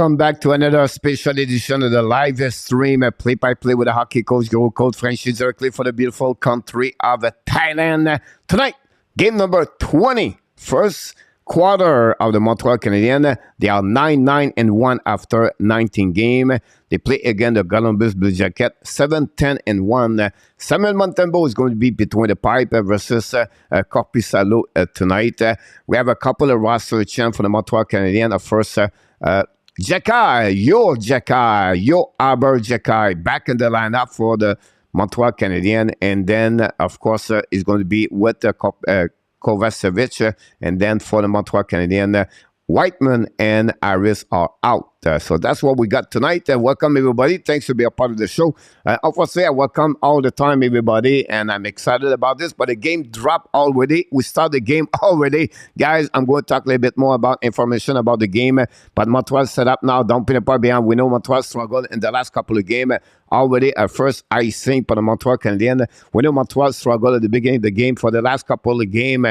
Welcome back to another special edition of the live stream, play-by-play with the hockey coach, your coach Frenchie, directly for the beautiful country of Thailand. Tonight, game number 20, first quarter of the Montreal Canadiens. They are 9-9-1 after 19 games. They play again the Columbus Blue Jackets, 7-10-1. Samuel Montembeault is going to be between the pipe versus Corpusalo tonight. We have a couple of roster change for the Montreal Canadiens. First, Jekai, your Aber Jekai, back in the lineup for the Montreal Canadiens. And then, of course, is going to be with Kovacevic. And then for the Montreal Canadiens, Whiteman and Harris are out. So that's what we got tonight. Welcome, everybody. Thanks for being a part of the show. Obviously, I welcome all the time, everybody, and I'm excited about this. But the game dropped already. We start the game already. Guys, I'm going to talk a little bit more about information about the game. But Montreal set up now. Don't pin apart behind. We know Montreal struggled in the last couple of games. Already a first icing for the Montreal Canadiens. We know Montreal struggled at the beginning of the game for the last couple of games.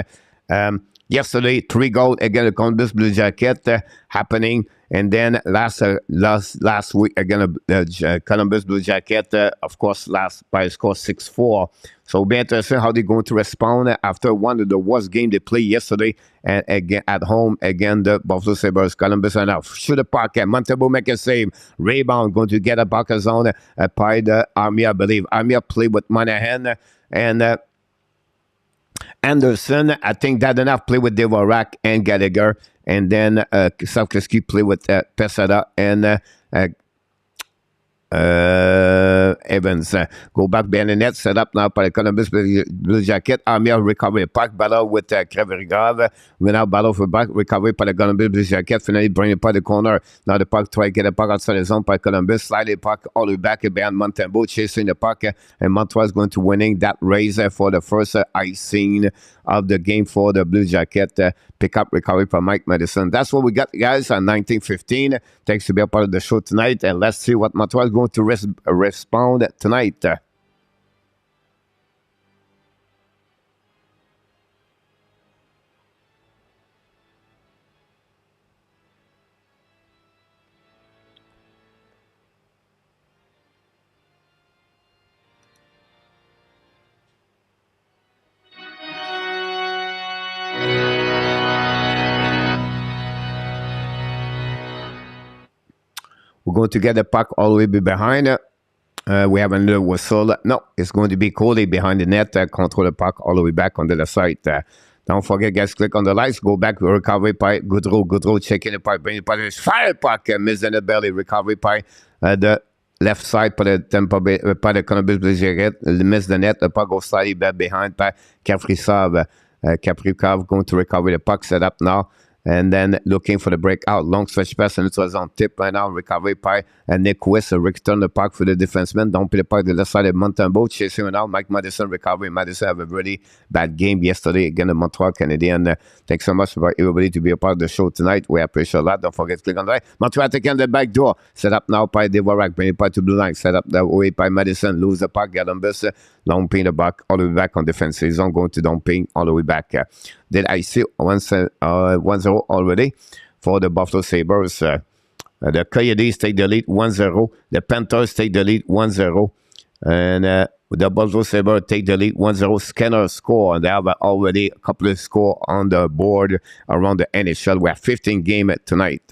Yesterday, 3 goals against the Columbus Blue Jackets happening. And then last week, again, the Columbus Blue Jackets, of course, last by a score 6-4. So it'll be interesting how they're going to respond after one of the worst games they played yesterday and again at home against the Buffalo Sabres. Columbus enough. Shoot the puck. Montembeault make a save. Rebound going to get a puck zone by the Army, I believe. Army played with Monahan and Anderson. I think that enough play with DUARTE and Gallagher. And then Savkowski play with Pesada and Evans. Go back behind the net, set up now by the Columbus Blue Jacket. Armia recovery puck, battle with Crevery-Grave. We now battle for back, recovery by the Columbus Blue Jacket. Finally bring it by the corner. Now the puck try to get the puck outside the zone by Columbus. Slide the puck all the way back behind Montembeault, chasing the puck. And Montreal is going to winning that race for the first icing of the game for the Blue Jacket. Pick up recovery from Mike Madison. That's what we got, guys, on 1915. Thanks to be a part of the show tonight. And let's see what Montreal is going to respond tonight. We're going to get the puck all the way behind. We have another whistle. No, it's going to be Cody behind the net. Control the puck all the way back on the left side. Don't forget, guys, click on the lights. Go back, recovery by Goodrow, checking the puck, bring the puck, fire puck, miss in the belly, recovery by the left side for the Tampa Bay, by the Columbus Blue Jackets. Miss the net, the puck goes slightly back behind by Capricav. Capricav going to recover the puck, set up now. And then looking for the breakout. Long stretch pass, and it was on tip right now. Recovery by Nick West. Return the puck for the defenseman. Don't play the puck the left side of Montembeault. Chasing it out. Mike Madison recovery. Madison have a really bad game yesterday against the Montreal Canadiens. Thanks so much for everybody to be a part of the show tonight. We appreciate a lot. Don't forget to click on the right. Montreal taking the back door. Set up now by DUARTE. Bring it back to blue line. Set up that way by Madison. Lose the puck. Get on this. Long ping the back. All the way back on defense. He's on going to don't ping all the way back. Did I see 1-0 already for the Buffalo Sabres? The Coyotes take the lead 1-0. The Panthers take the lead 1-0. And the Buffalo Sabres take the lead 1-0. Skinner score. And they have already a couple of scores on the board around the NHL. We have 15 games tonight.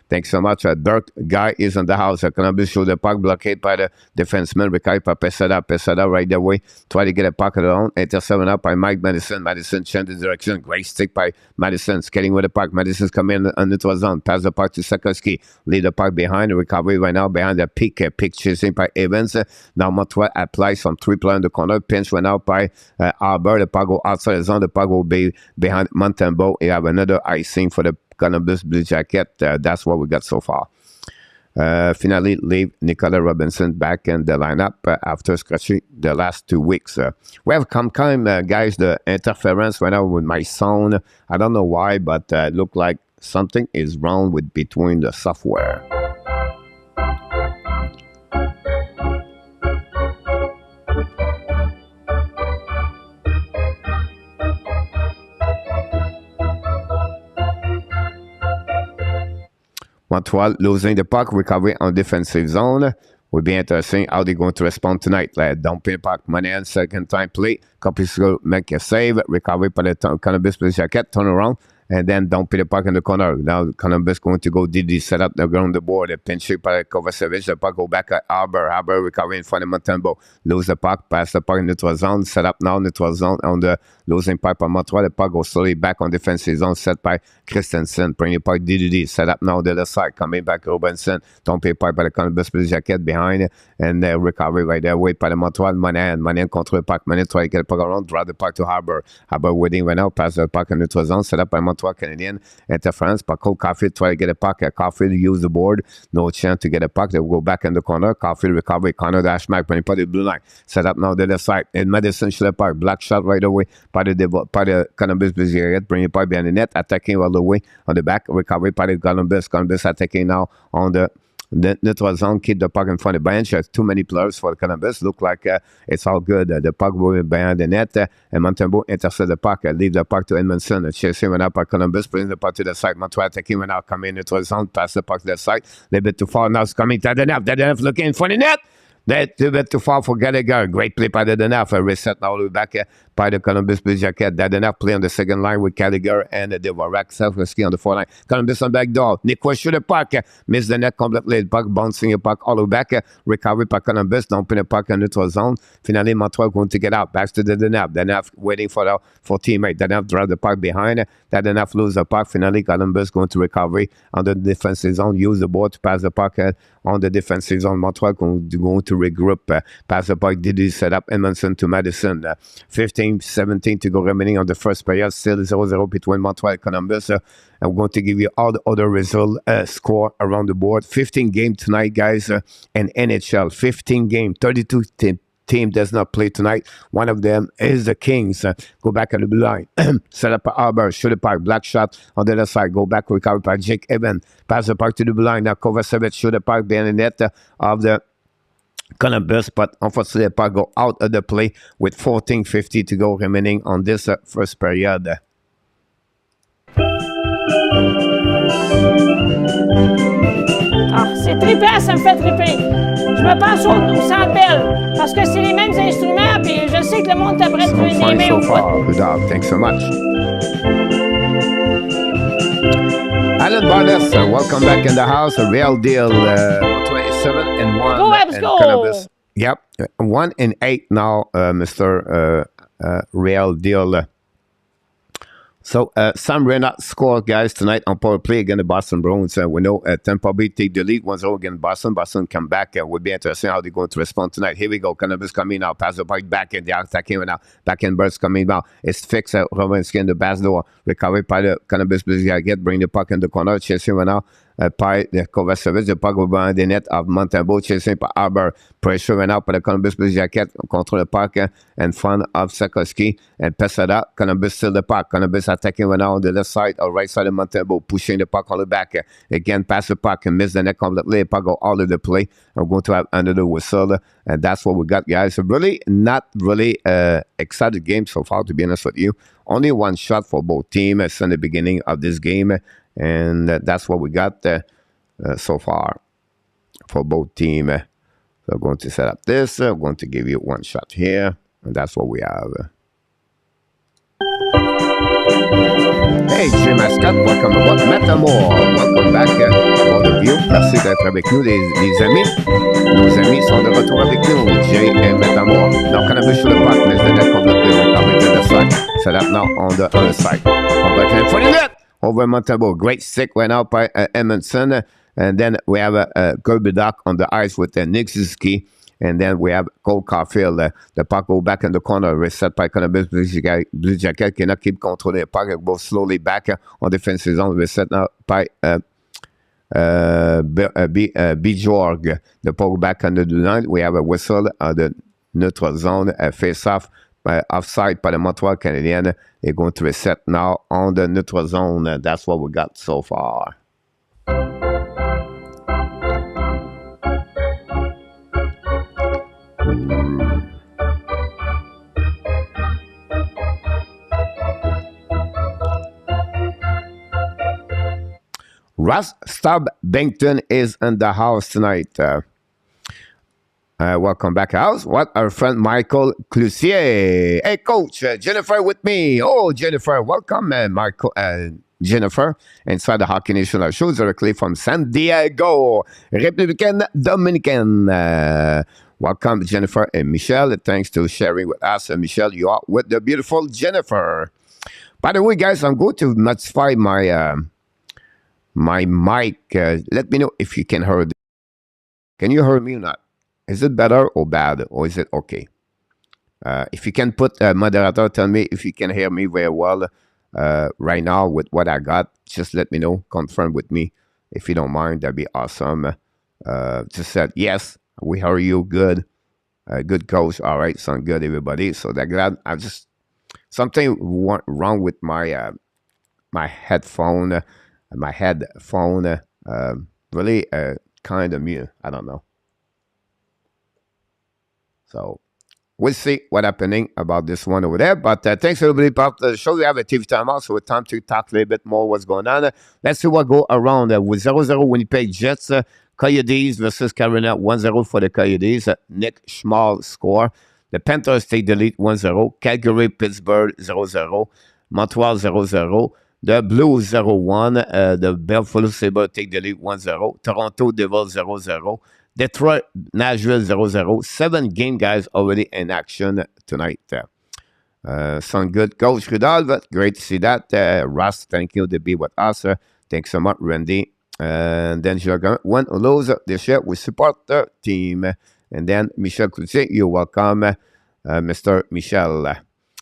Thanks so much. Dirk Guy is in the house. Columbus show the puck blockade by the defenseman. Recovered by Pesada. Pesada right away. Try to get a puck alone. Intercepted up by Mike Madison. Madison changed the direction. Great stick by Madison. Skating with the puck. Madison's coming in the neutral zone. Pass the puck to Savkowski. Lead the puck behind. Recovery right now behind the pick. Pick chasing by Evans. Now Montreal applies some 3-player in the corner. Pinch went out by Arbor. The puck go outside the zone. The puck will be behind Montembeault. You have another icing for the Columbus Blue Jacket. That's what we got so far. Finally, leave Nicola Robinson back in the lineup after scratching the last 2 weeks. We have come guys, the interference right now with my sound. I don't know why, but it looked like something is wrong with between the software. Montreal losing the puck, recovery on defensive zone. Will be interesting how they're going to respond tonight. Dumping the puck, Monahan, second time play. Capisco make a save, recovery by the Columbus Blue Jacket, turn around, and then dump the puck in the corner. Now Columbus going to go DD, set up the ground the board, pinch it by Kovacevic, the puck go back at Arbor recovery in front of Montembeault. Lose the puck, pass the puck in neutral zone, set up now neutral zone on the losing puck by Montreal. The puck goes slowly back on defensive zone, set by Christensen. Bring the puck DD, set up now the other side, coming back Robinson. Dump the puck by the Columbus Blue Jacket behind, and recovery right there, wait by the Montreal. Monahan control the puck, Monahan try to get the puck around, draw the puck to Arbor waiting right now, pass the puck in neutral zone, set up by Montreal. Canadiens, interference, but Cole Caulfield try to get a puck. Caulfield use the board, no chance to get a puck. They will go back in the corner. Caulfield recovery, Connor Dashmack, bring the blue line, set up now the left side. And Madison should have puck, black shot right away by the Columbus Blue Jacket, bring the puck behind the net, attacking all the way on the back, recovery by the Columbus attacking now on the neutral zone, keep the puck in front of the bench. Too many players for Columbus. Look like it's all good. The puck will behind the net, and Montembeault intercept the puck, leave the puck to Edmondson. Chasing went up by Columbus, bring the puck to the side. Montreal attacking went out, coming in neutral zone, pass the puck to the side. A little bit too far now. It's coming to the net. The net looking in front of the net. That's a bit too far for Gallagher. Great play by the Danaf. A reset now back by the Columbus Blue Jacket. The Danaf play on the second line with Gallagher and the Dvorak Selfsky on the fourth line. Columbus on back door. Nick West shoot the puck. Miss the net completely. Puck bouncing the puck all the way back. Recovery by Columbus. Dumping the puck in neutral zone. Finally, Montreal going to get out. Back to the Danaf. Danaf waiting for teammate. Danaf drive the puck behind. That Danaf lose the puck. Finally, Columbus going to recovery on the defensive zone. Use the board to pass the puck on the defensive zone. Montreal going to regroup. Pass the puck. Did set up Edmondson to Madison. 15-17 to go remaining on the first period. Still 0-0 between Montreal and Columbus. I'm going to give you all the other result score around the board. 15 game tonight, guys, and NHL. 15 game. 32 team does not play tonight. One of them is the Kings. Go back on the blue line. Set up Arbor, shoot the puck, black shot on the other side. Go back, recover by Jake Evans. Pass the puck to the blue line. Now Kovacevic shoot the puck behind the net of the Columbus, but unfortunately the puck go out of the play with 14:50 to go remaining on this first period. Ah, c'est trippant, ça me fait tripper. Je me pense au Centre Bell, parce que c'est les mêmes instruments, puis je sais que le monde t'aimerait de aimer au foot. Good job, thanks so much. Alan Barnes, welcome back in the house. A real deal, 27-1. Go, Habs, go! Columbus. Yep, 1-8 now, Mr. Real deal. So, Sam Reinhart scored, guys, tonight on power play against the Boston Bruins. We know Tampa Bay take the lead 1-0 against Boston. Boston come back. Would be interesting how they're going to respond tonight. Here we go. Columbus coming out. Pass the puck back in the attacking now. Back in burst coming out. It's fixed. Robinson in the back door. Recovery by the Columbus Blue Jacket. Bring the puck in the corner. Chasing right now. By the Kovacevic, the puck behind the net of Montembeault, chasing by Arbor. Pressure went out by the Columbus Blue Jacket. Control the puck in front of Sekowski and pass it up. Columbus still the puck. Columbus attacking right now on the left side or right side of Montembeault, pushing the puck on the back. Again, pass the puck and miss the net completely. The puck go all of the play. I'm going to have under the whistle, and that's what we got, guys. So really, not really excited game so far, to be honest with you. Only one shot for both teams in the beginning of this game. And that's what we got so far for both teams. So I'm going to set up this. I'm going to give you one shot here. And that's what we have. Hey, Jim Mascot, welcome to METROPOLITAN. Welcome back, all of you. Merci d'être avec nous, les amis. Nos amis sont de retour avec nous. Jay et METROPOLITAN. Now, Columbus should have back, miss the net completely. We're coming to the side. Set up now on the other side. Come back in for the net. Over Montembeault. Great stick went out by Edmondson. And then we have Gerbidoc on the ice with Nixiski. And then we have Cole Caulfield. The puck go back in the corner. Reset by Columbus Blue Jacket. Cannot keep controlling the puck. It goes slowly back on defensive zone. Reset now by Bjorg. The puck back under the line. We have a whistle on the neutral zone. Face-off. Offside by the Montreal Canadiens. They're going to reset now on the neutral zone. That's what we got so far. Ross Stubbington is in the house tonight. Welcome back, house. What our friend Michael Cloutier. Hey, Coach, Jennifer with me. Oh, Jennifer, welcome, Michael. Jennifer, inside the Hockey National Show, directly from San Diego, Républicaine Dominicaine. Welcome, Jennifer and Michelle. Thanks to sharing with us. Michelle, you are with the beautiful Jennifer. By the way, guys, I'm going to modify my my mic. Let me know if you can hear. Can you hear me or not? Is it better or bad, or is it okay? If you can put a moderator, tell me if you can hear me very well right now with what I got. Just let me know. Confirm with me if you don't mind. That'd be awesome. Just said, yes, we hear you. Good. Good, Coach. All right, sound good, everybody. So that glad. I just something wrong with my my headphone. Really kind of mute. I don't know. So we'll see what's happening about this one over there. But thanks everybody for the show. We have a TV timeout, so it's time to talk a little bit more what's going on. Let's see what go around with 0-0 Winnipeg Jets. Coyotes versus Carolina 1-0 for the Coyotes. Nick Schmal score. The Panthers take the lead 1-0. Calgary, Pittsburgh 0-0. Montreal 0-0. The Blues 0-1. The Buffalo Sabres take the lead 1-0. Toronto Devils 0-0. Detroit, Nashville 0-0. 7 game guys already in action tonight. Sound good. Coach Rudolph, great to see that. Ross, thank you to be with us. Thanks so much, Randy. And then one of those this year, we support the team. And then Michel Cloutier, you're welcome, Mr. Michel.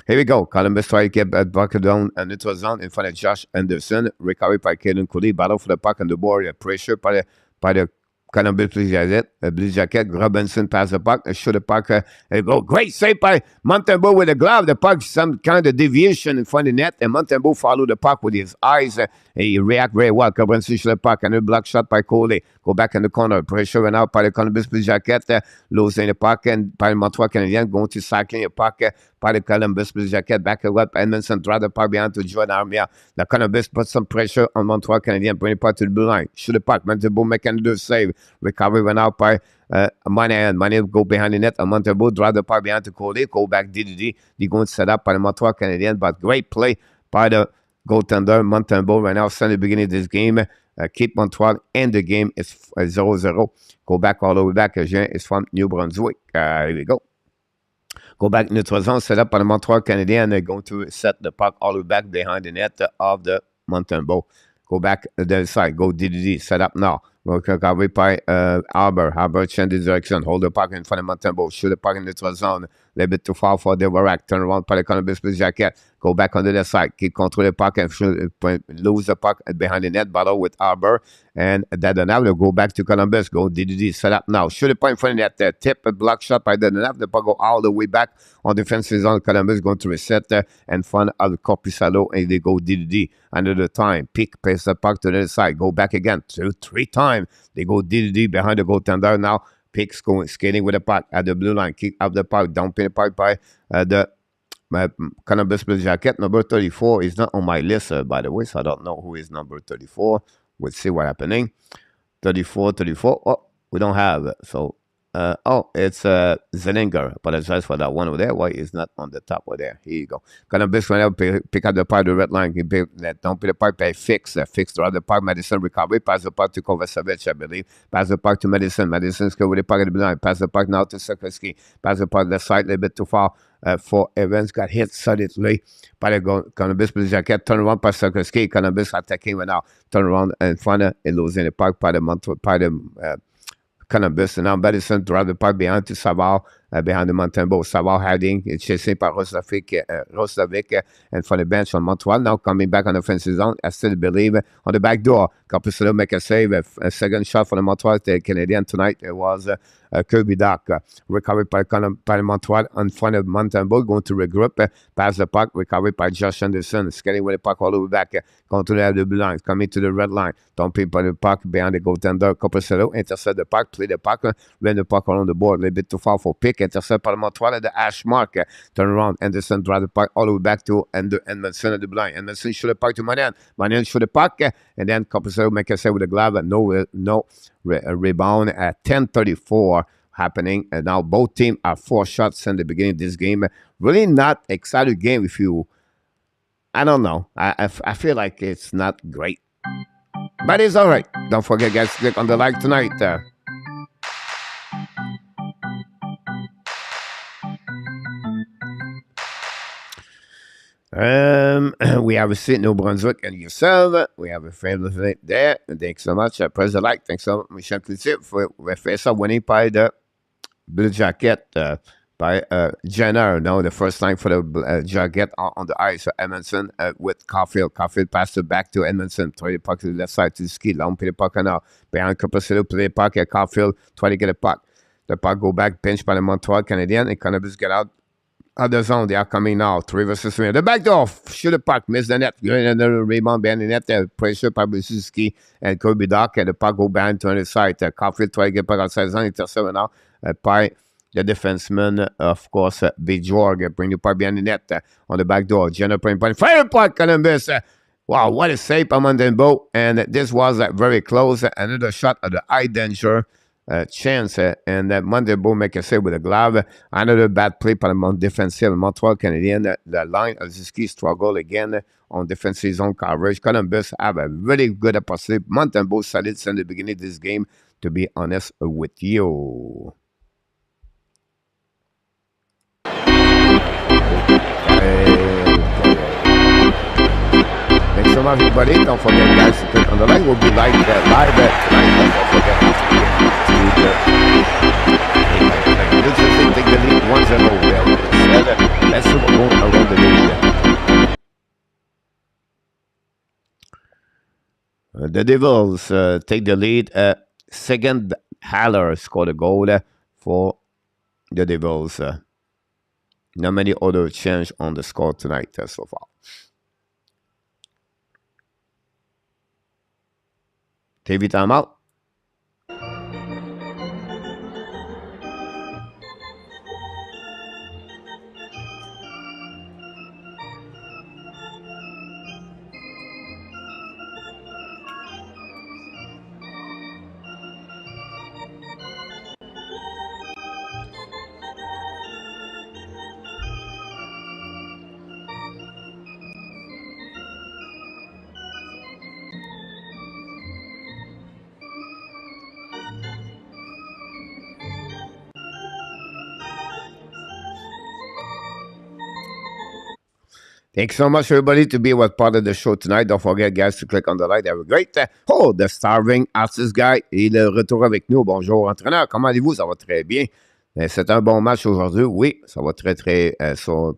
Here we go. Columbus try to get back down a neutral zone in front of Josh Anderson. Recovery by Caden Cooley. Battle for the puck on the board. Pressure by the Columbus Blue Jacket. Robinson pass the puck. Shoot the puck. Go. Great save by Montembeault with the glove. The puck, some kind of deviation in front of the net. And Montembeault follow the puck with his eyes. He react very well. Robinson shoot the puck. And a block shot by Coley. Go back in the corner. Pressure went out by the Columbus Blue Jacket. Losing the puck. And by the Montreal Canadiens going to cycling the puck by the Columbus Blue Jacket. Back up. Edmondson drive the puck behind to join Armia. The Columbus put some pressure on Montreal Canadiens. Bring the puck to the blue line. Shoot the puck. Montembeault making the save. Recovery went out by Monahan. Monahan go behind the net. Montembeault drive the puck behind to Coley. Go back DDD. They're going to set up by the Montreal Canadiens. But great play by the goaltender Montembeault right now. Since the beginning of this game. Keep Montreal in the game. It's 0-0. Go back all the way back. Jean is from New Brunswick. Here we go. Go back neutral zone. Set up by the Montreal Canadiens. They're going to set the puck all the way back behind the net of the Montembeault. Go back to the other side. Go DDD. Set up now. Recovery by Arbor. Arbor change the direction. Hold the puck in front of Montembeault. Shoot the puck in the neutral zone. A little bit too far for the Dvorak. Turn around by the Columbus Blue Jacket. Go back on the other side. Keep control the puck and lose the puck behind the net. Battle with Arbor. And Dadonave. Go back to Columbus. Go DDD. Set up now. Shoot the puck in front of the net. Tip a block shot by Dadonave. The puck go all the way back on defensive zone. Columbus going to reset in front of Corpusalo. And they go DDD. Another time. Pick pass the puck to the other side. Go back again. 2-3 times. They go DDD behind the goaltender now. Picks going skating with the puck at the blue line. Kick up the puck. Dumping the puck by the Columbus Blue Jacket. Number 34 is not on my list, by the way, so I don't know who is number 34. We'll see what's happening. 34. Oh, we don't have it. So, it's Zellinger. Apologize for that one over there. Why is not on the top over there? Here you go. Columbus right now pick up the puck, the red line. Don't pick the puck by Fix. Fix drive the puck. Madison recovery. Pass the puck to Kovacevic, I believe. Pass the puck to Madison. Madison's go with the puck at the blue line. Pass the puck now to Sikorsky. Pass the puck left side a little bit too far. For Evans got hit solidly by the Columbus Blue Jacket. Turn around by Sikorsky. Columbus attacking right now. Turn around in front of and losing the puck by the Columbus. And now Madison drive the puck behind to Savard, behind the Montembeault. Savard hiding, chasing by Roslovic and for the bench on Montreal. Now coming back on the offensive zone. I still believe on the back door. Corpusalo make a save. A second shot for the Montreal Canadian tonight. It was Kirby Dock. Recovered by Montreal in front of Montembeault. Going to regroup. Pass the puck. Recovered by Josh Anderson. Skating with the puck all the way back. Going to the blue line. Coming to the red line. Dumping by the puck behind the goaltender. Corpusalo intercept the puck. Play the puck. Run the puck around the board. A little bit too far for Pick. kick, intercept par le Montreal de Ashmark. Turnaround, Anderson drive the puck all the way back to Edmondson at the blind. Edmondson shoot the puck to Monahan. Monahan shoot the puck, and then Compensado make a save with the glove. No rebound at 10:34 happening. And now both teams are 4 shots in the beginning of this game. Really not exciting game if you... I don't know. I feel like it's not great. But it's all right. Don't forget, guys, click on the like tonight. We have a seat, New Brunswick and yourself. We have a favorite there. Thanks so much. Press the like. Thanks so much, Michel Cloutier. We fait ça winning by the Blue Jacket by Jenner. No, the first time for the Jacket on the ice. So Edmondson with Caulfield. Caulfield passed it back to Edmondson. Try the puck to the left side to the ski. Long play the puck now. Behind Compensado, play the puck at Caulfield. Try to get a puck. The puck go back, pinch by the Montreal Canadiens. And Cannabis get out of the zone. They are coming now. 3 versus 3. The back door. Shoot the puck. Miss the net. Another rebound behind the net. Pressure by Brzezinski and Kirby Dock. And the puck go behind to the side. Caulfield try to get puck outside the zone. Intercept now by the defenseman, of course, Bjorg. Bring the puck behind the net on the back door. Jenner playing point. Fire puck, Columbus. Wow, what a save by Montembeault. And this was very close. Another shot at the high danger chance. And Montembeault make a save with a glove. Another bad play by the defensive Montreal Canadiens. The line of Ziski struggle again on defensive zone coverage. Columbus have a really good opportunity. Montembeault solid since the beginning of this game, to be honest with you. Thanks so much, everybody. Don't forget, guys, to click on the like. We'll be live tonight. Don't forget to take the lead 1-0. Let's go around the lead. The Devils take the lead. Second, Haller scored a goal for the Devils. Not many other change on the score tonight so far. TV timeout. Thanks so much, everybody, to be with part of the show tonight. Don't forget, guys, to click on the like. Have a great Oh, the starving artist guy. Il est de retour avec nous. Bonjour, entraîneur. Comment allez-vous? Ça va très bien. C'est un bon match aujourd'hui. Oui, ça va très, très...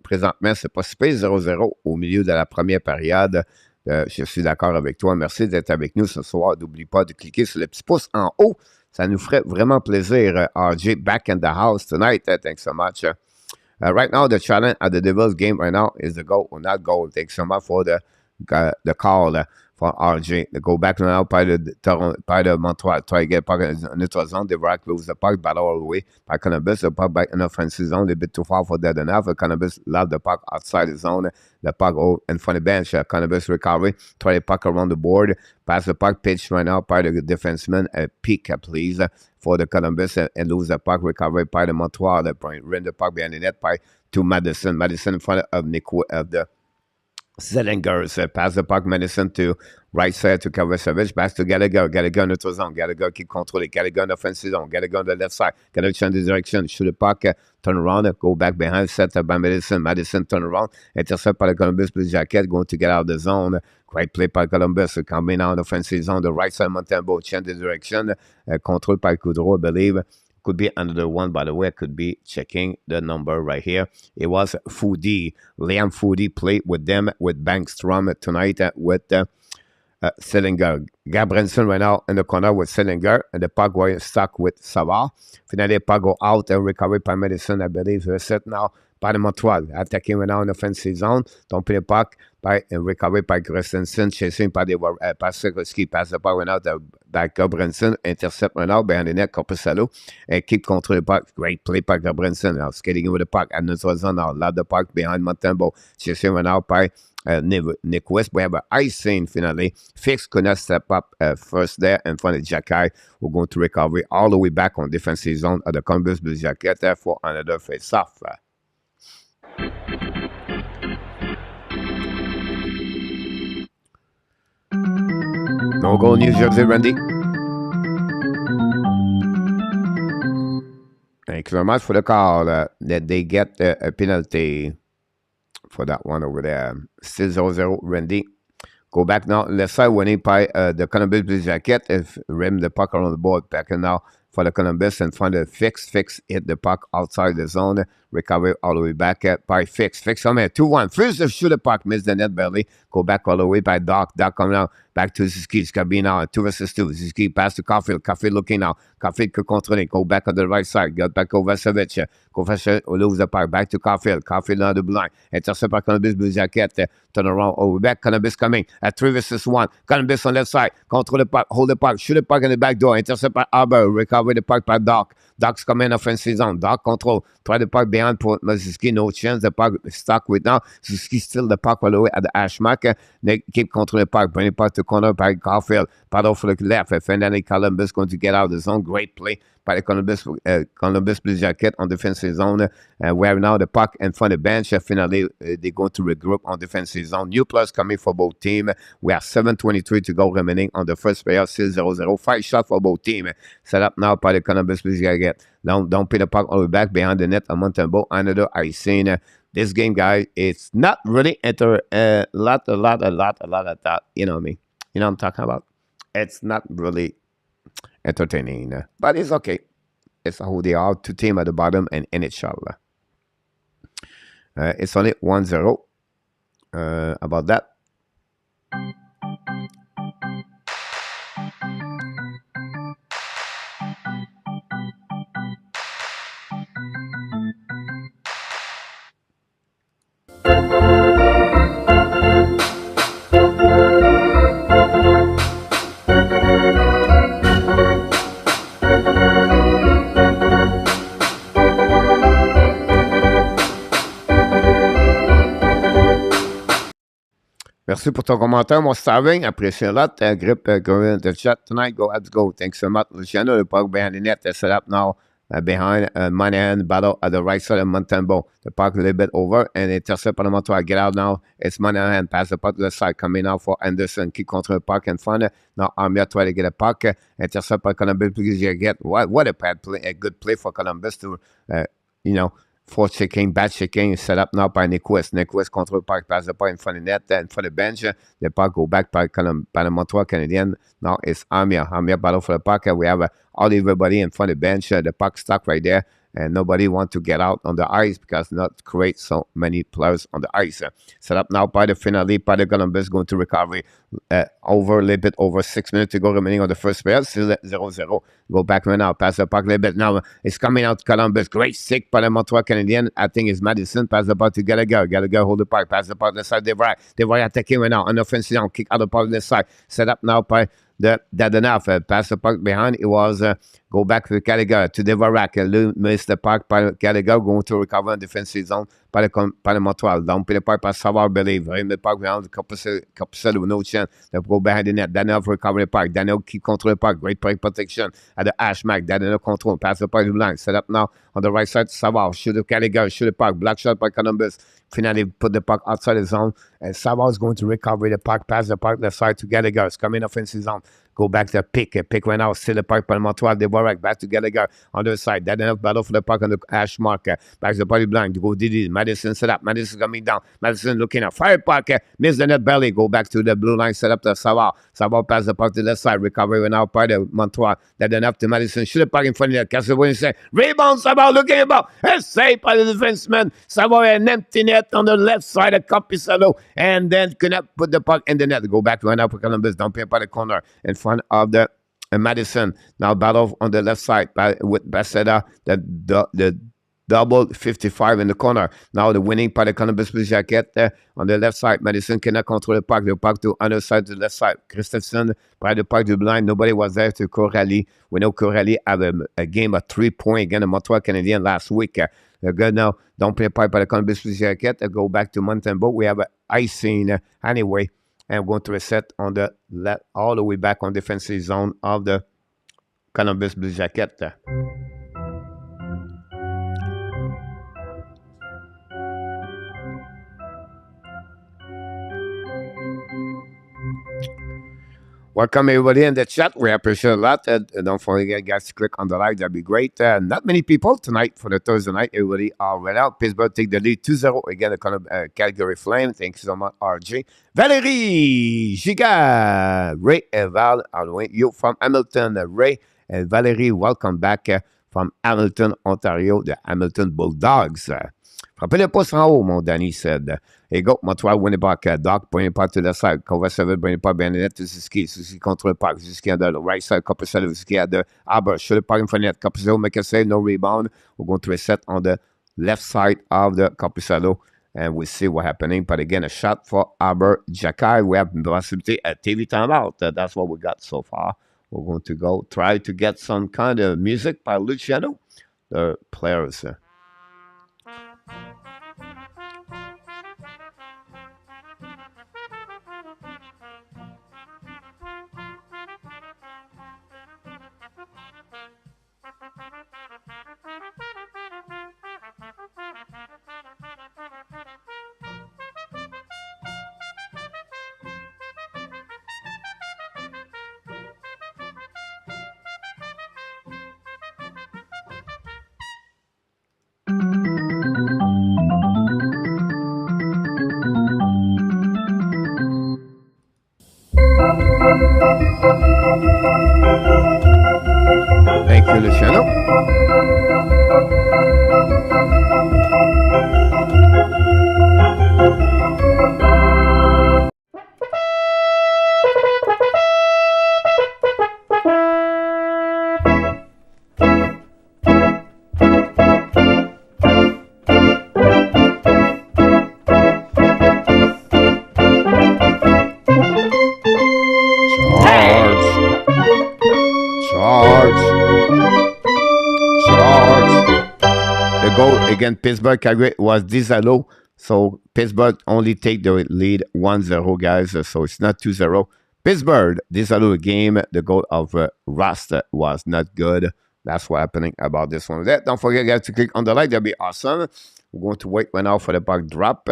présentement, c'est pas super 0-0 au milieu de la première période. Je suis d'accord avec toi. Merci d'être avec nous ce soir. N'oublie pas de cliquer sur le petit pouce en haut. Ça nous ferait vraiment plaisir. RJ, back in the house tonight. Thanks so much. Right now, the challenge at the Devils game right now is the goal or not goal. Thanks so much for the call for RJ. They go back now by the Montreal. Try to get puck in neutral zone. They right close the puck, battle all the way. By Columbus, the puck back in the offensive zone. A bit too far for that enough. Columbus love the puck outside the zone. The puck in front of the bench. Columbus recovery. Try the puck around the board. Pass the puck pitch right now by the defenseman. Peak, please, for the Columbus and lose the puck. Recovery by the Montreal. The point. Run the puck behind the net by to Madison. Madison in front of Nico of the Zellingers. Pass the puck, Madison to right side to Kavasevich. Pass to Gallagher. Gallagher in the zone. Gallagher qui contrôle. Gallagher in the offensive zone. Gallagher on the left side. Gallagher change the direction. Shoot the puck. Turn around. Go back behind. Set by Madison. Madison turn around. Intercept by the Columbus Blue Jacket. Going to get out of the zone. Great play by Columbus. Coming now in the offensive zone. The right side, Montembeault. Change the direction. Control by Coudreau, I believe. Could be another one, by the way. I could be checking the number right here. It was Foodie. Liam Foodie played with them, with Bankstrom tonight with Sillinger. Gabrielson right now in the corner with Sillinger. And the puck was stuck with Savard. Finally, the puck go out and recovered by Madison, I believe. Set now by the Montreal. Attacking right now in the offensive zone. Don't play the puck by recovery by Christensen, chasing by Sikorsky, pass the ball out by Gobrinson, intercept run out behind the net, Corpusalo, and keep control the puck. Great play by Gobrinson, now skating over the puck at neutral zone, now lob the puck behind Montembeault, chasing run out by Nick West. We have an ice scene finally. Fix could not step up first there in front of Jacky. We're going to recovery all the way back on defensive zone of the Columbus Blue Jackets for another face-off. No goal, New Jersey, Randy. Thank you very much for the call. That they get a penalty for that one over there. Still 0-0, Randy. Go back now. Left side winning by the Columbus Blue Jacket. If rim the puck around the board. Back and now for the Columbus and find a Fix. Fix hit the puck outside the zone. Recover all the way back by Fix. Fix on there. 2-1. First to shoot the puck. Miss the net barely. Go back all the way by Doc. Doc coming out. Back to Ziski. Scabine now. 2 versus 2. Ziski pass to Caulfield. Caulfield looking now. Caulfield could control it. Go back on the right side. Got back over Savage. Kovacevic lose the puck. Back to Caulfield. Caulfield on the blind. Intercept by Columbus Blue Jacket. Turn around all the way back. Columbus coming at 3 versus 1. Columbus on left side. Control the puck. Hold the puck. Shoot the puck in the back door. Intercept by Arbor. Recover the puck by Doc. Doc's coming offensive zone. Doc control. Try the puck behind for Ziski. No chance. The puck stuck with now. Ziski still the puck all the way at the hash mark. They keep controlling the puck. Bring the puck to corner by Caulfield. Paddle for the left. And then Columbus going to get out of the zone. Great play by the Columbus Blue Jacket on defensive zone. We have now the puck in front of the bench. Finally, they're going to regroup on defensive zone. New plus coming for both teams. We have 7:23 to go remaining on the first period. Still 0-0. 5 shots for both teams. Set up now by the Columbus Blue Jacket. Don't pay the puck all the way back behind the net of Montembeault. Another I seen. This game, guys, it's not really a lot of that. You know me. You know what I'm talking about? It's not really entertaining, but it's okay. It's who they are. 2 teams at the bottom and NHL. It's only 1-0 about that. Merci pour ton commentaire, mon Starving. Apprécie a lot. Grip going into the chat tonight. Go, Habs, go. Thanks so much, Luciano. The puck behind the net. Set up now behind Monahan. Battle at the right side of Montembeault. The puck a little bit over and intercept on the Montreal. Get out now. It's Monahan. Pass the puck to the side. Coming out for Anderson. Keep control the puck in front. Now Armia try to get a puck. Intercept by Columbus because you get what a bad play. A good play for Columbus to, force checking, bad checking, set up now by Nick West. Nick West control the puck, pass the puck in front of the net, in front of the bench. The puck go back by the Montreal Canadiens. Now it's Armia. Armia battle for the puck. We have everybody in front of the bench. The puck stuck right there. And nobody want to get out on the ice because not create so many players on the ice. Set up now by the finale, by the Columbus going to recovery. Over a little bit over 6 minutes to go remaining on the first period. Still 0-0. Go back right now. Pass the puck a little bit. Now it's coming out Columbus. Great stick by the Montreal Canadiens. I think it's Madison. Pass the puck to Gallagher. Gallagher hold the puck. Pass the puck to the side. They were attacking right now. On offensive down. Kick out the puck to the side. Set up now by that enough. Pass the puck behind. It was go back to Gallagher to Devorak. Miss the puck by Gallagher going to recover in defensive zone by the Montreal. Down the puck by Savard, believe. In the puck behind the Capusel with no chance. They go behind the net. Daniel recover the puck. Daniel keep control the puck. Great puck protection at the hash mark. Daniel control. Pass the puck to the line. Set up now on the right side. Savard shoot the Gallagher. Shoot the puck. Black shot by Columbus. Finally put the puck outside the zone. And Savard is going to recover the puck. Pass the puck left side to Gallagher. It's coming offensive zone. Go back to pick. Pick right now. Still the puck by Montreal. They Devorak back to Gallagher on the side. That enough battle for the puck on the hash marker. Back to the body blind. To go Didi. Madison set up. Madison coming down. Madison looking at fire puck. Miss the net belly. Go back to the blue line. Set up to Savard. Savard pass the puck to the side. Recovery right now by the Montreal. That enough to Madison. Shoot the puck in front of the net. Castle say rebound. Savard looking about. A save by the defenseman. Savard an empty net on the left side of Capisalo. And then cannot put the puck in the net. Go back right now for Columbus. Don't pay by the corner in front of the Madison. Now battle on the left side with Bassetta. The double 55 in the corner. Now the winning par the Columbus Blue Jacket on the left side. Madison cannot control the puck. The puck to other side to the left side. Christensen by the puck to the blind. Nobody was there to Corrali. We know Corrali have a game of 3 points against the Montreal Canadiens last week. Good now. Don't play pipe by the Columbus Blue Jacket. Go back to Montembeault. We have an icing anyway. And we're going to reset on the left, all the way back on defensive zone of the Columbus Blue Jacket. Welcome everybody in the chat. We appreciate a lot. Don't forget, guys, to click on the like. That'd be great. Not many people tonight for the Thursday night. Everybody are right out. Pittsburgh take the lead 2-0 again. The Calgary Flame. Thank you so much, RJ. Valérie, Giga, Ray and Val. You from Hamilton, Ray and Valérie. Welcome back from Hamilton, Ontario, the Hamilton Bulldogs. Frappez le pouce en haut, mon Danny said. Here you go. Montreal win the puck. Doc, bring the puck to the side. Kovacevic, bring the puck behind the net to Suzuki. Suzuki control the puck. Suzuki on the right side. Kovacevic, Suzuki at the Arbor. Shoot the puck in front of the net. Kovacevic make a save. No rebound. We're going to reset on the left side of the Kovacevic. And we'll see what's happening. But again, a shot for Arbor Jakai. We have possibility a TV timeout. That's what we got so far. We're going to go try to get some kind of music by Luciano. The players. Thank you, Luciano. Again, Pittsburgh, Calgary was 10-0. So Pittsburgh only take the lead 1-0, guys. So it's not 2-0. Pittsburgh, 10-0 game. The goal of Rust was not good. That's what happening about this one. Don't forget, guys, to click on the like. That'll be awesome. We're going to wait right now for the puck drop.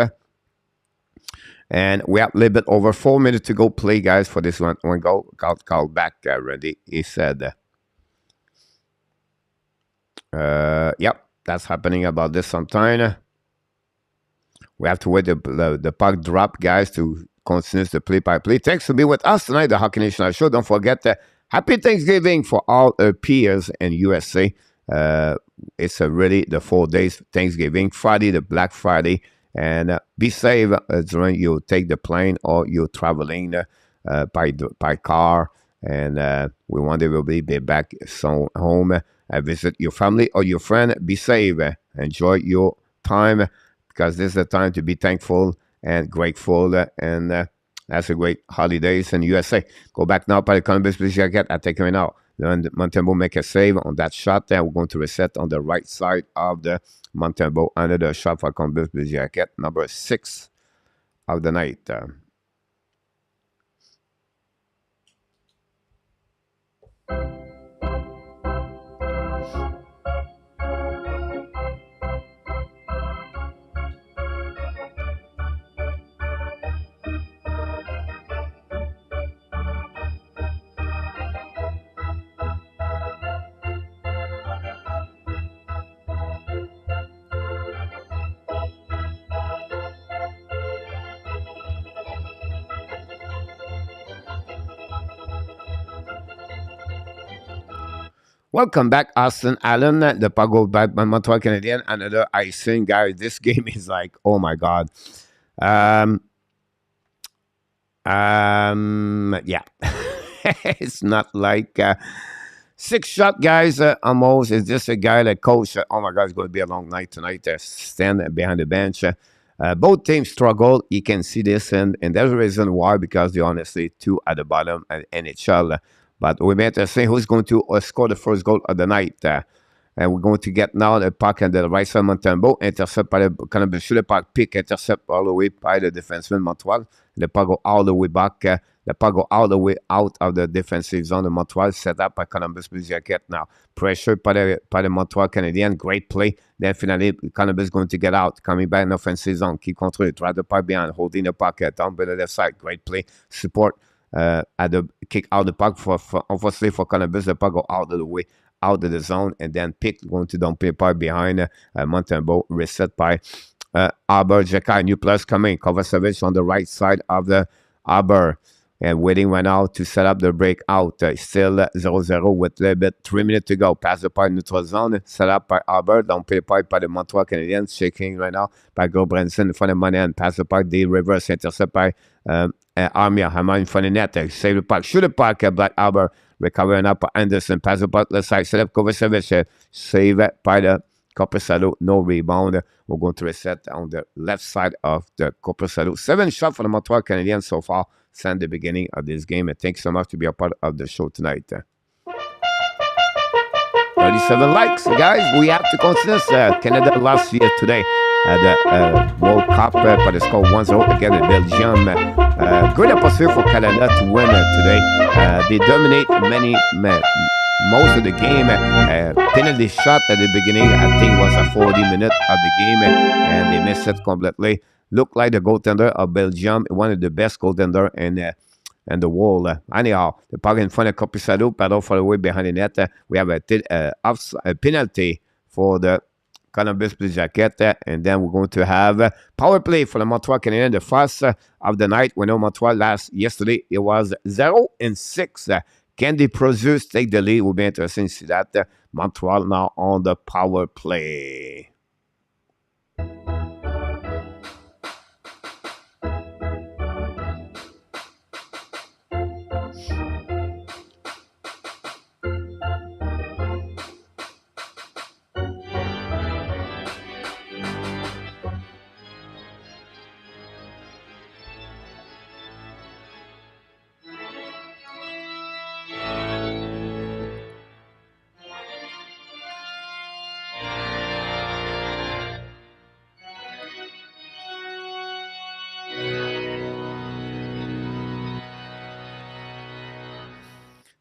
And we have a little bit over 4 minutes to go play, guys, for this one. One goal. Call back ready. He said, yep. That's happening about this sometime. We have to wait the puck drop, guys, to continue the play-by-play. Thanks for being with us tonight, the Hockey Nation Show. Don't forget, happy Thanksgiving for all our peers in USA. It's really the 4 days Thanksgiving. Friday, the Black Friday. And be safe during you take the plane or you're traveling by car. And we wonder we'll be back soon home. Visit your family or your friend. Be safe. Enjoy your time because this is the time to be thankful and grateful. And that's a great holidays in USA. Go back now by the Columbus Blue Jacket. I take it now. Then Montembeault make a save on that shot. Then we're going to reset on the right side of the Montembeault. Another shot for Columbus Blue Jacket. Number 6 of the night. Welcome back, Austin Allen. The puck goes back by Montreal Canadiens. Another icing, guys. This game is like, oh my God. Yeah. It's not like 6 shot, guys, almost. Is this a guy that coach? Oh my God, it's going to be a long night tonight. Stand behind the bench. Both teams struggle. You can see this, and there's a reason why, because they're honestly 2 at the bottom at NHL. But we may have to see who's going to score the first goal of the night. And we're going to get now the puck on the right side, Montembeault, intercept by the Columbus, shoot the puck, pick, intercept all the way by the defenseman, Montreal. The puck go all the way back. The puck go all the way out of the defensive zone of Montreal, set up by Columbus Blue Jacket now. Pressure by the Montreal Canadiens, great play. Then finally, Columbus is going to get out, coming back in offensive zone, keep control, drive the puck behind, holding the puck down by the left side, great play, support at the kick out the puck for unfortunately for Columbus, the puck go out of the way, out of the zone, and then pick going to dump the puck behind Montembeault, reset by Aber Jekai. New plus coming, Kovacevic on the right side of the Aber. And waiting right now to set up the breakout. Still 0-0 with a little bit 3 minutes to go. Pass the pipe neutral zone. Set up by Albert. Don't pay the pipe by the Montreal Canadiens. Shaking right now by Gobranson in front of money and pass the pipe. The reverse intercept by Armia. Hammer in front of net. Save the puck. Shoot the puck. Black Albert recovering up by Anderson. Pass the puck left side. Set up Kovacevic. Save it by the Corpusalo. No rebound. We're going to reset on the left side of the Corpusalo. 7 shots for the Montreal Canadiens so far. Since the beginning of this game. And thanks so much to be a part of the show tonight. 37 likes, guys. We have to consider Canada lost here today at the World Cup, but the score 1-0 against Belgium. Good opportunity for Canada to win today. They dominate most of the game. Penalty shot at the beginning, I think, was a 40 minutes of the game, and they missed it completely. Looked like the goaltender of Belgium, one of the best goaltender in the world. Anyhow, the puck in front of Corpusalo, paddle for the way behind the net. We have a penalty for the Columbus Blue Jacket, and then we're going to have power play for the Montreal Canadiens. The first of the night. We know Montreal yesterday it was 0-6. Can they produce, take the lead? We'll be interested to see that. Montreal now on the power play.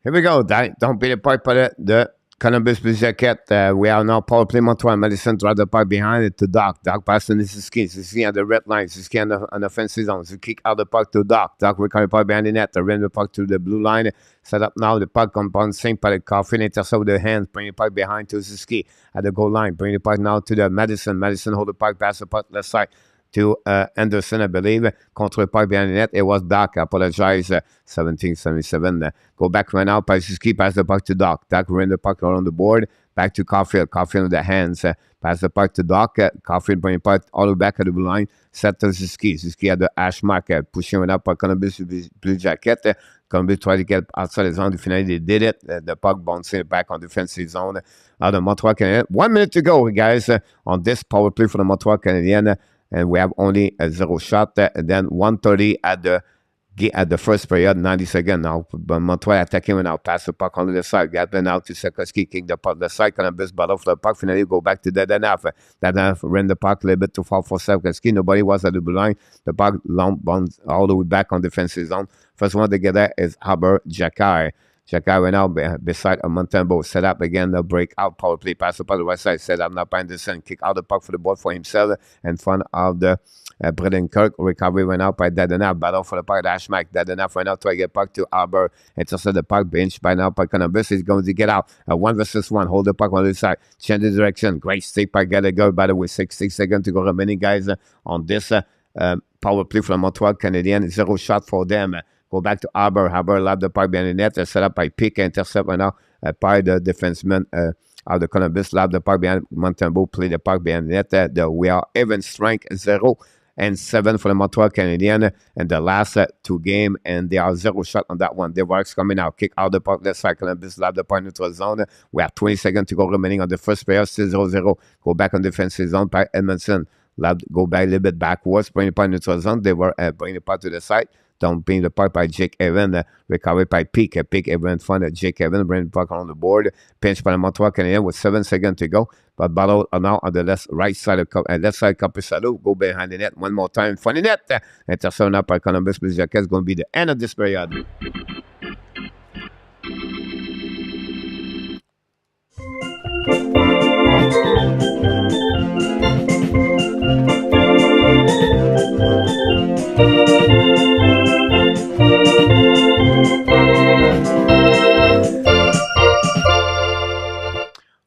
Here we go. Don't be the pipe for the Columbus Blue Jacket. We are now power play Montreal. Madison drive the puck behind it to Doc. Doc passing this is Ski. Ski on the red line. Ski on the offensive zone. So kick out the puck to Doc. Doc recover the puck behind the net. Rim the puck to the blue line. Set up now. The puck on St. Paul. Coffin intercept with the hands. Bring the puck behind to Ski at the goal line. Bring the puck now to the Madison. Madison hold the puck. Pass the puck left side to Anderson, I believe. Contre the puck behind the net. It was Doc. I apologize. 1777. Go back right now. Ski pass the puck to Doc. Doc ran the puck around the board. Back to Caulfield. Caulfield with the hands. Pass the puck to Doc. Caulfield bring the puck all the way back at the blue line. Set to Ski. Ski at the hash mark. Pushing it up by Columbus Blue Jacket. Columbus tried to get outside the zone. Finally, they did it. The puck bouncing back on defensive zone. The Montreal Canadiens. 1 minute to go, guys, on this power play for the Montreal Canadiens. And we have only a 0 shot. And then 1:30 at the first period, 90 seconds now. Montreal attacking now. Pass the puck on the side. Gatlin out to Sekoski. Kick the puck the side. Columbus battle for the puck. Finally, go back to Dadanaf. Dadanaf ran the puck a little bit too far for Sekoski. Nobody was at the blue line. The puck long bounce all the way back on defensive zone. First one to get there is Haber Jakai. Jakai went out beside a Montembeault. Set up again the breakout power play. Pass the puck to the right side. Set up now by Anderson. Kick out the puck for the board for himself in front of the Bredenkirk. Recovery went out by Dadanaf. Battle for the puck. Ashmack. Dadanaf went out to get puck to Albert. Intercept the puck. Bench by now by Columbus. Is going to get out. 1 versus 1. Hold the puck on the side. Change the direction. Great stick by Gallagher. By the way, 6 seconds to go remaining, guys, on this power play from Montreal Canadiens. 0 shot for them. Go back to Haber. Haber lap the puck behind the net. Set up by Pick. Intercept right now by the defenseman of the Columbus. Lap the puck behind Montembeault. Play the puck behind the net. We are even strength 0. and 7 for the Montreal Canadiens in the last 2 games, and they are 0 shot on that one. DUARTE coming out, kick out the puck, left side, Columbus, lab the point neutral zone. We have 20 seconds to go remaining on the first period, still 0-0. Go back on defensive zone by Edmondson. Lab go back a little bit backwards, bring the point neutral zone. They were bringing the puck to the side. Don't bring the puck by Jake Evans, recovered by Peak. Peak Evans front of Jake Evans, bring the puck on the board. Pinch by the Montreal Canadiens with 7 seconds to go. But battle now on the left side of Capusalo. Go behind the net one more time. Funny net. Interception now by Columbus Blue Jackets. Going to be the end of this period.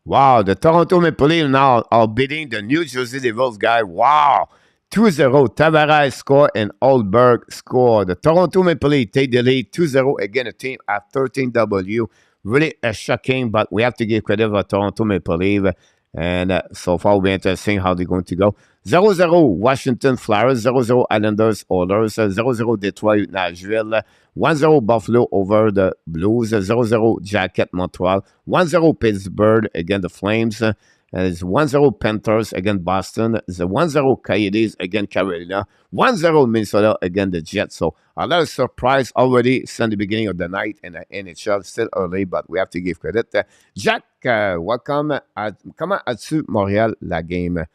Wow, the Toronto Maple Leafs now are beating the New Jersey Devils, guy. Wow. 2-0. Tavares score and Oldberg score. The Toronto Maple Leafs take the lead 2-0 against a team at 13W. Really shocking, but we have to give credit for Toronto Maple Leafs. And so far, we'll be interesting how they're going to go. 0-0 Washington Flyers, 0-0 Islanders Oilers, 0-0 Detroit Nashville, 1-0 Buffalo over the Blues, 0-0 Jacket Montreal, 1-0 Pittsburgh against the Flames, it's 1-0 Panthers against Boston, it's 1-0 Coyotes against Carolina, 1-0 Minnesota against the Jets. So a lot of surprise already since the beginning of the night in the NHL. Still early, but we have to give credit. Jack, welcome. Comment as-tu Montréal la game?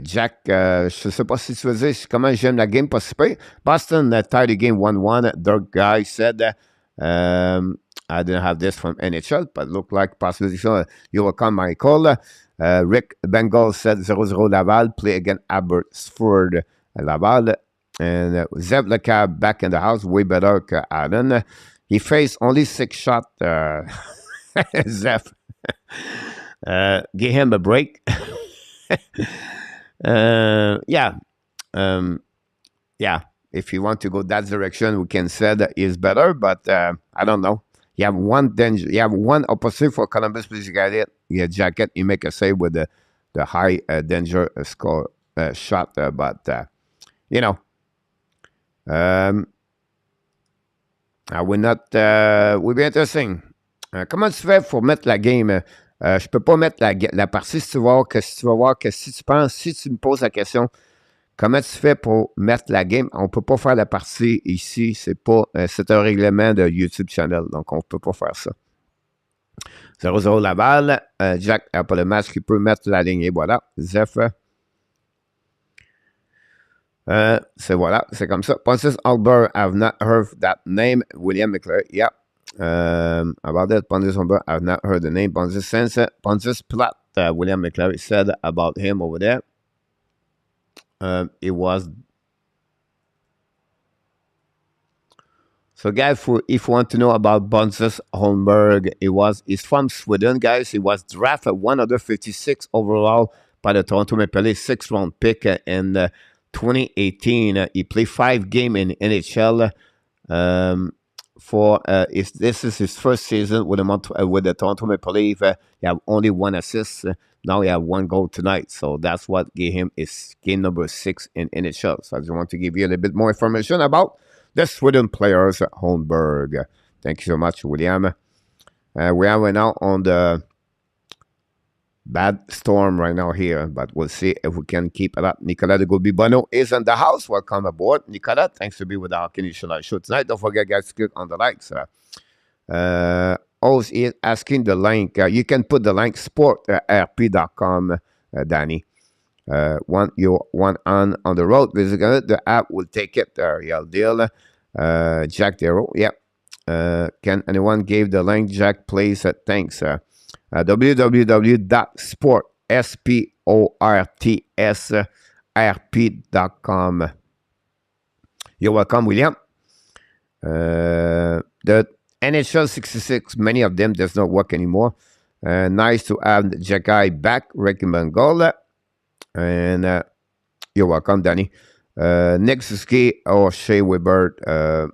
Jack, je ne sais pas si tu veux dire comment j'aime la game, pas super. Boston tied the game 1-1. Dirk Guy said, I didn't have this from NHL, but looked like possibility. So you're welcome, Michael. Rick Bengal said 0-0 Laval, play against Abbotsford Laval. And Zev Lecab back in the house, way better than Allen. He faced only 6 shots. Zev. Give him a break. Yeah. If you want to go that direction, we can say that is better, but I don't know. You have one danger. You have one opposite for Columbus Blue Jacket. You make a save with the high danger score shot, but you know, I will not. Will be interesting. Comment tu fais pour mettre la game? Je peux pas mettre la partie si tu vas voir que si tu penses, si tu me poses la question, comment tu fais pour mettre la game? On ne peut pas faire la partie ici. C'est un règlement de YouTube channel, donc on ne peut pas faire ça. 0-0 Laval. Jack n'a pas le match qui peut mettre la ligne. Et voilà. Zeph. C'est comme ça. Pontus Albert, I've not heard that name. William McClure, yeah. About that, Pontus Albert, I've not heard the name. Pontus Platt, William McClure said about him over there. It was. So, guys, if you want to know about Pontus Holmberg, he's from Sweden, guys. He was drafted 156 overall by the Toronto Maple Leafs, 6th round pick in 2018. He played 5 games in NHL. This is his first season with the Toronto Maple Leafs. He have only 1 assist. Now he have 1 goal tonight. So that's what gave him his game number 6 in NHL. So I just want to give you a little bit more information about the Sweden players at Holmberg. Thank you so much, William. We are right now on the bad storm right now here, but we'll see if we can keep it up. Nicolas de Gobi-Bono is in the house. Welcome aboard, Nicolas. Thanks to be with our Canadian Live show tonight. Don't forget, guys, to click on the likes. Is asking the link. You can put the link sportrp.com, Danny. One on the road, basically, the app will take it there. Yeah, deal. Jack Darrow. Yep. Can anyone give the link? Jack, please. Thanks. www.sportsrp.com. You're welcome, William. The NHL 66, many of them does not work anymore. Nice to have Jagai back, Ricky Bengal. And you're welcome, Danny. Nick Suzuki or Shea Weber.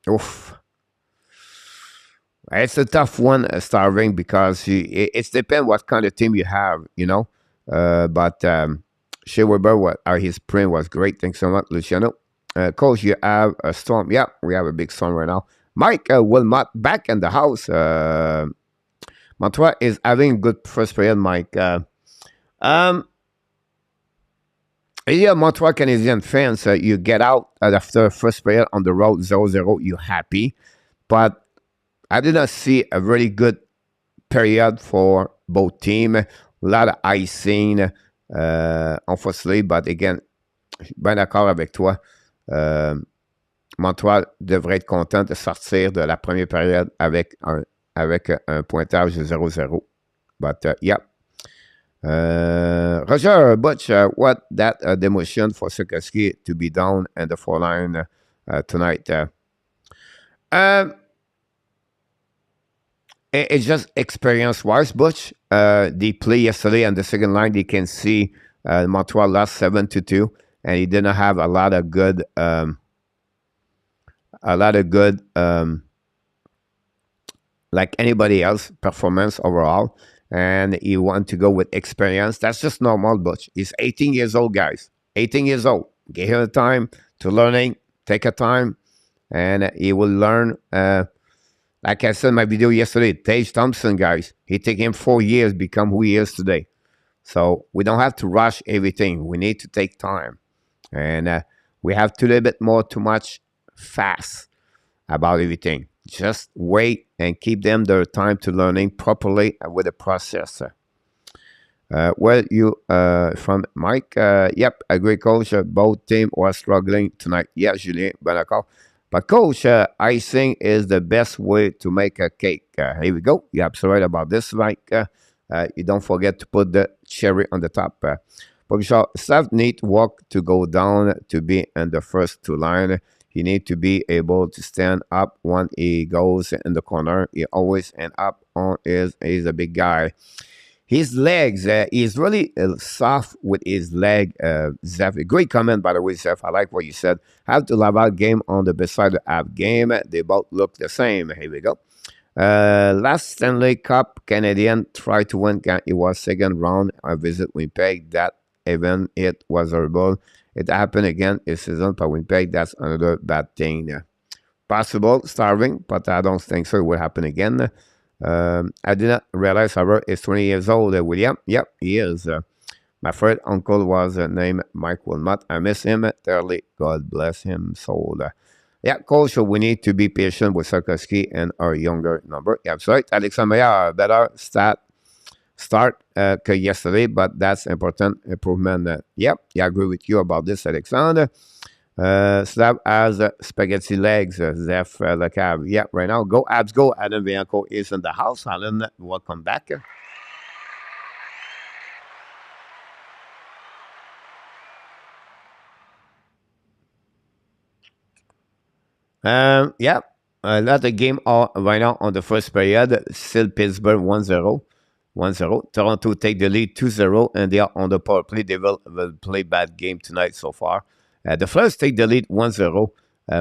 Oof. It's a tough one, starving, because it's depend what kind of team you have, you know. But Shea Weber, his print was great. Thanks so much, Luciano. Coach, you have a storm. Yeah, we have a big storm right now. Mike Wilmot back in the house. Montreal is having a good first period, Mike. Yeah, Montreal Canadian fans, you get out after first period on the road 0-0, you're happy. But I did not see a really good period for both teams. A lot of icing, unfortunately. But again, je suis bien d'accord avec toi. Montreal devrait être content de sortir de la première période avec un pointage de 0-0. But, yeah. Roger Butch, what that demotion for Sikorsky to be down and the 4-line tonight? It's just experience-wise, Butch. They play yesterday on the second line. They can see Montreal lost 7-2, and he didn't have a lot of good, like anybody else, performance overall. And he want to go with experience. That's just normal, Butch. He's 18 years old, guys. 18 years old. Give him time to learning. Take a time, and he will learn. Like I said in my video yesterday, Tage Thompson, guys, he took him 4 years to become who he is today. So we don't have to rush everything. We need to take time. And we have to do a bit more too much fast about everything. Just wait and keep them their time to learning properly with the process. Well, you from Mike, yep, agree, coach. Both teams were struggling tonight. Yeah, Julien, d'accord. But coach, icing is the best way to make a cake. Here we go. You're absolutely right about this, Mike. You don't forget to put the cherry on the top. But staff need work to go down to be in the first two line. He need to be able to stand up when he goes in the corner. He always end up on he's a big guy. His legs, he's really soft with his leg, Zeph. Great comment, by the way, Zeph. I like what you said. Have the Laval game on the beside the app game. They both look the same. Here we go. Last Stanley Cup, Canadian tried to win. It was second round. I visit Winnipeg. That event, it was horrible. It happened again this season, but Winnipeg, that's another bad thing. Possible, starving, but I don't think so. It will happen again. I did not realize, however, he's 20 years old. William, yep, he is. My first uncle was named Mike Wilmot. I miss him dearly. God bless him soul. Yeah, coach, so we need to be patient with Sikorsky and our younger number. Yeah, that's right. Alexandre, better start yesterday, but that's important improvement. Yep, yeah, I agree with you about this, Alexandre. Slab has spaghetti legs, Zeph Lecab. Yeah, right now, go Abs, go. Alan Bianco is in the house. Alan, welcome back. Yeah, a lot of game right now on the first period. Still Pittsburgh 1-0. 1-0. Toronto take the lead 2-0, and they are on the power play. They will play bad game tonight so far. The Flyers take the lead 1-0.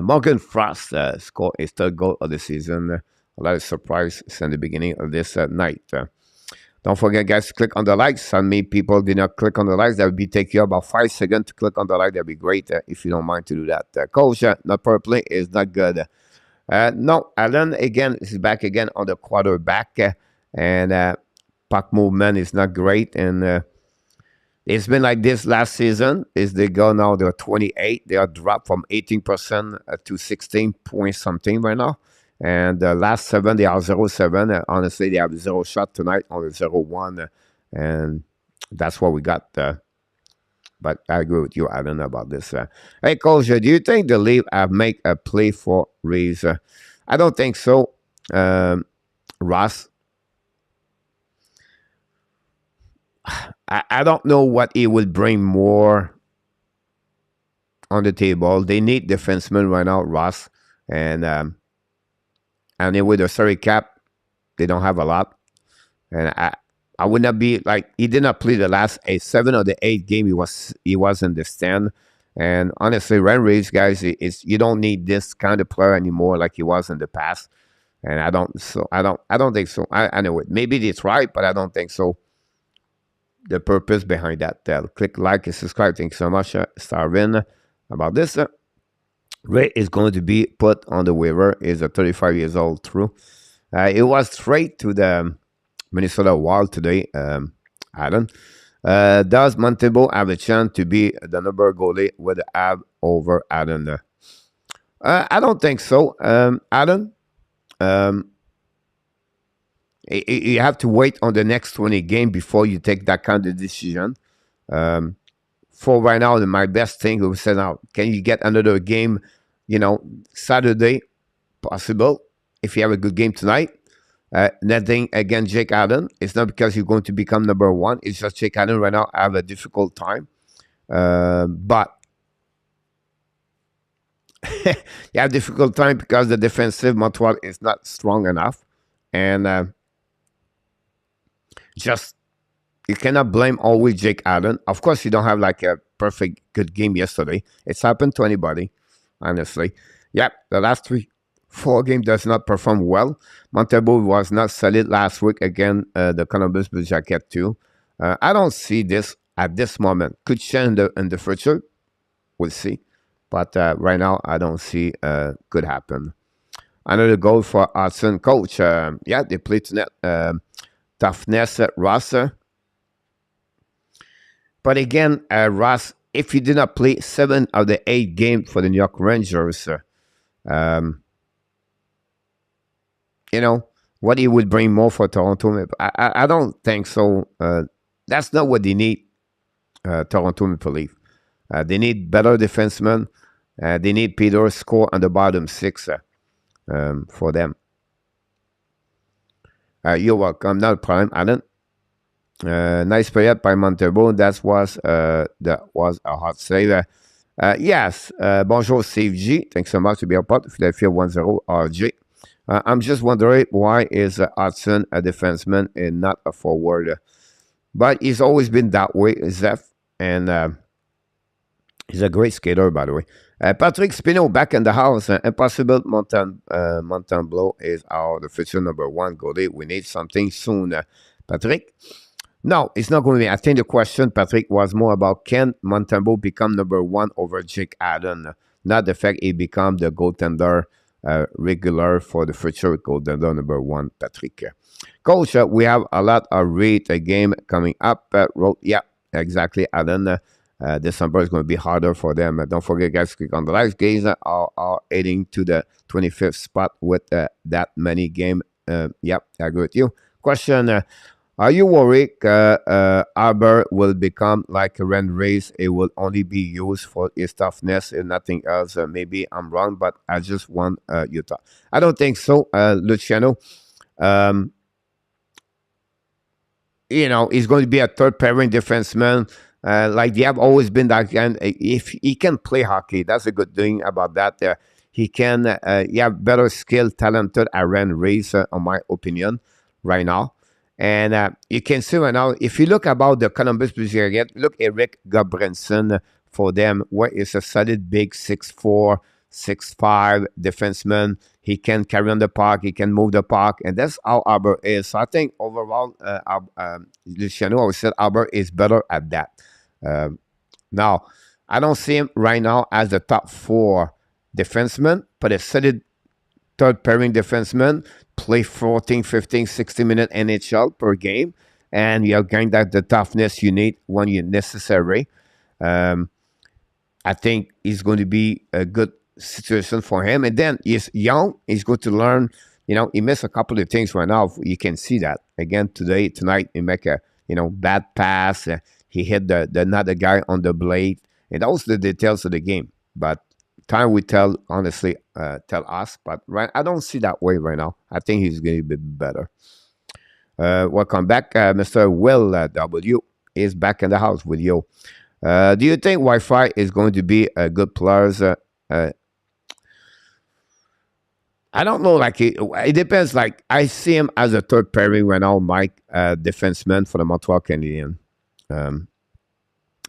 Morgan Frost scored his third goal of the season. A lot of surprise in the beginning of this night. Don't forget, guys, to click on the likes. Some many people did not click on the likes. That would be take you about 5 seconds to click on the like. That would be great if you don't mind to do that. Coach, not power play is not good. No, Allen, again, is back again on the quarterback. And puck movement is not great. And it's been like this last season. Is they go now, they're 28. They are dropped from 18% to 16 point something right now. And the last 7, they are 0-7. Honestly, they have 0 shot tonight, only 0-1. And that's what we got. But I agree with you, Alan, about this. Hey, Coach, do you think the Leafs have made a play for Reeves? I don't think so. Ross, I don't know what he will bring more on the table. They need defensemen right now, Ross. And anyway, the salary cap, they don't have a lot. And I would not be like, he did not play the last 7 or the 8 game. He was in the stand. And honestly, Ryan Reeves, guys, you don't need this kind of player anymore like he was in the past. And I don't think so. I know it. Maybe it's right, but I don't think so. The purpose behind that. Click like and subscribe. Thanks so much, Starvin, about this. Ray is going to be put on the waiver. Is a 35 years old. True. It was straight to the Minnesota Wild today. Adam. Does Montembeault have a chance to be the number goalie with the ab over Adam? I don't think so, Adam. You have to wait on the next 20 game before you take that kind of decision. For right now, my best thing was say now, can you get another game, Saturday, possible, if you have a good game tonight. Nothing against Jake Allen. It's not because you're going to become number one. It's just Jake Allen right now have a difficult time. But you have a difficult time because the defensive Montreal is not strong enough. And just you cannot blame always Jake Allen. Of course, you don't have like a perfect good game yesterday. It's happened to anybody, honestly. Yep, the last 4 games does not perform well. Montembeault was not solid last week again. The Columbus Blue Jacket too. I don't see this at this moment. Could change in the future. We'll see. But right now, I don't see could happen. Another goal for Hudson. Coach, yeah, they played tonight. Toughness, Ross. But again, Ross, if you did not play 7 of the 8 games for the New York Rangers, what he would bring more for Toronto. I don't think so. That's not what they need, Toronto Maple Leaf. They need better defensemen. They need Peter score on the bottom 6 for them. You're welcome. Not a problem, Alan. Nice play by Montembeault. That was a hot save. Yes. Bonjour, Steve G. Thanks so much to be a part of Philadelphia 1-0 RJ. I'm just wondering why is Hudson a defenseman and not a forward? But he's always been that way, Zeph. And he's a great skater, by the way. Patrick Spino back in the house. Impossible Montembeault is the future number 1 goalie. We need something soon. Patrick? No, it's not going to be. I think the question, Patrick, was more about can Montembeault become number 1 over Jake Allen? Not the fact he become the goaltender regular for the future goaltender number 1, Patrick. Coach, we have a lot of rate game coming up. Yeah, exactly, Allen. December is going to be harder for them. Don't forget, guys, click on the likes. Guys are heading to the 25th spot with that many game. Yep, I agree with you. Question, are you worried Arbor will become like a rent race? It will only be used for its toughness and nothing else. Maybe I'm wrong, but I just want Utah. I don't think so, Luciano. He's going to be a third pairing defenseman. Like they have always been that kind. If he can play hockey, that's a good thing about that. He can, he have better skill, talented Aaron Race, in my opinion, right now. And you can see right now, if you look about the Columbus Blue Jackets, look Eric Gabranson for them, where is a solid big 6'4", 6'5" defenseman. He can carry on the puck, he can move the puck, and that's how Arbor is. So I think overall, Luciano always said Arbor is better at that. Now, I don't see him right now as the top 4 defenseman, but a solid third pairing defenseman, play 14, 15, 60-minute NHL per game, and you're getting that the toughness you need when you're necessary. I think it's going to be a good situation for him. And then he's young. He's going to learn. He missed a couple of things right now. You can see that. Again, tonight, he make a, bad pass. He hit the another guy on the blade. And those are the details of the game. But time will tell, honestly, tell us. But I don't see that way right now. I think he's going to be better. Welcome back. Mr. Will W is back in the house with you. Do you think Wi-Fi is going to be a good player? I don't know. Like it depends. Like I see him as a third pairing right now, Mike, defenseman for the Montreal Canadiens.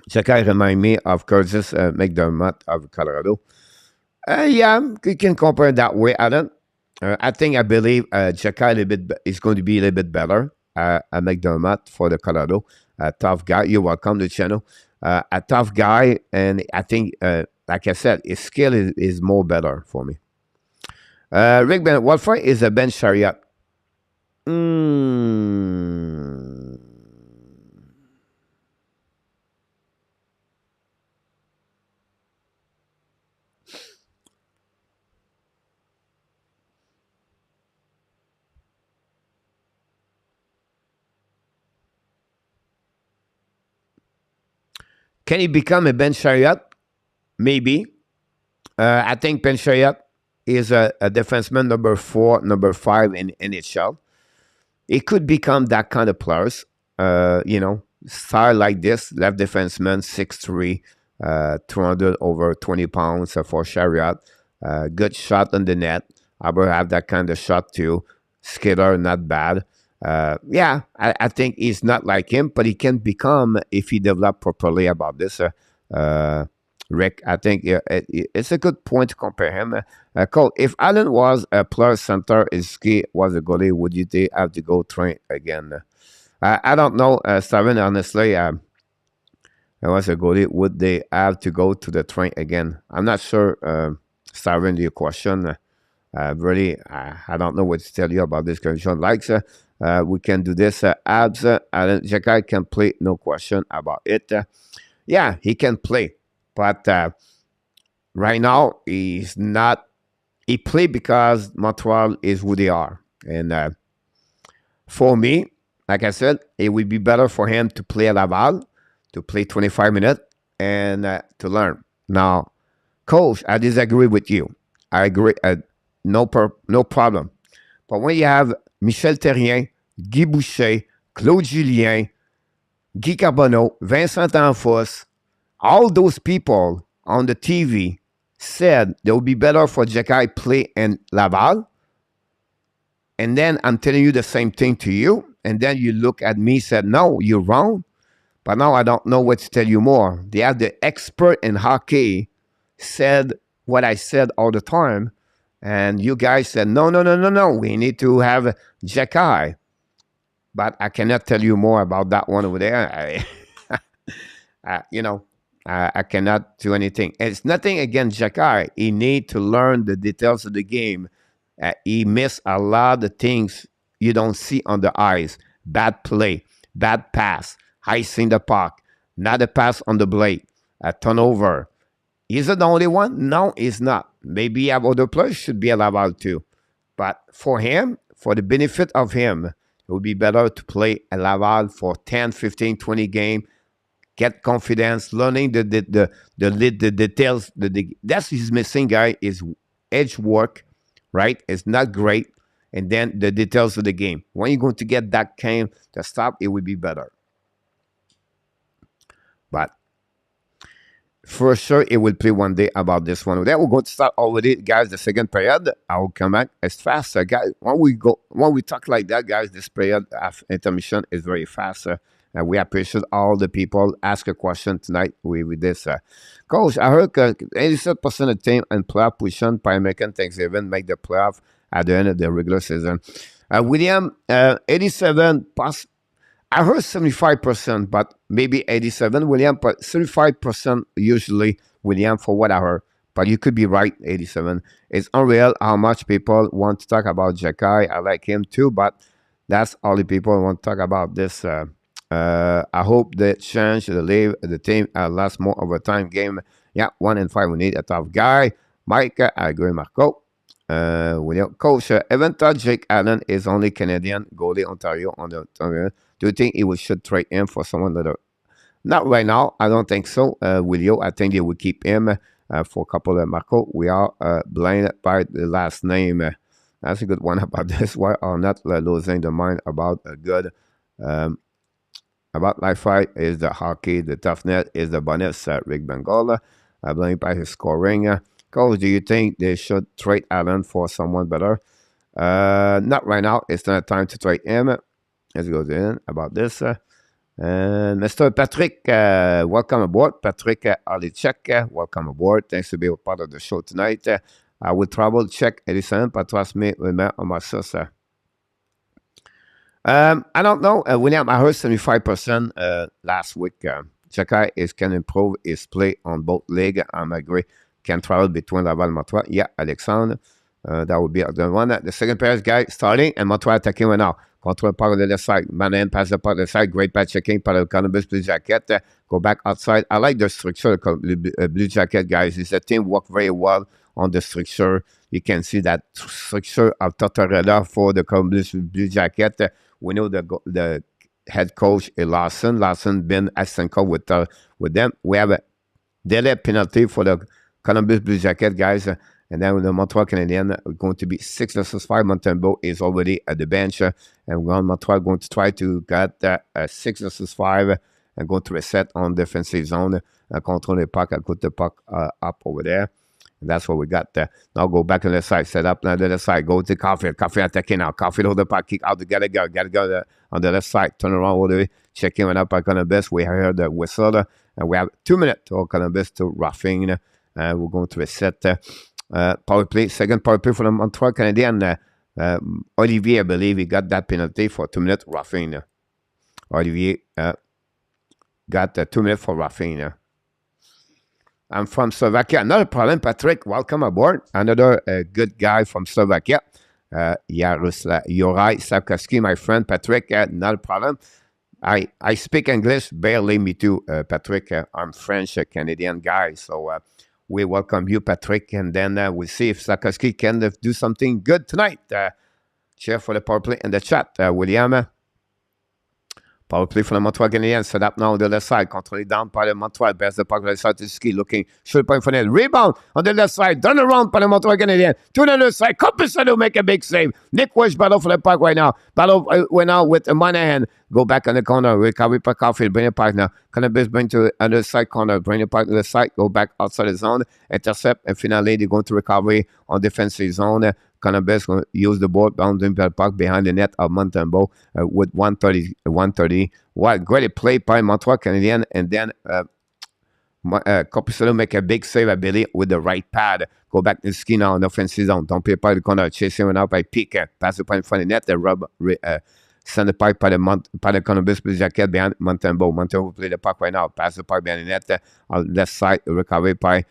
Jacky remind me of Curtis McDermott of Colorado. Yeah, you can compare that way, Adam. I believe Jacka is going to be a little bit better. McDermott for the Colorado. Tough guy. You're welcome to the channel. A tough guy, and I think, like I said, his skill is more better for me. Rick Ben, what fight is a Ben Chariot? Can he become a Ben Chariot? Maybe. I think Ben Chariot is a defenseman number 4, number 5 in NHL. It could become that kind of players. Style like this, left defenseman, 6'3", 200 over 20 pounds for Chariot. Good shot on the net. I will have that kind of shot too. Skater, not bad. I think he's not like him, but he can become if he develop properly about this. Rick, I think it's a good point to compare him. Cole, if Allen was a player center, Ski was a goalie, would you have to go train again? I don't know, Steven, honestly. I was a goalie, would they have to go to the train again? I'm not sure, Steven, your question. Really, I don't know what to tell you about this question. Likes, we can do this. Abs, Allen, Jackai can play, no question about it. Yeah, he can play. But right now, he's not. He played because Montreal is who they are. And for me, like I said, it would be better for him to play at Laval, to play 25 minutes, and to learn. Now, Coach, I disagree with you. I agree. No problem. But when you have Michel Therrien, Guy Boucher, Claude Julien, Guy Carbonneau, Vincent Anfos, all those people on the TV said it would be better for Jackai play in Laval. And then I'm telling you the same thing to you. And then you look at me and said, no, you're wrong. But now I don't know what to tell you more. They have the expert in hockey said what I said all the time. And you guys said, no. We need to have Jackai. But I cannot tell you more about that one over there. I cannot do anything. It's nothing against Jackai. He need to learn the details of the game. He missed a lot of things you don't see on the ice. Bad play, bad pass, icing the puck, not a pass on the blade, a turnover. Is it the only one? No, he's not. Maybe other players should be allowed too. But for him, for the benefit of him, it would be better to play a Laval for 10, 15, 20 games. Get confidence, learning the details. That's his missing guy is edge work, right? It's not great. And then the details of the game. When you're going to get that game to stop, it will be better. But for sure, it will play one day about this one. Then we're going to start already, guys, the second period. I will come back as fast. Guys, when we talk like that, guys, this period of intermission is very fast. And we appreciate all the people ask a question tonight with this. Coach, I heard 87% of the team in playoff position by American Thanksgiving make the playoff at the end of the regular season. William, 87, I heard 75%, but maybe 87, William, but 75% usually, William, for what I heard. But you could be right, 87. It's unreal how much people want to talk about Jackai. I like him too, but that's all the people want to talk about this. I hope they change the team last more overtime game. Yeah, 1-5, we need a tough guy. Mike, I agree, Marco. William, Coach, even though Jake Allen is only Canadian goalie Ontario on the do you think we should trade him for someone that not right now? I don't think so. William, I think they will keep him for a couple of Marco. We are blinded by the last name. That's a good one about this. Why are not losing the mind about a good about life fight is the hockey, the toughness is the bonus. Rick Bengal, blame by his scoring. Coach, do you think they should trade Allen for someone better? Not right now. It's not time to trade him. Let's go in about this. And Mr. Patrick, welcome aboard. Patrick Alichek, welcome aboard. Thanks to be a part of the show tonight. I will trouble check Edison, pas trust me, on my sister. I don't know, William. I heard 75% last week. Jacky can improve his play on both leagues. I'm agree. Can travel between Laval and Montreal. Yeah, Alexandre. That would be the one. The second pair is guy starting and Montreal attacking right now. Control par de left side. Manan pass the part de side. Great patch checking par le Columbus Blue Jacket. Go back outside. I like the structure of the Blue Jacket, guys. It's a team work very well on the structure. You can see that structure of Tortorella for the Columbus Blue Jacket. We know the head coach is Lawson. Lawson been assistant coach with them. We have a delay penalty for the Columbus Blue Jacket, guys. And then the Montreal Canadiens are going to be 6 versus 5. Montembeault is already at the bench. And Montreal going to try to get 6 versus 5 and going to reset on defensive zone. Control the puck. I put the puck up over there. And that's what we got there. Now go back on the side. Set up on the left side. Go to Caulfield. Caulfield attacking now. Caulfield hold the puck. Kick out. Gotta go on the left side. Turn around all the way. Check him out by Columbus. We heard the whistle. And we have 2 minutes to Columbus to roughing. We're going to reset. Power play, second power play for the Montreal Canadiens. Olivier, I believe, he got that penalty for 2 minutes roughing. Olivier got 2 minutes for roughing. I'm from Slovakia. Not a problem, Patrick. Welcome aboard. Another good guy from Slovakia. Yorai Savkovsky, my friend, Patrick. Not a problem. I speak English barely, me too, Patrick. I'm French Canadian guy, so we welcome you, Patrick, and then we'll see if Savkovsky can do something good tonight. Share for the power play in the chat, William. Power play for the Montreal Canadiens. Set up now on the left side. Controlé down by the Montreal. Bears the puck on the side to Ski. Looking. Shoot point for net. Rebound on the left side. Turn around by the Montreal Canadiens. To the other side. Compensado make a big save. Nick Wish battle for the puck right now. Battle went out with Monahan. Go back on the corner. Recovery by Caulfield. Bring the puck now. Columbus bring to the other side corner. Bring the puck to the side. Go back outside the zone. Intercept. And finally, they're going to recovery on defensive zone. Columbus going to use the ball bounding the puck behind the net of Montembeault with 130. What great play by Montreal Canadiens. And then Corpusalo make a big save, I believe, with the right pad. Go back to the ski now on the offensive zone. Don't play by the corner. Chasing him out by Pique. Pass the point in front of the net. The send the puck by the Columbus Blue Jacket behind Montembeault. Montembeault play the puck right now. Pass the puck behind the net. On left side, recovery by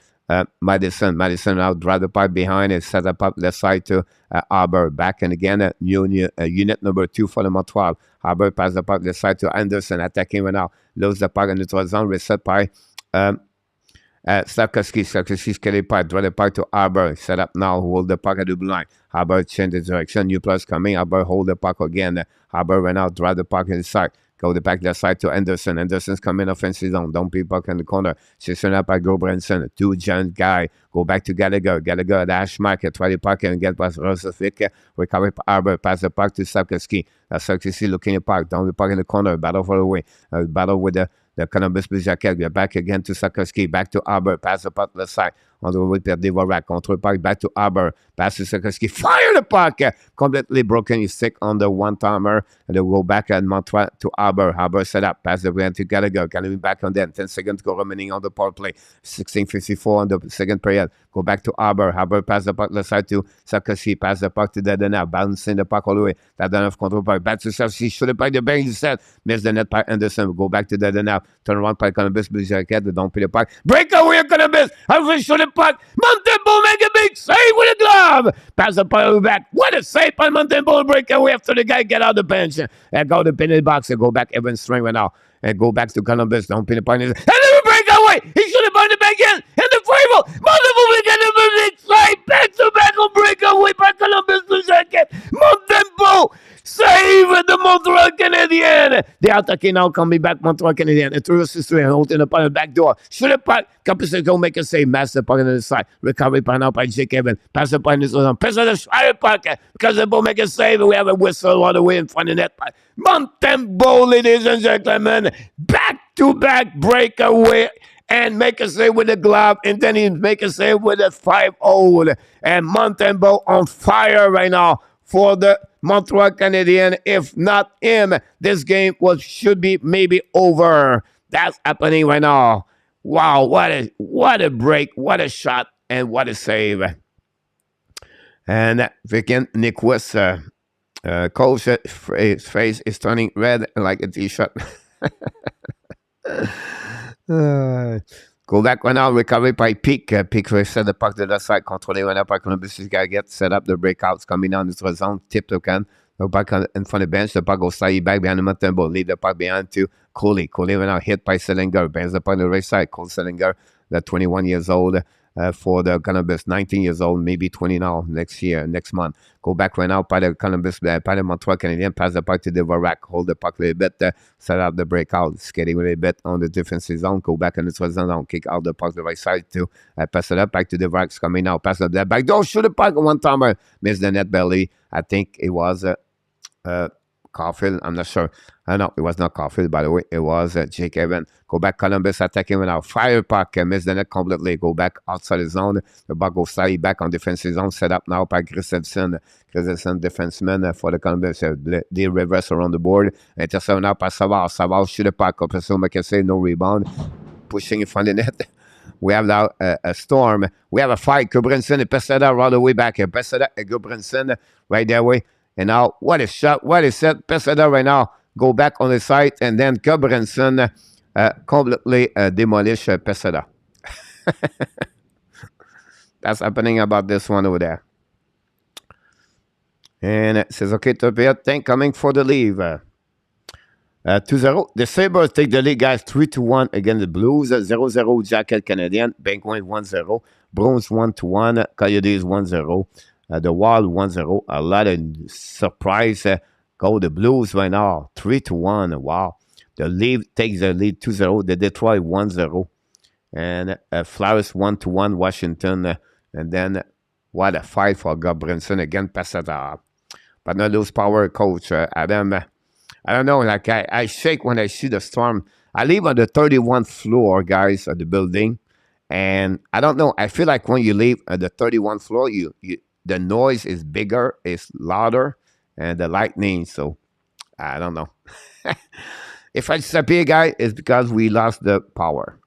Madison now drive the pipe behind and set up left side to Arbor. Back and again, unit number 2 for the Montreal. Arbor pass the pipe left side to Anderson. Attacking right now. Lose the puck in the neutral zone. Reset by Savkovsky. Savkovsky scale the pipe. Draw the pipe to Arbor. Set up now. Hold the puck at the blue line. Arbor change the direction. New plus coming. Arbor hold the puck again. Arbor right now. Drive the puck inside. Go the back left side to Anderson. Anderson's coming offensive zone. Don't be puck in the corner. Chasing up by Gobranson. 2 giant guy. Go back to Gallagher. Gallagher at Ash market. Try the puck and get past Rosovic. Recover Arbor. Pass the puck to Savkovsky. Savkovsky looking at the puck. Down the puck in the corner. Battle for the way. Battle with the Columbus Blue Jacket. Get back again to Savkovsky. Back to Arbor. Pass the puck left side. On the way to Devorak. Control puck. Back to Arbor. Pass to Savkovsky. Fire the puck. Completely broken. You stick on the one-timer. And they'll go back at Montreal to Arbor. Arbor set up. Pass the plan to Gallagher. Gallagher back on them. 10 seconds to go remaining on the power play. 16:54 on the second period. Go back to Arbor. Arbor pass the puck left side to Savkovsky. Pass the puck to Dadana. Bouncing the puck all the way. Dadana control puck. Back to Savkovsky. Shoot it by the bank instead. Miss the net by Anderson. Go back to Dadana. Turn around by Columbus Blue Jacket. They don't pay the puck. Break away Columbus. Have shoot the puck. Montembeault make a big save with a glove. Pass the puck back. What a save by Montembeault. Break away after the guy get out of the bench. And go to the penalty box and go back Evan String right now. And go back to Columbus. Don't pay the puck. And then break away. He should have burned the back in. And the Fravel. Montembeault make a big save. Back to back on breakaway by Columbus Blue Jacket. Montembeault. Save the Montreal Canadiens. They are attacking now, coming back, Montreal Canadiens. And through history, holding the puck on the back door. Shoot the puck. Campus go make a save. Mass the puck on the side. Recovery by now by Jake Evans. Pass the puck in the zone. Pass the fire puck. Because they both make a save. We have a whistle all the way in front of the net. Montembeault, ladies and gentlemen. Back-to-back breakaway. And make a save with the glove. And then he make a save with a 5-0. And Montembeault on fire right now for the Montreal Canadiens. If not him, this game should be maybe over. That's happening right now. Wow, what a break, what a shot, and what a save. And freaking Nick West, coach, his face is turning red like a t-shirt. Go back right now, recovery by Peak. Peak set the puck to the side, contrôlé right now par Columbus. He's got to get set up the breakouts coming down into the zone, tip to can. The puck in front of the bench, the puck goes slightly back behind the Montembeault. Lead the puck behind to Coley. Coley right now hit by Selinger. Bands the puck on the right side. Cole Selinger, the 21 years old. For the Columbus, 19 years old, maybe 20 now, next month. Go back right now, by the Columbus, by the Montreal Canadiens, pass the puck to Dvorak, hold the puck a little bit, set up the breakout, skating a little bit on the defensive zone, go back in the zone, kick out the puck to the right side to pass it up, back to Dvorak, coming now, pass up that back door, shoot the puck, one timer, miss the net belly. I think it was Caulfield, I'm not sure. No, it was not Caulfield, by the way. It was Jake Evans. Go back, Columbus attacking with our fire puck. Miss the net completely. Go back outside the zone. The puck goes slightly back on defensive zone. Set up now by Christensen. Christensen, defenseman for the Columbus. They reverse around the board. Intercept now by Savard. Savard shoot the puck. Professor McKessie, no rebound. Pushing in front of the net. We have now a storm. We have a fight. Gudbranson and Pesada all the way back. Pesada and Gudbranson right that way. And now, what a shot, what a set. Pesada right now go back on the side, and then Gudbranson completely demolish Pesada. That's happening about this one over there. And it says, okay, Tobias, tank coming for the leave. 2-0. The Sabres take the lead, guys, 3-1 against the Blues. 0-0 Jacket Canadian. Banquet 1-0. Bruins 1-1. Coyotes 1-0. The Wild 1-0. A lot of surprise. Go the Blues right now. 3-1. Wow. The Leaf takes the lead 2-0. The Detroit 1-0. And Flyers 1-1 Washington. And then what a fight for Gudbranson against Pesada. But not lose power, coach. Adam, I don't know. Like I shake when I see the storm. I live on the 31st floor, guys, of the building. And I don't know. I feel like when you live at the 31st floor, the noise is bigger, it's louder, and the lightning. So I don't know. If I disappear, guys, it's because we lost the power.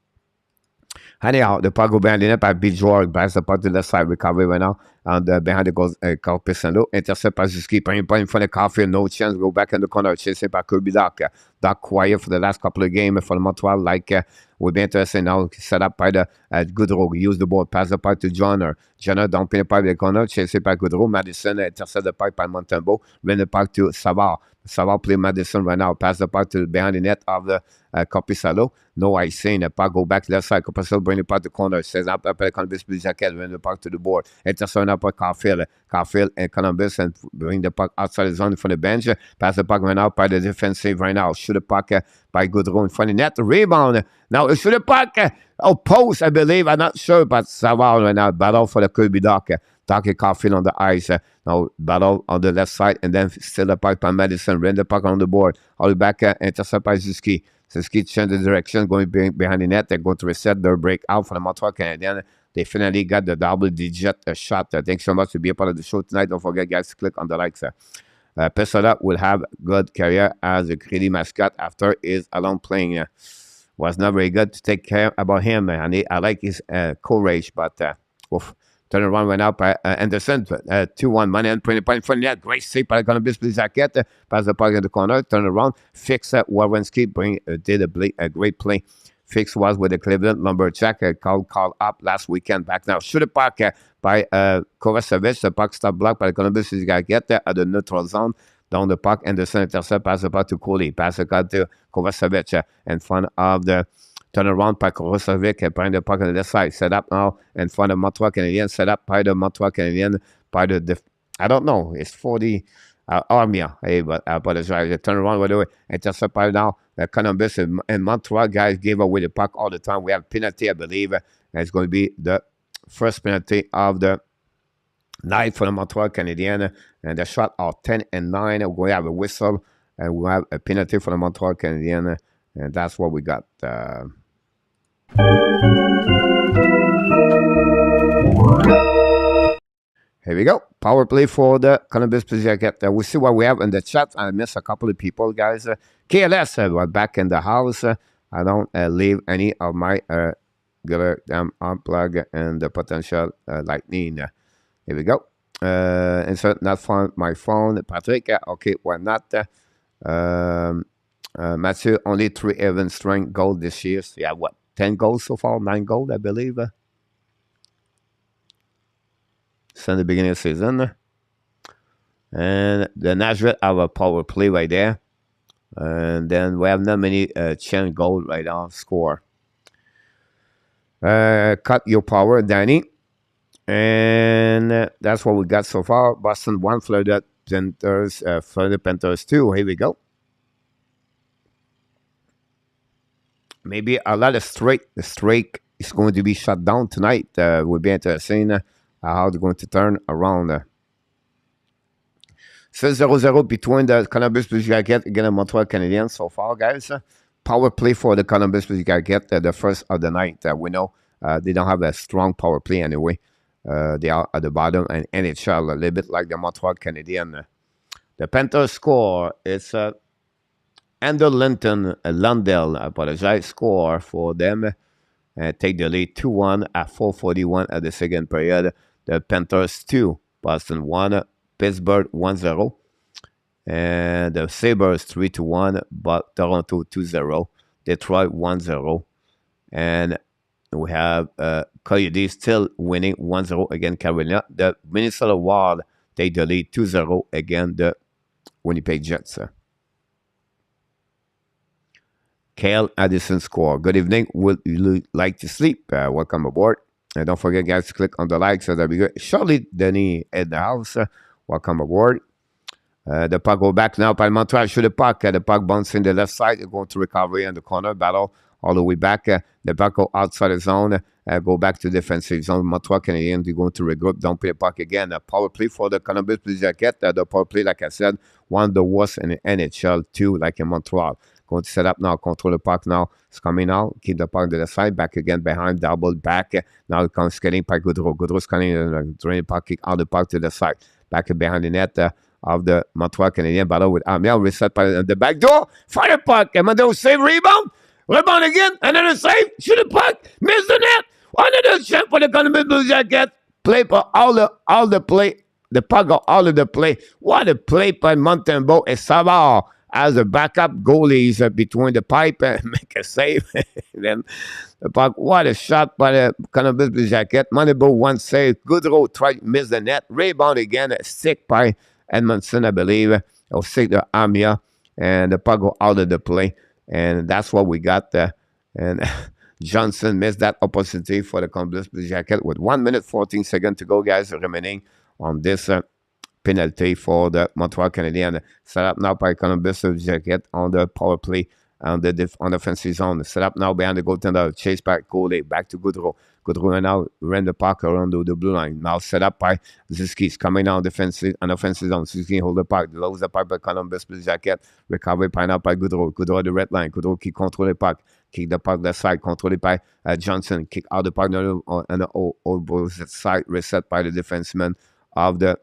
Anyhow, the puck go behind the net by Bijor, pass the puck to the side, recovery right now. And behind the goals, Carl Pisano, intercept by Zuski, point in front of Caulfield, no chance, go back in the corner, chasing by Kirby Doc. Doc quiet for the last couple of games for the Montreal, like we'll be interested now, set up by the Goodrow, use the ball, pass the puck to Johnner. Johnner down pin the puck in the corner, chasing by Goodrow, Madison, intercept the puck by Montembeault, run the puck to Savard. Savard play Madison right now, pass the puck to behind the net of the Corpusalo. No icing, the puck go back left side, Corpusalo bring the puck to the corner, says up the Columbus Blue Jacket, run the puck to the board, intercept up by Caulfield and Columbus, and bring the puck outside the zone from the bench, pass the puck right now by the defensive right now, shoot the puck by Goodrow in front of the net, rebound, now shoot the puck, post, I believe, I'm not sure, but Savard right now, battle for the Kirby Doc. Taki Caulfield on the ice. Now battle on the left side, and then still the puck by Madison. Run the puck on the board. All the back, intercept by Zuski. Zuski change the direction, going behind the net. They're going to reset their breakout for the Montreal Canadiens. They finally got the double-digit shot. Thanks so much to be a part of the show tonight. Don't forget, guys, to click on the likes. Pessoa will have good career as a Credy mascot after his alone playing. Was not very good to take care about him, and I like his courage, but oof. Turn around right now by Anderson, 2-1, money and point in front of that. Great save by Columbus Blue Jacket. Pass the puck in the corner, turn around, fix Warrenski, did a great play. Fix was with the Cleveland Lumberjack, called up last weekend. Back now, shoot the puck by Kovacevic. The puck stop blocked by Columbus Blue Jacket at the neutral zone. Down the puck, Anderson intercept, pass the puck to Coley, pass the puck to Kovacevic in front of the turn around by Kovacevic, bring the puck on the left side. Set up now in front of Montreal Canadiens. Set up by the Montreal Canadiens. By the, I don't know, it's 40 Armia. Hey, but I apologize. Turn around, by the way. Intercept by now. Columbus and Montreal guys gave away the puck all the time. We have penalty, I believe. And it's going to be the first penalty of the night for the Montreal Canadiens. And the shot are 10-9. We have a whistle. And we have a penalty for the Montreal Canadiens. And that's what we got. Here we go. Power play for the Columbus Blue Jacket. We'll see what we have in the chat. I missed a couple of people, guys. KLS, we're back in the house. I don't leave any of my unplug and the potential lightning. Here we go. Insert not found my phone. Patrick, okay, why not? Mathieu, only 3 even strength gold this year. So yeah, what, 10 goals so far? 9 gold, I believe. Since the beginning of the season. And the Nashville have a power play right there. And then we have not many chance goal right now. Score. Cut your power, Danny. And that's what we got so far. Boston 1, Florida Panthers 2. Here we go. Maybe a lot of straight. The streak is going to be shut down tonight. Will be interesting how they're going to turn around. 6-0-0 between the Columbus Blue Jackets and the Montreal Canadiens so far, guys. Power play for the Columbus Blue Jackets the first of the night. We know they don't have a strong power play anyway. They are at the bottom, and NHL, a little bit like the Montreal Canadiens. The Panthers score. It's Andrew Lundell, I apologize, score for them. Take the lead 2-1 at 4:41 at the second period. The Panthers 2, Boston 1, Pittsburgh 1-0. And the Sabres 3-1, but Toronto 2-0. Detroit 1-0. And we have Coyotes still winning 1-0 against Carolina. The Minnesota Wild take the lead 2-0 against the Winnipeg Jets. Kale Addison score. Good evening. Would you like to sleep? Welcome aboard. And don't forget, guys, to click on the like so that'll be good. Charlie Denny at the house. Welcome aboard. The puck go back now by Montreal. Shoot the puck. The puck bouncing the left side. Going to recovery in the corner. Battle all the way back. The puck go outside the zone. Go back to defensive zone. Montreal Canadiens, they're going to regroup. Don't play the puck again. Power play for the Columbus Blue Jackets. The power play, like I said, one of the worst in the NHL, two like in Montreal. Going to set up now. Control the puck now. It's coming out. Keep the puck to the side. Back again behind. Double back. Now it comes skating by Goodrow. Goodrow's coming in. Drain the puck. Kick out the puck to the side. Back behind the net of the Montreal Canadiens. Battle with Amiel. Reset by the back door. Fire puck. Amado save. Rebound. Rebound again. Another save. Shoot the puck. Miss the net. Another shot for the Columbus Blue Jackets. Play for all the play. The puck got all of the play. What a play by Montembeault and Savard as a backup goalies between the pipe and make a save. Then the puck, what a shot by the Columbus Blue Jackets. Montembeault one save. Goodrow tried to miss the net. Rebound again. Stick by Edmondson, I believe. Or stick to Amia. And the puck go out of the play. And that's what we got there. And Johnson missed that opportunity for the Columbus Blue Jackets with 1 minute 14 seconds to go, guys, remaining on this penalty for the Montreal Canadiens. Set up now by Columbus Blue Jackets on the power play on the offensive zone. Set up now behind the goaltender. Chase back, goalie, back to Goodrow. Goodrow now ran the puck around the blue line. Now set up by Ziski's coming down defensive and offensive zone. Ziski hold the puck. Lose the puck by Columbus Blue Jackets. Recovery by now by Goodrow. Goodrow the red line. Goodrow qui contrôle the puck. Kick the puck left side. Controled by Johnson. Kick out the puck on the opposite side. Reset by the defenseman of the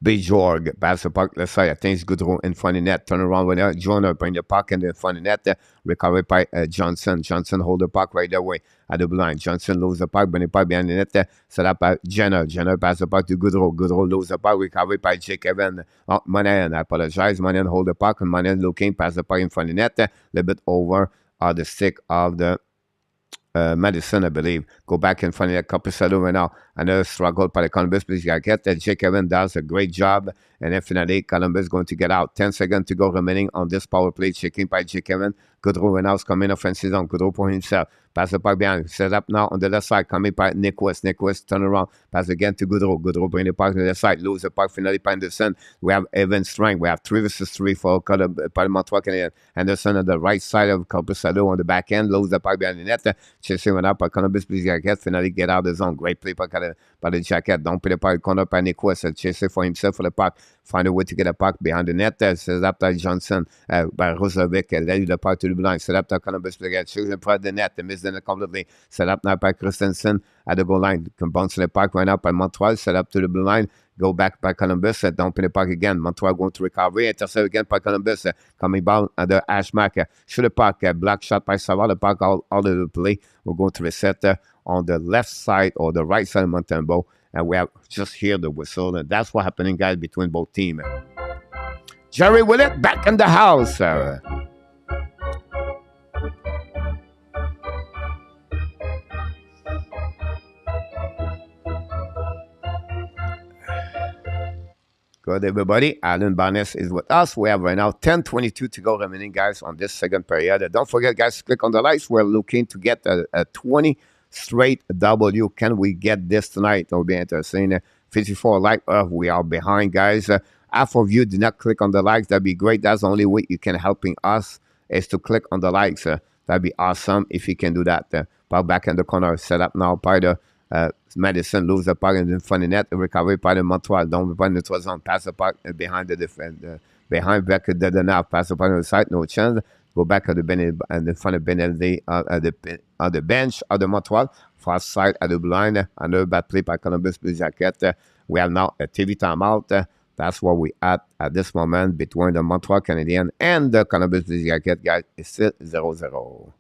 Bjorg. Pass the puck left side. I think it's Goodrow in front of the net. Turn around with Jonah. Bring the puck in the front of the net. Recovery by Johnson. Johnson hold the puck right away at the blue line. Johnson lose the puck. Bring the puck behind the net. Set up by Jenner. Jenner pass the puck to Goodrow. Goodrow lose the puck. Recovery by Jake Evan. Monahan. I apologize. Monahan hold the puck. And Monahan looking. Pass the puck in front of the net. A little bit over the stick of the Madison, I believe. Go back in front of that Capicello right now. Another struggle by the Columbus Blue Jackets. Jake Evans does a great job. And then finally, Columbus is going to get out. 10 seconds to go remaining on this power play. Checking by Jake Evans. Goodrow right now is coming offensive zone. Goodrow for himself. Pass the puck behind. Set up now on the left side. Coming by Nick West. Nick West turn around. Pass again to Goodrow. Goodrow bring the puck to the left side. Lose the puck finally by Anderson. We have Evan Strang. We have 3 versus 3 for Montreal Canadiens. Anderson on the right side of Capicello on the back end. Lose the puck behind the net. Chasing one up by Columbus Blue Jackets. Finally get out of the zone. Great play by the Jacket. Don't play the puck. Corner by Nick West. Chasing for himself for the puck. Find a way to get the puck behind the net. Set up by Johnson by Rozovic. Let the puck to the blue line. Set up by Columbus Blue Jackets. Shoots in front of the net. They miss the net completely. Set up now by Christensen at the goal line. Can bounce the puck right now by Montreal. Set up to the blue line. Go back by Columbus. Don't play the puck again. Montreal going to recovery. Intercept again by Columbus. Coming down at the Ashmack. Shoot the puck. Black shot by Savard. The puck all of the play. We're going to reset on the left side or the right side of Montembeault. and we have just hear the whistle. And that's what happening, guys, between both teams. Jerry with it, back in the house. Good, everybody. Alan Barnes is with us. We have right now 10:22 to go remaining, guys, on this second period. Don't forget, guys, click on the likes. We're looking to get a 20 straight W. Can we get this tonight? It'll be interesting. 54 like. We are behind, guys. Half of you did not click on the likes. That'd be great. That's the only way you can helping us is to click on the likes. That'd be awesome if you can do that. Puck back in the corner. Set up now by the Madison lose the puck in front of the net. Recovery by the Montreal. Don't be in the 12 zone. Pass the puck behind the defense. Behind back the enough. Pass the puck on the side. No chance. Go back at the bench and in front of Benelli at the bench of the Montreal. Far side at the blind. Another bad play by Columbus Blue Jacket. We have now a TV timeout. That's what we at this moment between the Montreal Canadiens and the Columbus Blue Jacket, guys. It's still 0-0.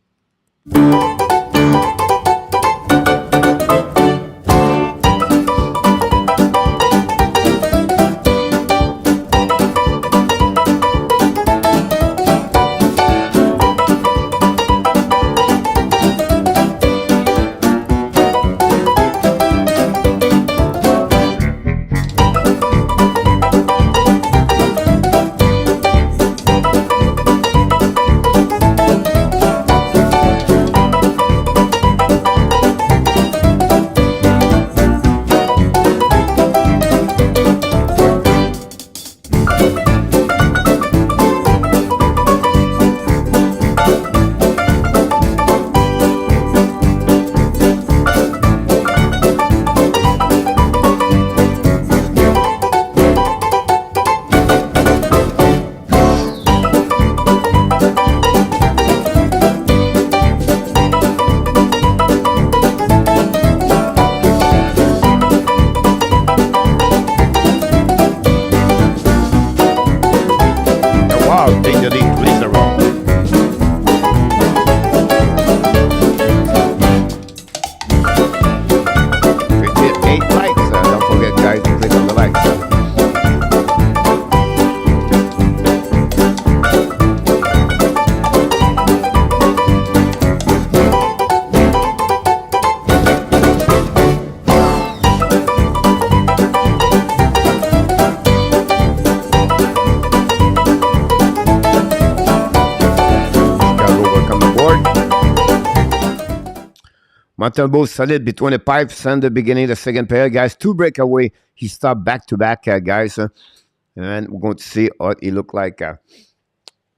Montembeault solid between the pipes and the beginning of the second period, guys. 2 breakaway. He stopped back-to-back, guys. And we're going to see what he looked like.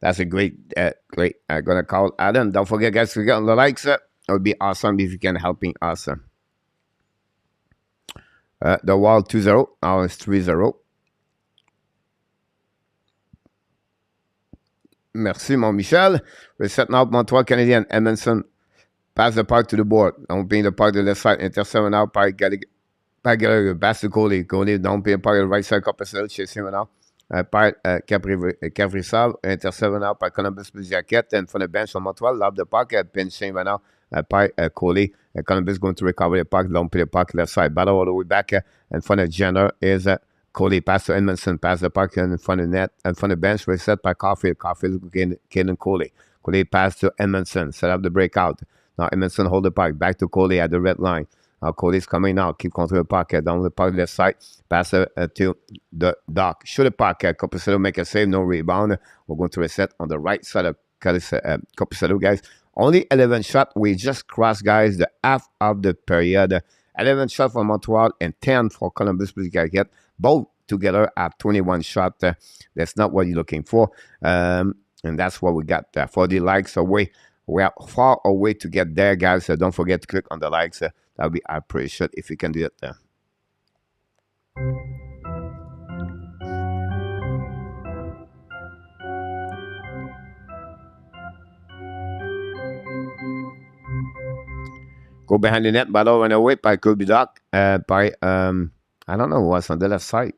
That's a great. I'm going to call Adam. Don't forget, guys, to get on the likes. It would be awesome if you can helping us. The wall 2-0. Now it's 3-0. Merci, mon Michel. We're setting up Montreal Canadiens. Edmondson. Pass the puck to the board. Don't pay the puck to the left side. Intercept now by Gallagher. Pass the goalie. Goalie don't pay the puck to the right side. Coppercell chase him now. By Caprisal. Intercept now by Columbus Blue Jacket. And from the bench on Montreal. Love the puck. Pinch him now. By Coley. Columbus going to recover the puck. Don't pay the puck left side. Battle all the way back. And from the Jenner is Coley. Pass to Edmondson. Pass the puck in front of the net. And from the bench. Reset by Caulfield. Caulfield getting Coley. Coley pass to Edmondson. Set up the breakout. Now Edmondson hold the puck. Back to Coley at the red line. Now Coley's coming now. Keep control of the puck. Down the puck left side. Pass to the Doc. Shoot the puck. Coppercell make a save. No rebound. We're going to reset on the right side of Coppercell, guys. Only 11 shots. We just crossed, guys, the half of the period. 11 shots for Montreal and 10 for Columbus Blue Jacket. Both together at 21 shots. That's not what you're looking for. And that's what we got. 40 likes away. We are far away to get there, guys. So don't forget to click on the likes. That would be appreciated if you can do it there. Go behind the net, battle run away by Kirby Doc. I don't know what's on the left side.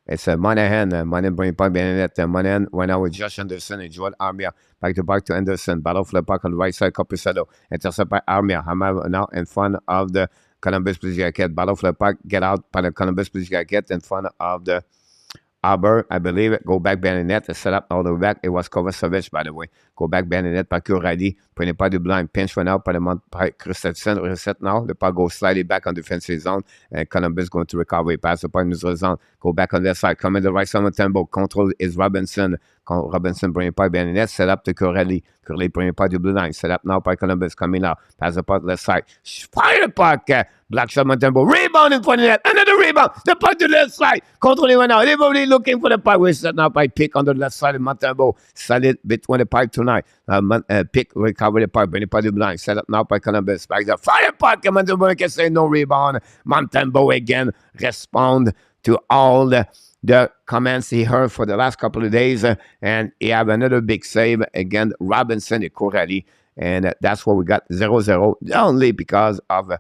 It's Monahan. Monahan bring puck behind the net. Monahan went out with Josh Anderson and Joel Armia. Back to Anderson. Battle for the puck on the right side. Coppercell. Intercept by Armia. Hammer now in front of the Columbus Blue Jacket, battle for the puck, get out by the Columbus Blue Jacket in front of the Aber, I believe it. Go back behind the net. Set up all the way back. It was Kovacevic, by the way. Go back behind the net par Curali. Prenez pas du blind. Pinch one out par Christensen. Reset now. The puck goes slightly back on defensive zone. And Columbus going to recover. Pass the puck in neutral zone. Go back on their side. Come in the right side of Montembeault. Control is Robinson. Robinson prenez pas behind the net. Set up to Curali. Curali prenez pas du blue line. Set up now by Columbus. Coming out. Pass the puck left side. Fire the puck. Black shot Montembeault. Rebound in front of the net. Another rebound. The puck to the left side. Control one out. Everybody looking for the puck. We're setting up by Pick on the left side of Montembeault. Solid between the pipe tonight. Pick recover the puck. Bring the puck to the line. Set up now by Columbus. Back the fire puck. Montembeault can say no rebound. Montembeault again respond to all the comments he heard for the last couple of days. And he have another big save against Robinson and Corelli. And that's what we got 0-0. Only because of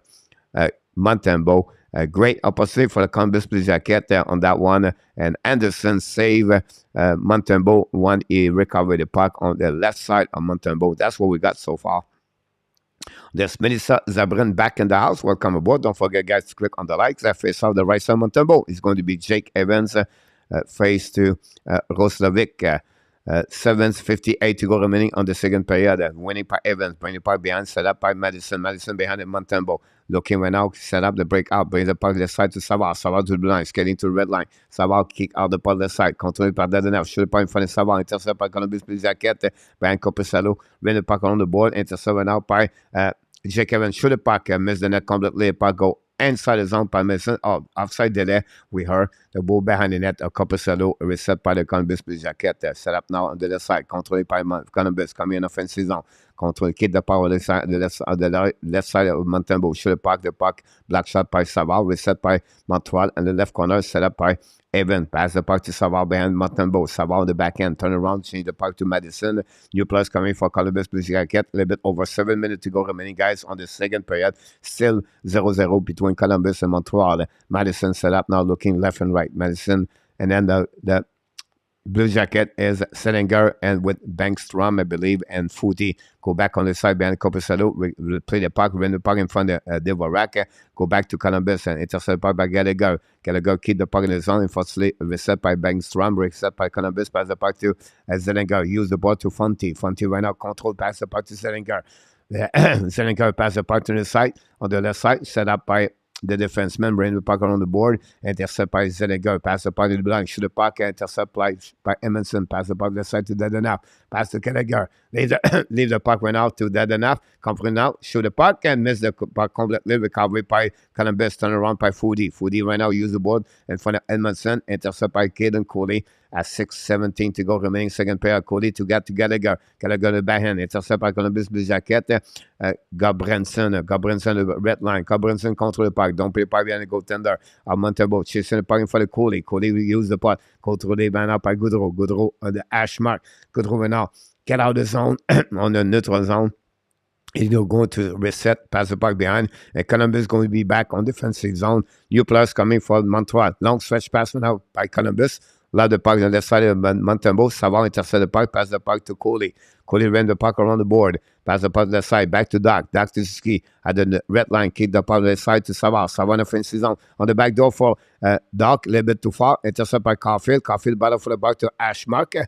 Montembeault. A great opportunity for the Columbus Blue Jacket on that one. And Anderson save Montembeault when he recovered the puck on the left side of Montembeault. That's what we got so far. There's Melissa Zabrin back in the house. Welcome aboard. Don't forget, guys, to click on the likes. I face off the right side of Montembeault. It's going to be Jake Evans face to Roslovic. 7:58 to go remaining on the second period. Winning by Evans, bring the puck behind, set up by Madison. Madison behind the Montembeault. Looking right now, set up the breakout, bring the puck left side to Savard. Savard to the blue line, skating to the red line. Savard kick out the puck left side, controlled by Dadanov. Shoot the puck in front of Savard, intercept by Columbus Blue Jacket. Brian Copicello, bring the puck on the board, intercept right now by Jake Evans. Shoot the puck, miss the net completely. The puck go inside the zone by Mason. Oh, offside delay. We heard the ball behind the net. A Copicello reset by the Columbus Blue Jacket. Set up now on the left side. Controlled by Columbus. Coming in offensive zone. Control. Keep the power on the left side of Montembeault. Shoot the puck. Black shot by Savard. Reset by Montreal. And the left corner set up by Evan. Pass the puck to Savard behind Montembeault. Savard on the back end. Turn around. Change the puck to Madison. New plus coming for Columbus Blue Jacket. A little bit over 7 minutes to go remaining, guys, on the second period. Still 0-0 between Columbus and Montreal. Madison set up now looking left and right. Madison. And then the Blue Jacket is Selinger and with Bankstrom, I believe, and Footy. Go back on the side behind Copicello. Play the puck, run the puck in front of Dvorak. Go back to Columbus and intercept by Gallagher. Gallagher keep the puck in the zone. Unfortunately, reset by Bankstrom. Reset by Columbus. Pass the puck to Selinger. Use the ball to Fonty. Fonty right now control. Pass the puck to Selinger. Selinger pass the puck to the side. On the left side, set up by the defenseman, bring the puck on the board, intercept by Zelinger, pass the puck to the blind, shoot the puck, intercept by Emerson, pass the puck to the side to Dadanov, pass to Gallagher, leave the puck right out to Dadanov, come from now, shoot the puck and miss the puck completely, recovery by Columbus, turn around by Foodie. Foodie right now use the board in front of Edmondson, intercept by Caden Cooley at 6:17 to go remaining second pair. Cooley to get to Gallagher. Gallagher the backhand, intercept by Columbus Blue Jacket. Gobranson, the red line. Gobranson control the puck. Don't play the puck behind the goaltender. Montembeault chasing the puck in front of Cooley. Cooley will use the puck. Controlé now by Goudreau. Goudreau on the hash mark. Goudreau now get out of the zone on the neutral zone. He's going to reset, pass the puck behind, and Columbus is going to be back on defensive zone. New plus coming for Montreal. Long stretch pass now by Columbus. Là, the puck on the left side of Montembeault. Savard intercept the puck, pass the puck to Coley. Coley ran the puck around the board. Pass the puck to the side, back to Doc. Doc to Ski at the red line. Kick the puck on the side to Savard. Savard on the offensive zone. On the back door for Doc, a little bit too far. Intercept by Caulfield. Caulfield battle for the puck to Ashmark.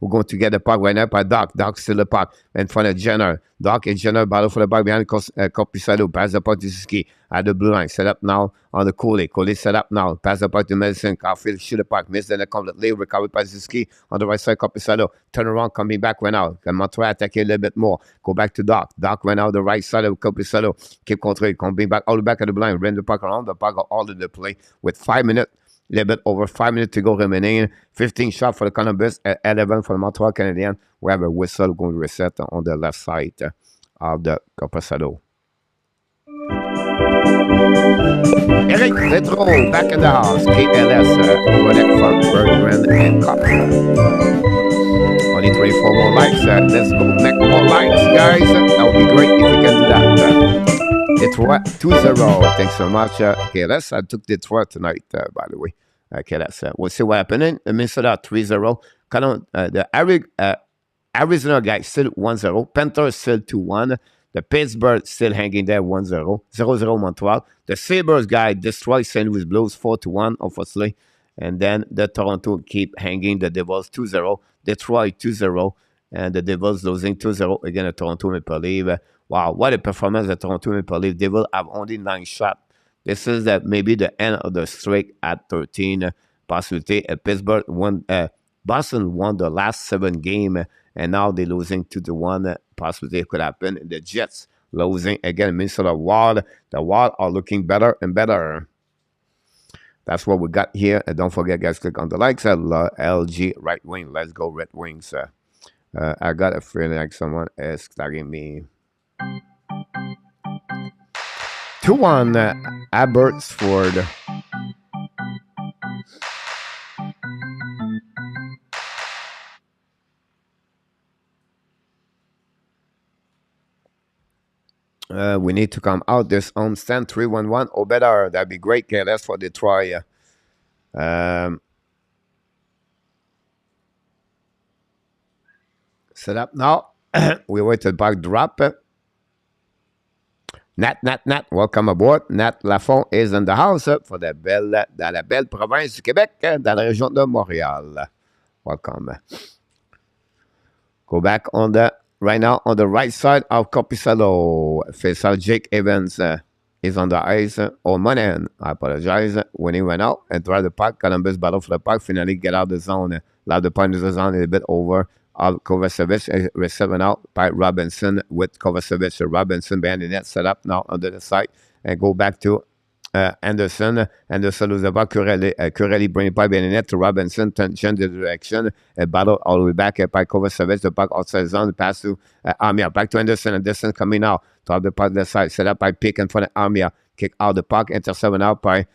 We're going to get the puck right now by Doc. Doc still the puck in front of Jenner. Doc and Jenner battle for the puck behind Copicello. Pass the puck to Ski at the blue line. Set up now on the Cooley. Cooley set up now. Pass the puck to Medicine. Caulfield shoot the puck. Missed the completely. Recovered by Ski on the right side. Copicello. Turn around. Coming back right now. Can Montreal attack a little bit more. Go back to Doc. Doc went out the right side of Copicello. Keep control. Coming back all the back of the blind. Ran the puck around. The puck got all in the play with 5 minutes. A little bit over 5 minutes to go remaining. 15 shots for the Columbus, 11 for the Montreal Canadiens. We have a whistle going to reset on the left side of the Copicello. Eric Retro back in the house. KLS, Rodek from Bergman and Copper. Only 24 more likes. Let's go make more likes, guys. That would be great if you can do that. Detroit 2-0. Thanks so much, KLS. I took Detroit tonight, by the way. KLS. We'll see what happens in Minnesota 3-0. The Arizona guys still 1-0. Panthers still 2-1. The Pittsburgh still hanging there 1-0. 0-0 Montreal. The Sabres guy destroy St. Louis Blues 4-1, obviously. And then the Toronto keep hanging the Devils 2-0. Detroit 2-0. And the Devils losing 2-0 again at Toronto Maple Leaf. Wow, what a performance at Toronto Maple Leaf. Devils have only 9 shots. This is maybe the end of the streak at 13 possibility. Pittsburgh won. Boston won the last 7 games, and now they're losing 2-1. Possibility could happen. The Jets losing again. Minnesota Wild. The Wild are looking better and better. That's what we got here. And don't forget, guys, click on the likes. LG right wing. Let's go Red Wings. I got a feeling like someone is tagging me. 2-1 Abbotsford. We need to come out this homestand 3-1-1 or better. That'd be great. KLS for Detroit. Set up now. We wait till back drop. Nat, welcome aboard. Nat Lafont is in the house for dans la belle province du Québec, dans la région de Montréal. Welcome. Go back on the right now on the right side of Copicello. Face out Jake Evans is on the ice. Oh, Monahan, I apologize. When he went out and tried the puck, Columbus battle for the puck. Finally get out of the zone. Allowed the point of the zone a little bit over. Kovacevic receiving out by Robinson with Kovacevic. Robinson behind the net, set up now under the side and go back to Anderson. Anderson loses the puck. Curelli bring it by behind the net to Robinson, change the direction and battle all the way back by Kovacevic. The puck outside the zone, pass to Armia. Back to Anderson. Anderson coming out to have the puck the side, set up by Pick in front of Armia. Kick out the puck, intercepted out by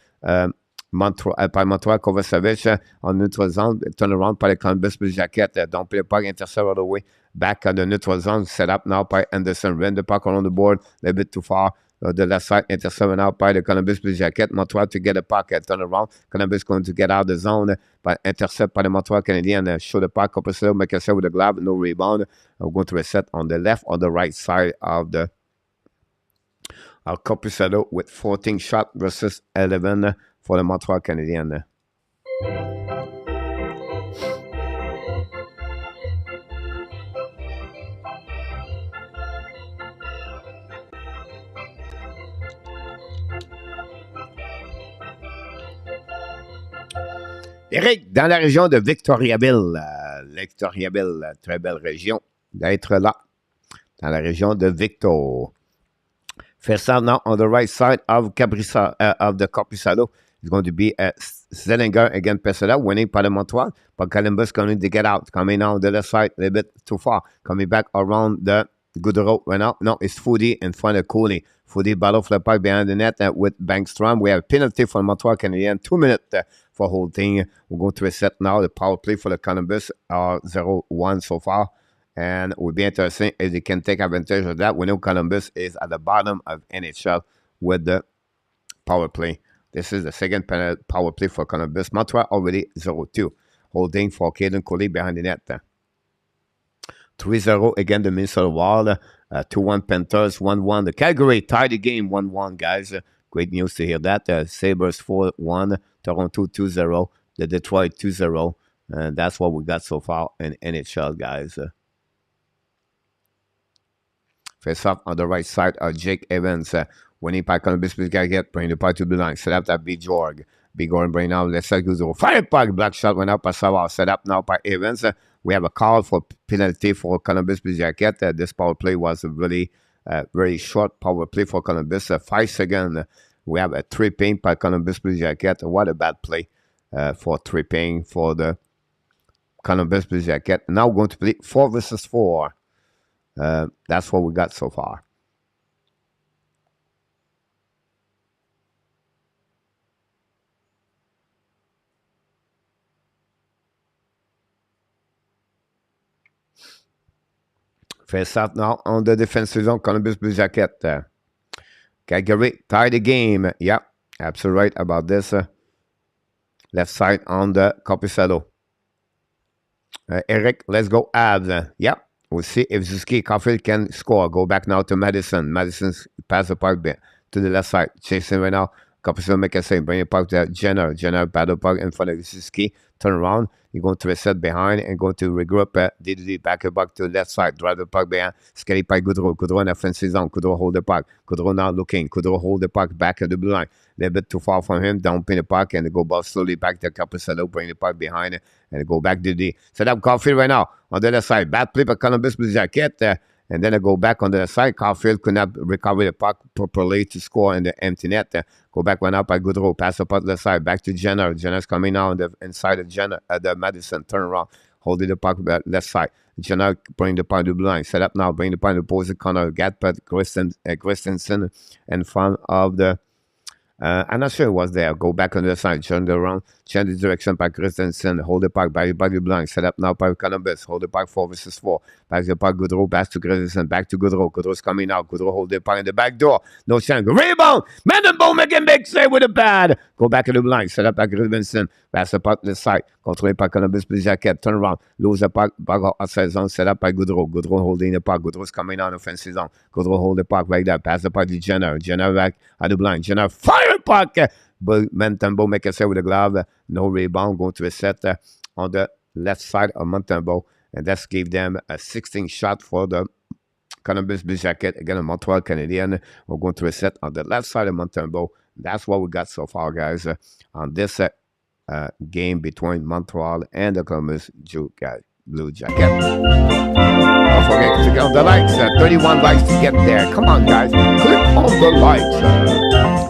Montreal, Kovacevic en neutral zone, turn around par le Columbus Blue Jacket. Don't play the puck, intercept all the way back on the neutral zone, set up now by Anderson. Ran the puck around the board, a little bit too far. The left side, intercept out by the Columbus Blue Jacket. Montreal to get the puck, turn around. Columbus going to get out of the zone, but intercept by the Montreal Canadiens. Show the puck, Copicello, make a save with the glove, no rebound. We're going to reset on the left or the right side of the Copicello with 14 shots versus 11 for the Montreal Canadiens. Eric, dans la région de Victoriaville. Victoriaville, très belle région d'être là. Dans la région de Victor. First out now on the right side of the Copicello. It's going to be Zellinger against Pessoa, winning by the Montreal. But Columbus coming to get out. Coming out on the left side, a little bit too far. Coming back around the Goodrow right now. No, it's Foodie in front of Cooley. Foodie battle for the puck behind the net with Bankstrom. We have a penalty for the Montreal Canadiens. 2 minutes for holding. We're going to reset now. The power play for the Columbus are 0-1 so far. And it would be interesting if they can take advantage of that. We know Columbus is at the bottom of NHL with the power play. This is the second power play for Columbus. Montreal already 0-2. Holding for Caden Coley behind the net. 3-0 again, the Minnesota Wild. 2-1 Panthers, 1-1. The Calgary tied the game 1-1, guys. Great news to hear that. Sabres 4-1. Toronto 2-0. The Detroit 2-0. And that's what we got so far in NHL, guys. Face off on the right side of Jake Evans. Winning by Columbus Blue Jacket, bring the puck to the line. Set up that B. Jorg. Big Gordon bring now. Let's go. Fire puck. Black shot went up by Savard. Set up now by Evans. We have a call for penalty for Columbus Blue Jacket. This power play was a really very short power play for Columbus. 5 seconds. We have a tripping by Columbus Blue Jacket. What a bad play for tripping for the Columbus Blue Jacket. Now we're going to play 4 versus 4. That's what we got so far. Face off now on the defensive zone, Columbus Blue Jacket. Calgary tied the game. Yeah, absolutely right about this. Left side on the Copicello. Eric, let's go Habs. Yeah, We'll see if Zuski Caulfield can score. Go back now to Madison. Madison pass the puck to the left side. Chasing right now. Caulfield make a save. Bring it puck to Jenner. Jenner battle puck in front of Zuski. Turn around. You're going to reset behind and going to regroup. DDD back the puck to the left side. Drive the puck behind. Scary by Goudreau. Goudreau in offensive zone. Goudreau hold the puck. Goudreau now looking. Goudreau hold the puck back at the blue line. A little bit too far from him. Dumping the puck and go ball slowly back to Capucello. Bring the puck behind and go back to the set up Caulfield right now on the left side. Bad play by Columbus Blue Jacket. And then I go back on the side. Caulfield could not recover the puck properly to score in the empty net. Go back one up by Goudreau. Pass the puck to the side. Back to Jenner. Jenner's coming now on the inside of Jenner at the Madison. Turn around. Holding the puck left side. Jenner bring the puck to the blue line. Set up now. Bring the puck to the opposing corner. Gatpet Christensen in front of the I'm not sure it was there. Go back on the side, turn around, change the direction by Christensen, hold the puck by the blank, set up now by Columbus, hold the puck 4 versus 4. Back the puck, Goudreau, back to Christensen, back to Goudreau. Goudreau's coming out. Goudreau hold the puck in the back door. No chance. Rebound! Montembeault making big save with a pad. Go back to the blank, set up by Christensen, pass the puck to the side, controlled by Columbus, Blue Jacket, turn around, lose the puck, back outside zone, set up by Goudreau. Goudreau holding the puck. Goudreau's coming out offensive zone. Goudreau hold the puck right there, pass the puck to Jenner. Jenner back at the blind. Jenner fire puck! But Montembeault make a save with the glove. No rebound. Going to a set on the left side of Montembeault. And that's gave them a 16 shot for the Columbus Blue Jacket. Again, a Montreal Canadian. We're going to a set on the left side of Montembeault. That's what we got so far, guys, on this game between Montreal and the Columbus Blue Jacket. Don't forget to get on the likes. 31 likes to get there. Come on, guys. Click on the likes. Please.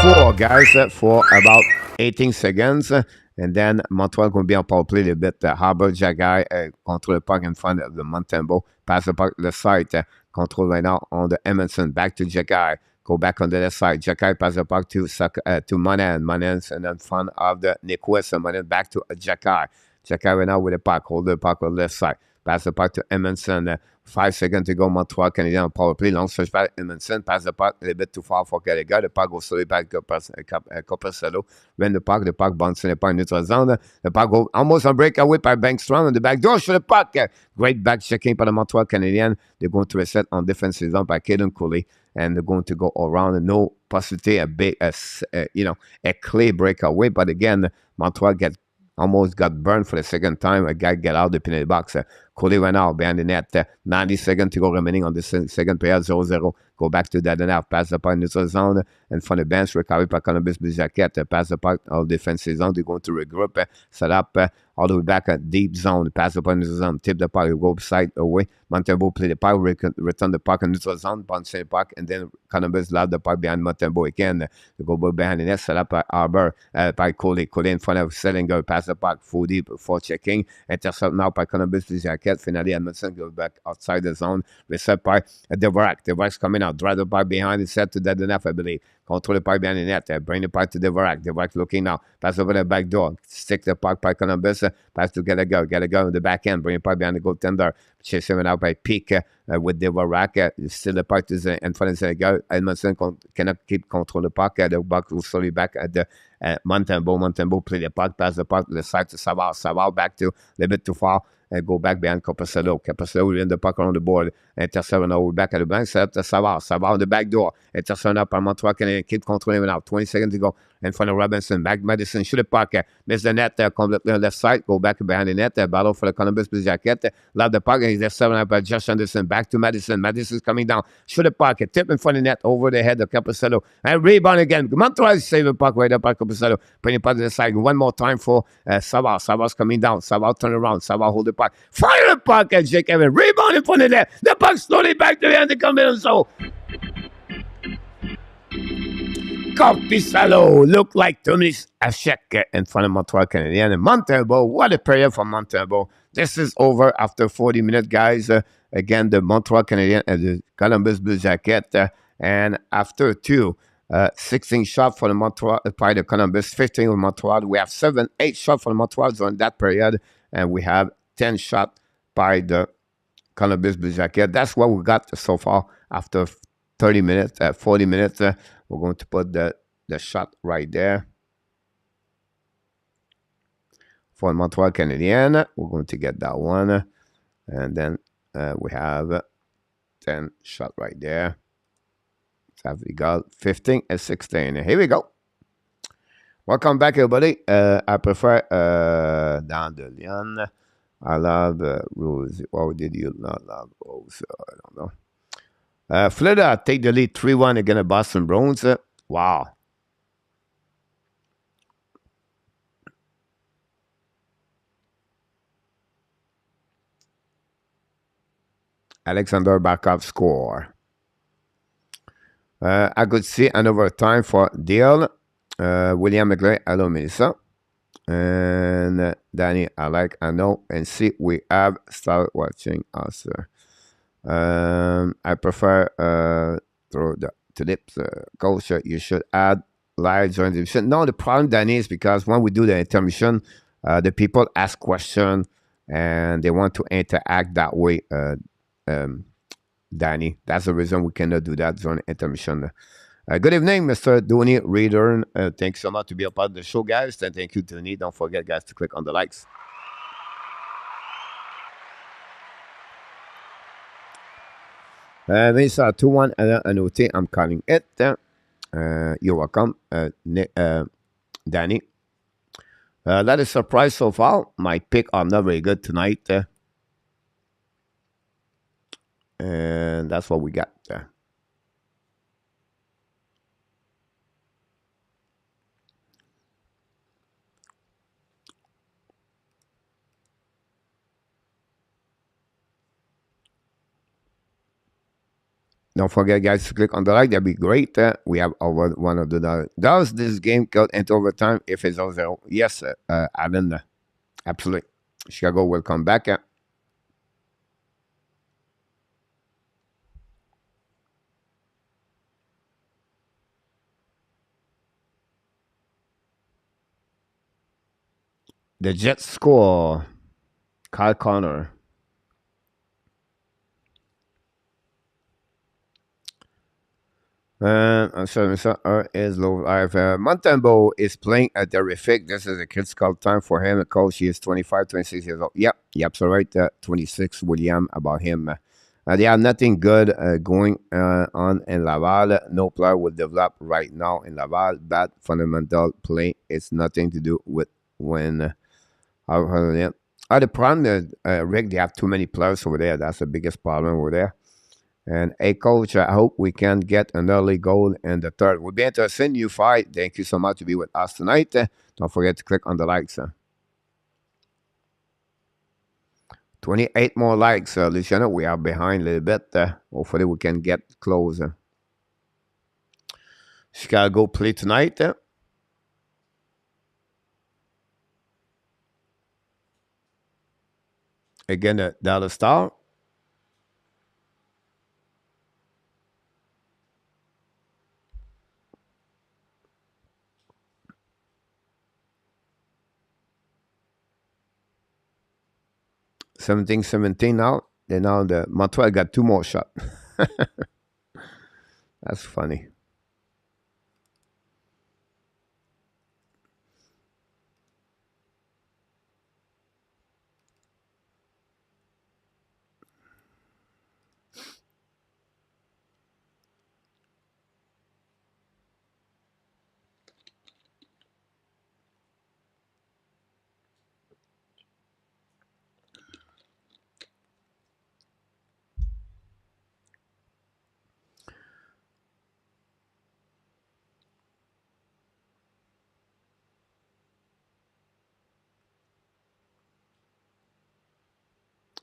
4-4, guys, for about 18 seconds. And then Montreal going to be on power play a little bit. Harbor, Jagai, control the puck in front of the Montembeault. Pass the puck to the side. Control right now on the Emerson. Back to Jagai. Go back on the left side. Jagai pass the puck to Manan. Manan's in front of the Nick Wesson. Manan back to Jagai. Jagai right now with the puck. Hold the puck on the left side. Pass the puck to Emerson. 5 seconds to go. Montreal Canadiens on power play. Long search by Emerson. Pass the puck a little bit too far for Gallagher. The puck goes slowly back to Copercello. When the puck bouncing the puck neutral zone. The puck goes almost on breakaway by Bankstrom on the back door. Show the puck. Great back checking by the Montreal Canadiens. They're going to reset on defensive zone by Caden Cooley. And they're going to go around. No possibility a clear breakaway. But again, Montreal almost got burned for the second time. A guy get out the penalty box. Cooley went out behind the net. 90 seconds to go remaining on the second period. 0-0. Go back to that and half. Pass the puck neutral zone. And from the bench, recovery by Columbus Blue Jacket. Pass the puck out defensive zone. They're going to regroup. Set up all the way back at deep zone. Pass the puck neutral zone. Tip the puck. Go side away. Montembeault play the puck. Return the puck in neutral zone. Bounce the puck. And then Columbus loud the puck behind Montembeault again. They go behind the net. Set up by Arbor. By Cooley. Cooley in front of Sellinger. Pass the puck. Full deep for checking. Intercept now by Columbus Blue Jacket. Finally, Edmondson goes back outside the zone. Reset by Devorak. Devorak's coming out. Drive the puck behind the set to that enough, I believe. Control the puck behind the net. Bring the puck to Devorak. Devorak looking now. Pass over the back door. Stick the puck by Columbus. Pass to Gallagher. Gallagher on the back end. Bring the puck behind the goaltender. Chase him out by Peak with Devorak. Still the puck is in front of Gallagher. Edmondson cannot keep control the puck. The puck will slowly back at the Montembeault. Montembeault play the puck. Pass the puck to the side to Savard. Savard back to a little bit too far. And go back behind Copercello. Copercello will win the puck around the board. Intercept now. We're back at the bank. Set up to Savard. Savard on the back door. Intercept up by Montreal Canadiens. Keep controlling it now. 20 seconds to go. In front of Robinson. Back Madison. Shoot the puck. Miss the net. Completely on the left side. Go back behind the net. Battle for the Columbus Blue Jacket. Love the puck. And he's intercepted up by Josh Anderson. Back to Madison. Madison's coming down. Shoot the puck. Tip in front of the net. Over the head of Copercello. And rebound again. Montreal save the puck right up by Copercello. Bring the puck to the side. One more time for Savard. Savard's coming down. Savard turn around. Savard hold the puck. Fire the puck at Jake Evans. Rebound in front of the net. The puck slowly back to the end. They come in. So Copercello look like 2 minutes a check in front of Montreal Canadiens. And Montembeault, what a period for Montembeault. This is over after 40 minutes, guys. Again, the Montreal Canadiens and the Columbus Blue Jacket. And after 16 shots for the Montreal, by the Columbus, 15 with Montreal. We have 8 shots for the Montreal during that period. And we have 10 shots by the Columbus Blue Jacket. That's what we got so far after 30 minutes, 40 minutes. We're going to put the the shot right there for Montreal Canadiens. We're going to get that one. And then we have 10 shot right there. So we got 15 and 16. Here we go. Welcome back, everybody. I prefer Dans de Lyon. I love Rose. Why did you not love Rose? I don't know. Florida take the lead 3-1 against Boston Bruins. Wow. Alexandre Barkov score. I could see another time for Deal. William McLean, hello Melissa. And Danny, I know, and see, we have started watching us. I prefer through the tulips. Coach, you should add live during the intermission. No, the problem, Danny, is because when we do the intermission, the people ask questions and they want to interact that way. Danny, that's the reason we cannot do that during intermission. Good evening, Mr. Donny Reader. Thanks so much to be a part of the show, guys. And thank you, Tony. Don't forget, guys, to click on the likes. This 2-1 annuity. I'm calling it. You're welcome, Danny. That is a surprise so far. My pick are not very good tonight. And that's what we got. Don't forget, guys, to click on the like. That'd be great. We have over $100. Does this game go into overtime if it's 0-0? Yes, Alan. Absolutely. Chicago will come back. The Jets score. Kyle Connor. I'm sorry, Mr. is low life. Montembeault is playing a terrific. This is a kid's call time for him. Coach, he is 25, 26 years old. Yep, so right. 26, William, about him. They have nothing good going on in Laval. No player will develop right now in Laval. Bad fundamental play. It's nothing to do with when. The problem is, Rick, they have too many players over there. That's the biggest problem over there. And hey, coach, I hope we can get an early goal in the third. We'll be interested in you fight. Thank you so much to be with us tonight. Don't forget to click on the likes. 28 more likes, Luciano. We are behind a little bit. Hopefully, we can get closer. Chicago play tonight. Again, the Dallas Star. $17 now. Then now the Montreal got 2 more shots. That's funny.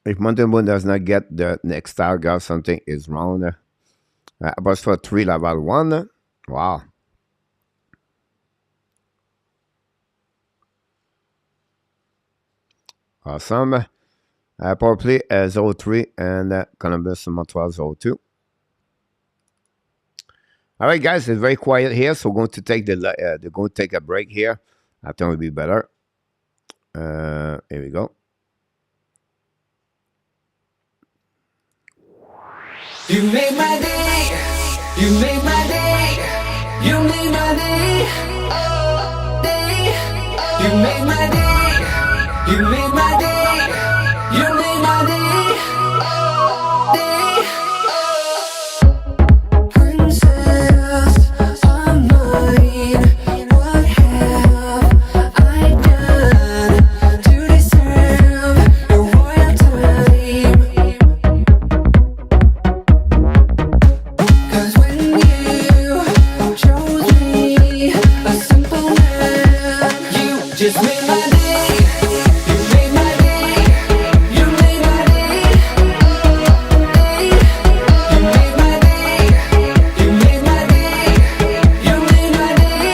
If Montembeault does not get the next target, something is wrong. But for 3 Laval 1. Wow. Awesome. Power play 0-3 and Columbus Montreal 0-2. All right, guys, it's very quiet here, so we're going to take they're going to take a break here. I think it'll be better. Here we go. You make my day. You make my day. You made my day, day. You made my day. You made my day. You made my day, day. Princess of mine, what have I done to deserve your royal time? 'Cause when you chose me, a simple man, you just made my day. You made my day. You made my day. Day. You made my day. You made my day. You made my day.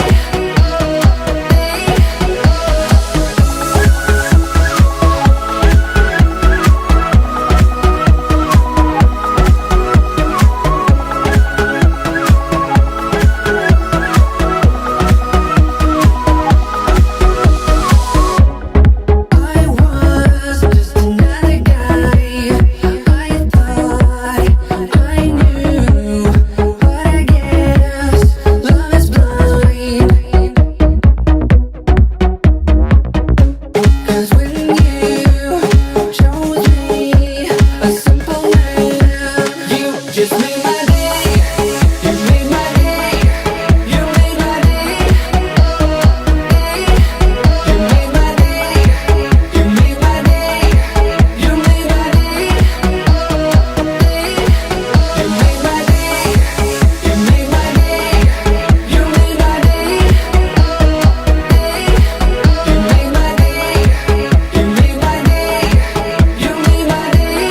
I was just another guy. I thought I knew, but I guess love is blind. 'Cause when you chose me, a simple man, you just made my day. You made my day. You made my day. You made my day. You made my day. You made my day. You made my day. You made my day. You made my day. You made my day. You made my day. You made my day.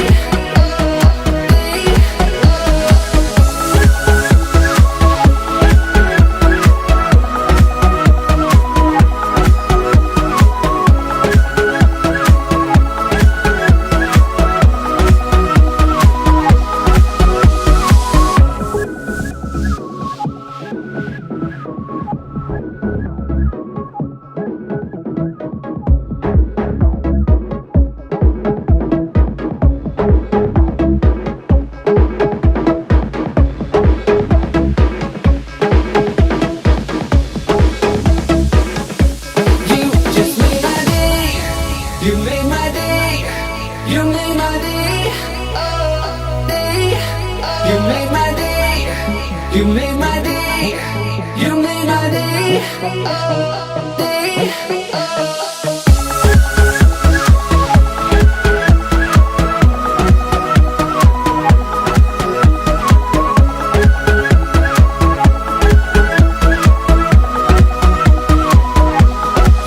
You just made my day. You made my day. You made my day. Day. You made my day. You made my day. You made my day. Day.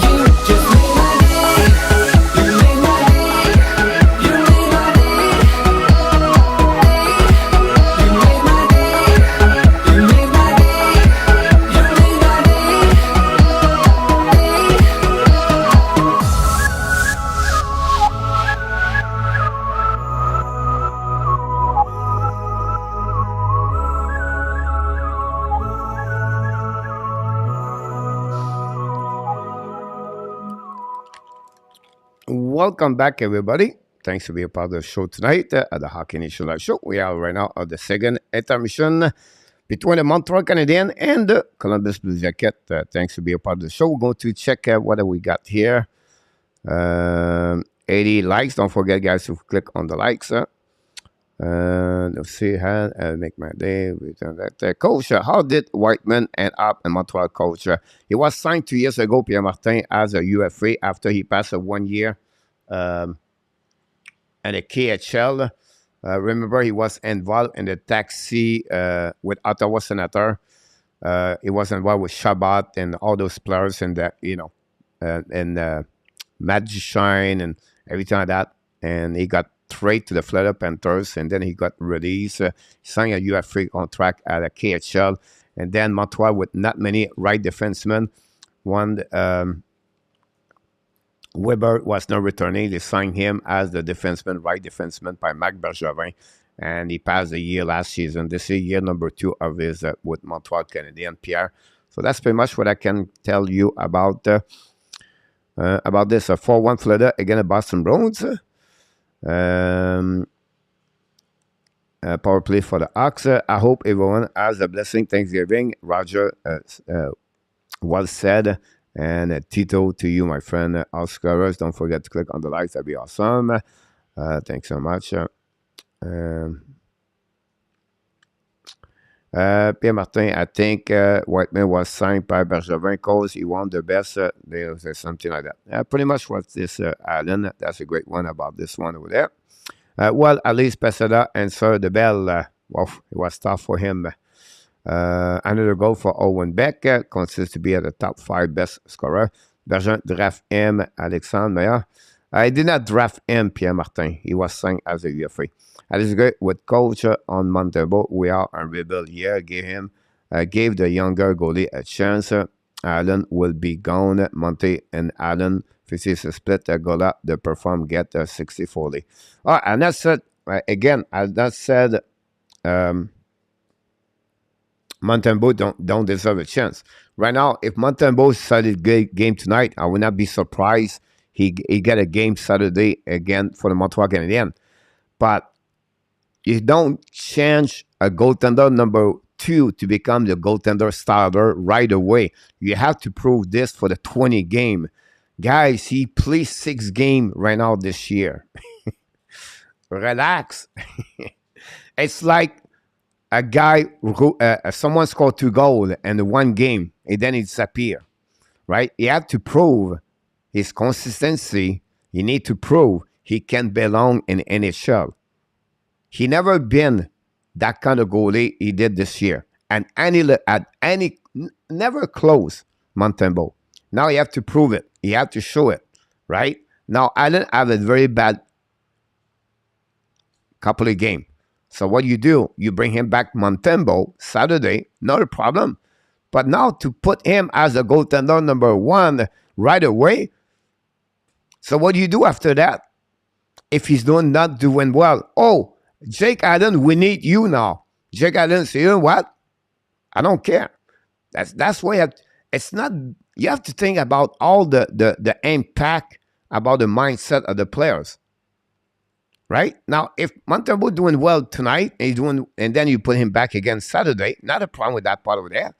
You just made my day. You made my day. You made my day. You made my day. You made my day. You made my day. Welcome back, everybody. Thanks for being part of the show tonight at the Hockey Nation Live Show. We are right now at the second intermission between the Montreal Canadiens and the Columbus Blue Jackets. Thanks for being part of the show. We're going to check out what we got here. 80 likes. Don't forget, guys, to click on the likes. Let's see how make my day. Coach, how did Whiteman end up in Montreal, coach? He was signed 2 years ago, Pierre Martin, as a UFA after he passed a 1 year in the KHL. Remember, he was involved in the taxi with Ottawa Senator. He was involved with Shabbat and all those players and that, and Magician and everything like that. And he got traded to the Florida Panthers, and then he got released. Signed a UFA contract at a KHL, and then Montreal with not many right defensemen. One Weber was not returning. They signed him as the defenseman, right defenseman by Marc Bergevin, and he passed the year last season. This is year number 2 of his with Montreal Canadiens, Pierre. So that's pretty much what I can tell you about this. 4-1 Florida against the Boston Bruins. power play for the Hawks. I hope everyone has a blessing Thanksgiving. Roger, well said. And Tito, to you, my friend. All scorers, don't forget to click on the likes. That'd be awesome. Thanks so much. Pierre Martin, I think Whiteman was signed by Bergevin because he won the best. There's something like that. Pretty much what this Allen. That's a great one about this one over there. Well, at least Pesada answered the bell. Well, it was tough for him. Another goal for Owen Beck. Consists to be at the top 5 best scorer. Bergeron draft him, Alexandre. I did not draft him, Pierre Martin. He was signed as a UFA. That is great. With coach on Montembeault, we are a rebuild here. Gave the younger goalie a chance. Allen will be gone. Monte and Allen, if it's a split, goal up, the perform get 60-40. And that's it. Again, as that said, Montembeault don't deserve a chance. Right now, if Montembeault started game tonight, I would not be surprised he get a game Saturday again for the Montreal Canadiens. But you don't change a goaltender number 2 to become the goaltender starter right away. You have to prove this for the 20 game. Guys, he plays 6 games right now this year. Relax. It's like a guy who, someone scored 2 goals in 1 game and then it disappears, right? You have to prove his consistency. You need to prove he can belong in NHL. He never been that kind of goalie he did this year. And never close Montembeault. Now you have to prove it. You have to show it, right? Now, Allen have a very bad couple of games. So what do? You bring him back Montembeault Saturday, not a problem. But now to put him as a goaltender number 1 right away. So what do you do after that? If he's not doing well. Oh, Jake Allen, we need you now. Jake Allen says, you know what? I don't care. That's why it's not. You have to think about all the impact about the mindset of the players. Right? Now, if Montembeault doing well tonight, and then you put him back again Saturday, not a problem with that part over there.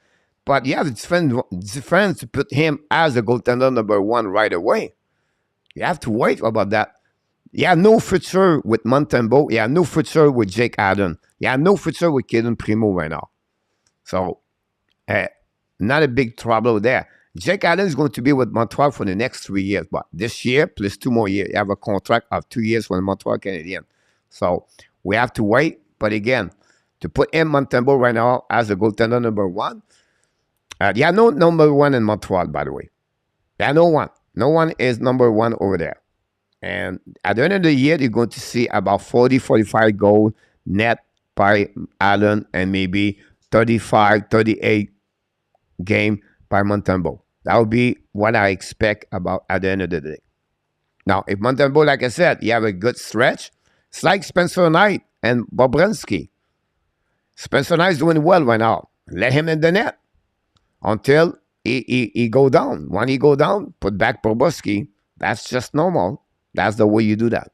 But you have the defense to put him as a goaltender number 1 right away. You have to wait about that. You have no future with Montembeault. You have no future with Jake Allen. You have no future with Kaden Primo right now. So, not a big trouble there. Jake Allen is going to be with Montreal for the next 3 years. But this year, plus 2 more years, you have a contract of 2 years with Montreal Canadiens. So, we have to wait. But again, to put in Montembeault right now as a goaltender number 1, you have no number 1 in Montreal, by the way. You have no one. No one is number 1 over there. And at the end of the year, you're going to see about 40, 45 goals net by Allen and maybe 35, 38 game by Montembeault. That would be what I expect about at the end of the day. Now, if Montembeault, like I said, you have a good stretch, it's like Spencer Knight and Bobrovsky. Spencer Knight is doing well right now. Let him in the net until he go down. When he go down, put back Bobrovsky. That's just normal. That's the way you do that.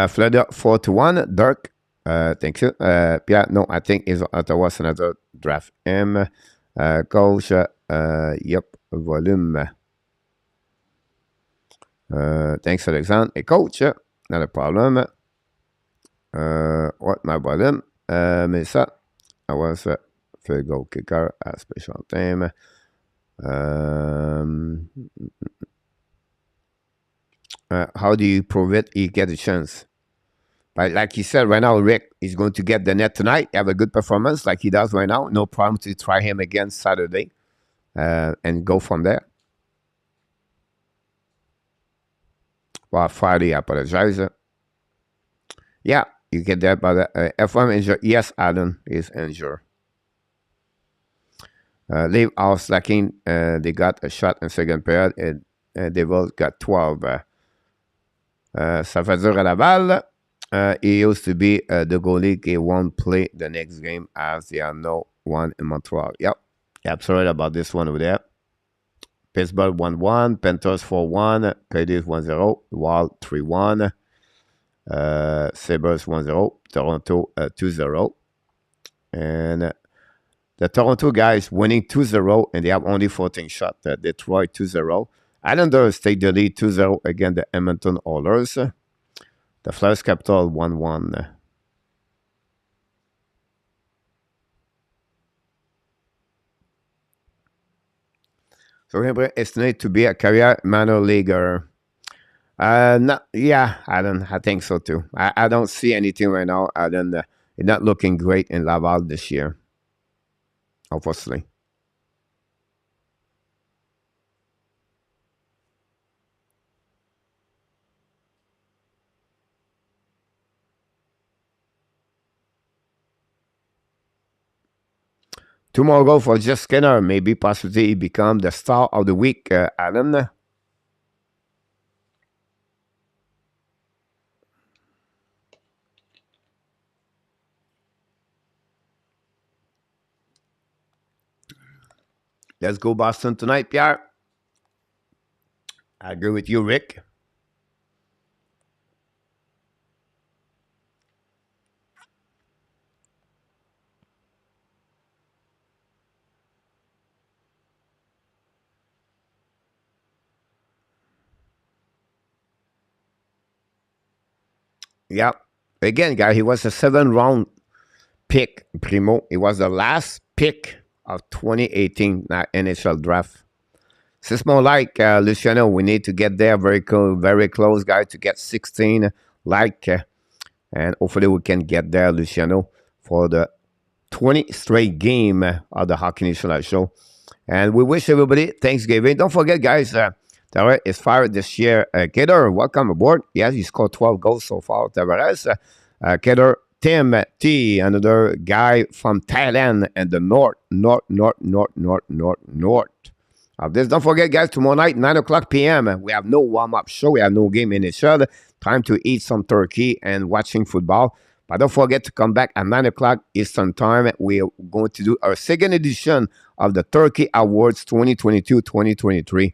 Florida 4-1. Dirk, thank you. Pierre, no, I think it's Ottawa Senator draft M. Coach, yep, volume. Thanks, Alexandre. Hey, coach, not a problem. What my volume? Melissa, I was field goal kicker at special team. How do you prove it? You get a chance. But like you said, right now, Rick is going to get the net tonight. Have a good performance like he does right now. No problem to try him again Saturday and go from there. Well, Friday, I apologize. Yeah, you get that. But F1 injured. Yes, Adam is injured. Leave out slacking. They got a shot in second period and they both got 12. Ça fait dur à Laval. He used to be the goalie. He won't play the next game as there are no one in Montreal. Yep. Absolutely about this one over there. Pittsburgh 1-1. Panthers 4-1. Canadiens 1-0. Wild 3-1. Sabres 1-0. Toronto 2-0. And the Toronto guys winning 2-0, and they have only 14 shots. Detroit 2-0. Islanders take the lead 2-0 against the Edmonton Oilers. The Flyers Capital 1-1. So remember, estimated to be a career minor leaguer. Yeah, I think so too. I don't see anything right now. It's not looking great in Laval this year, obviously. Tomorrow for Jeff Skinner, maybe possibly he become the star of the week, Alan. Let's go Boston tonight, Pierre. I agree with you, Rick. Yeah. Again, guys, he was a 7th-round pick, Primo. He was the last pick of 2018 NHL draft. So it's more like Luciano. We need to get there very close, guys, to get 16. And hopefully we can get there, Luciano, for the 20 straight game of the Hockey National Show. And we wish everybody Thanksgiving. Don't forget, guys, Tavares is fired this year. Kidder, welcome aboard. Yes, he scored 12 goals so far, Tavares. Kidder, Tim T, another guy from Thailand and the north of this. Don't forget, guys, tomorrow night, 9 o'clock p.m., we have no warm-up show. We have no game in each other. Time to eat some turkey and watching football. But don't forget to come back at 9 o'clock Eastern Time. We're going to do our second edition of the Turkey Awards 2022-2023.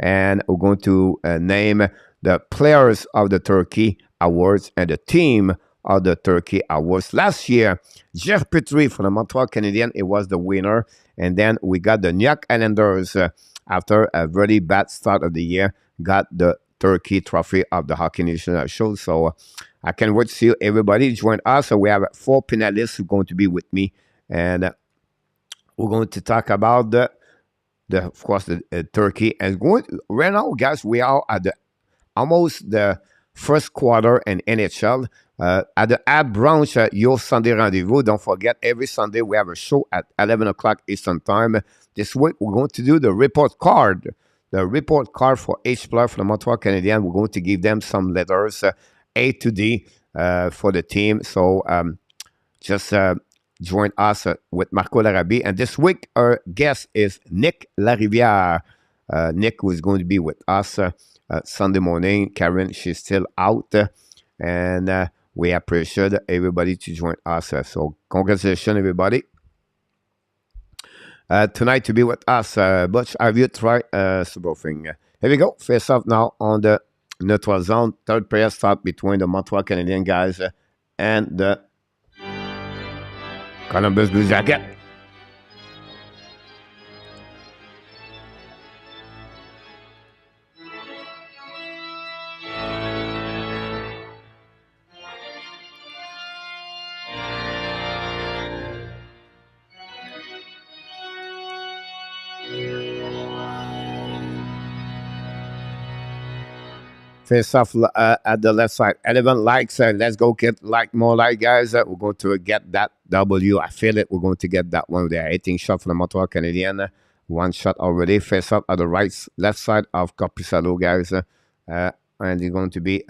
And we're going to name the players of the Turkey Awards and the team of the Turkey Awards. Last year, Jeff Petrie from the Montreal Canadiens, it was the winner. And then we got the New York Islanders, after a very bad start of the year, got the Turkey Trophy of the Hockey National Show. So I can't wait to see everybody join us. So we have 4 panelists who are going to be with me. And we're going to talk about of course, the Turkey. And right now, guys, we are at almost the first quarter in NHL. At the Ad Branch, your Sunday rendezvous. Don't forget, every Sunday we have a show at 11 o'clock Eastern Time. This week, we're going to do the report card. The report card for each player for the Montreal Canadiens. We're going to give them some letters, A to D, for the team. So just join us with Marco Larabie. And this week, our guest is Nick Larivière. Nick, who is going to be with us Sunday morning. Karen, she's still out. And we appreciate everybody to join us. So congratulations, everybody. Tonight to be with us. Butch, have you tried Subrofing? Here we go. Face off now on the neutral zone. Third period start between the Montreal Canadiens guys and the Columbus Blue Jacket. Face off at the left side. 11 likes. Let's go get more like, guys. We're going to get that W. I feel it. We're going to get that one there. 18 shot for the Montreal Canadiens. 1 shot already. Face off at the left side of Corpusalo, guys. And it's going to be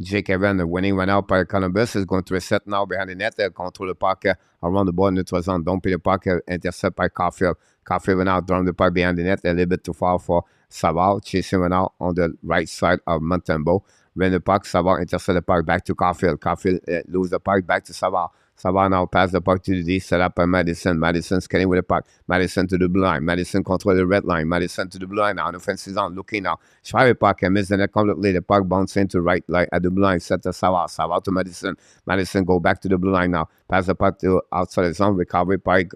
Jake Evans winning one out by Columbus. Is going to reset now behind the net. Control the puck around the ball. Neutral zone. Don't pay the puck. Intercept by Caulfield. Caulfield went out. Drum the puck behind the net. A little bit too far for Savard. Chasing went out on the right side of Montembeault. Ran the puck. Savard intercept the puck back to Caulfield. Caulfield lose the puck back to Savard. Savard now pass the puck to the D, set up by Madison. Madison scanning with the puck. Madison to the blue line. Madison control the red line. Madison to the blue line now. On offensive zone, looking now. Try the puck and miss the net completely. The puck bouncing to right line at the blue line. Set to Savard. Savard to Madison. Madison go back to the blue line now. Pass the puck to outside the zone. Recovery by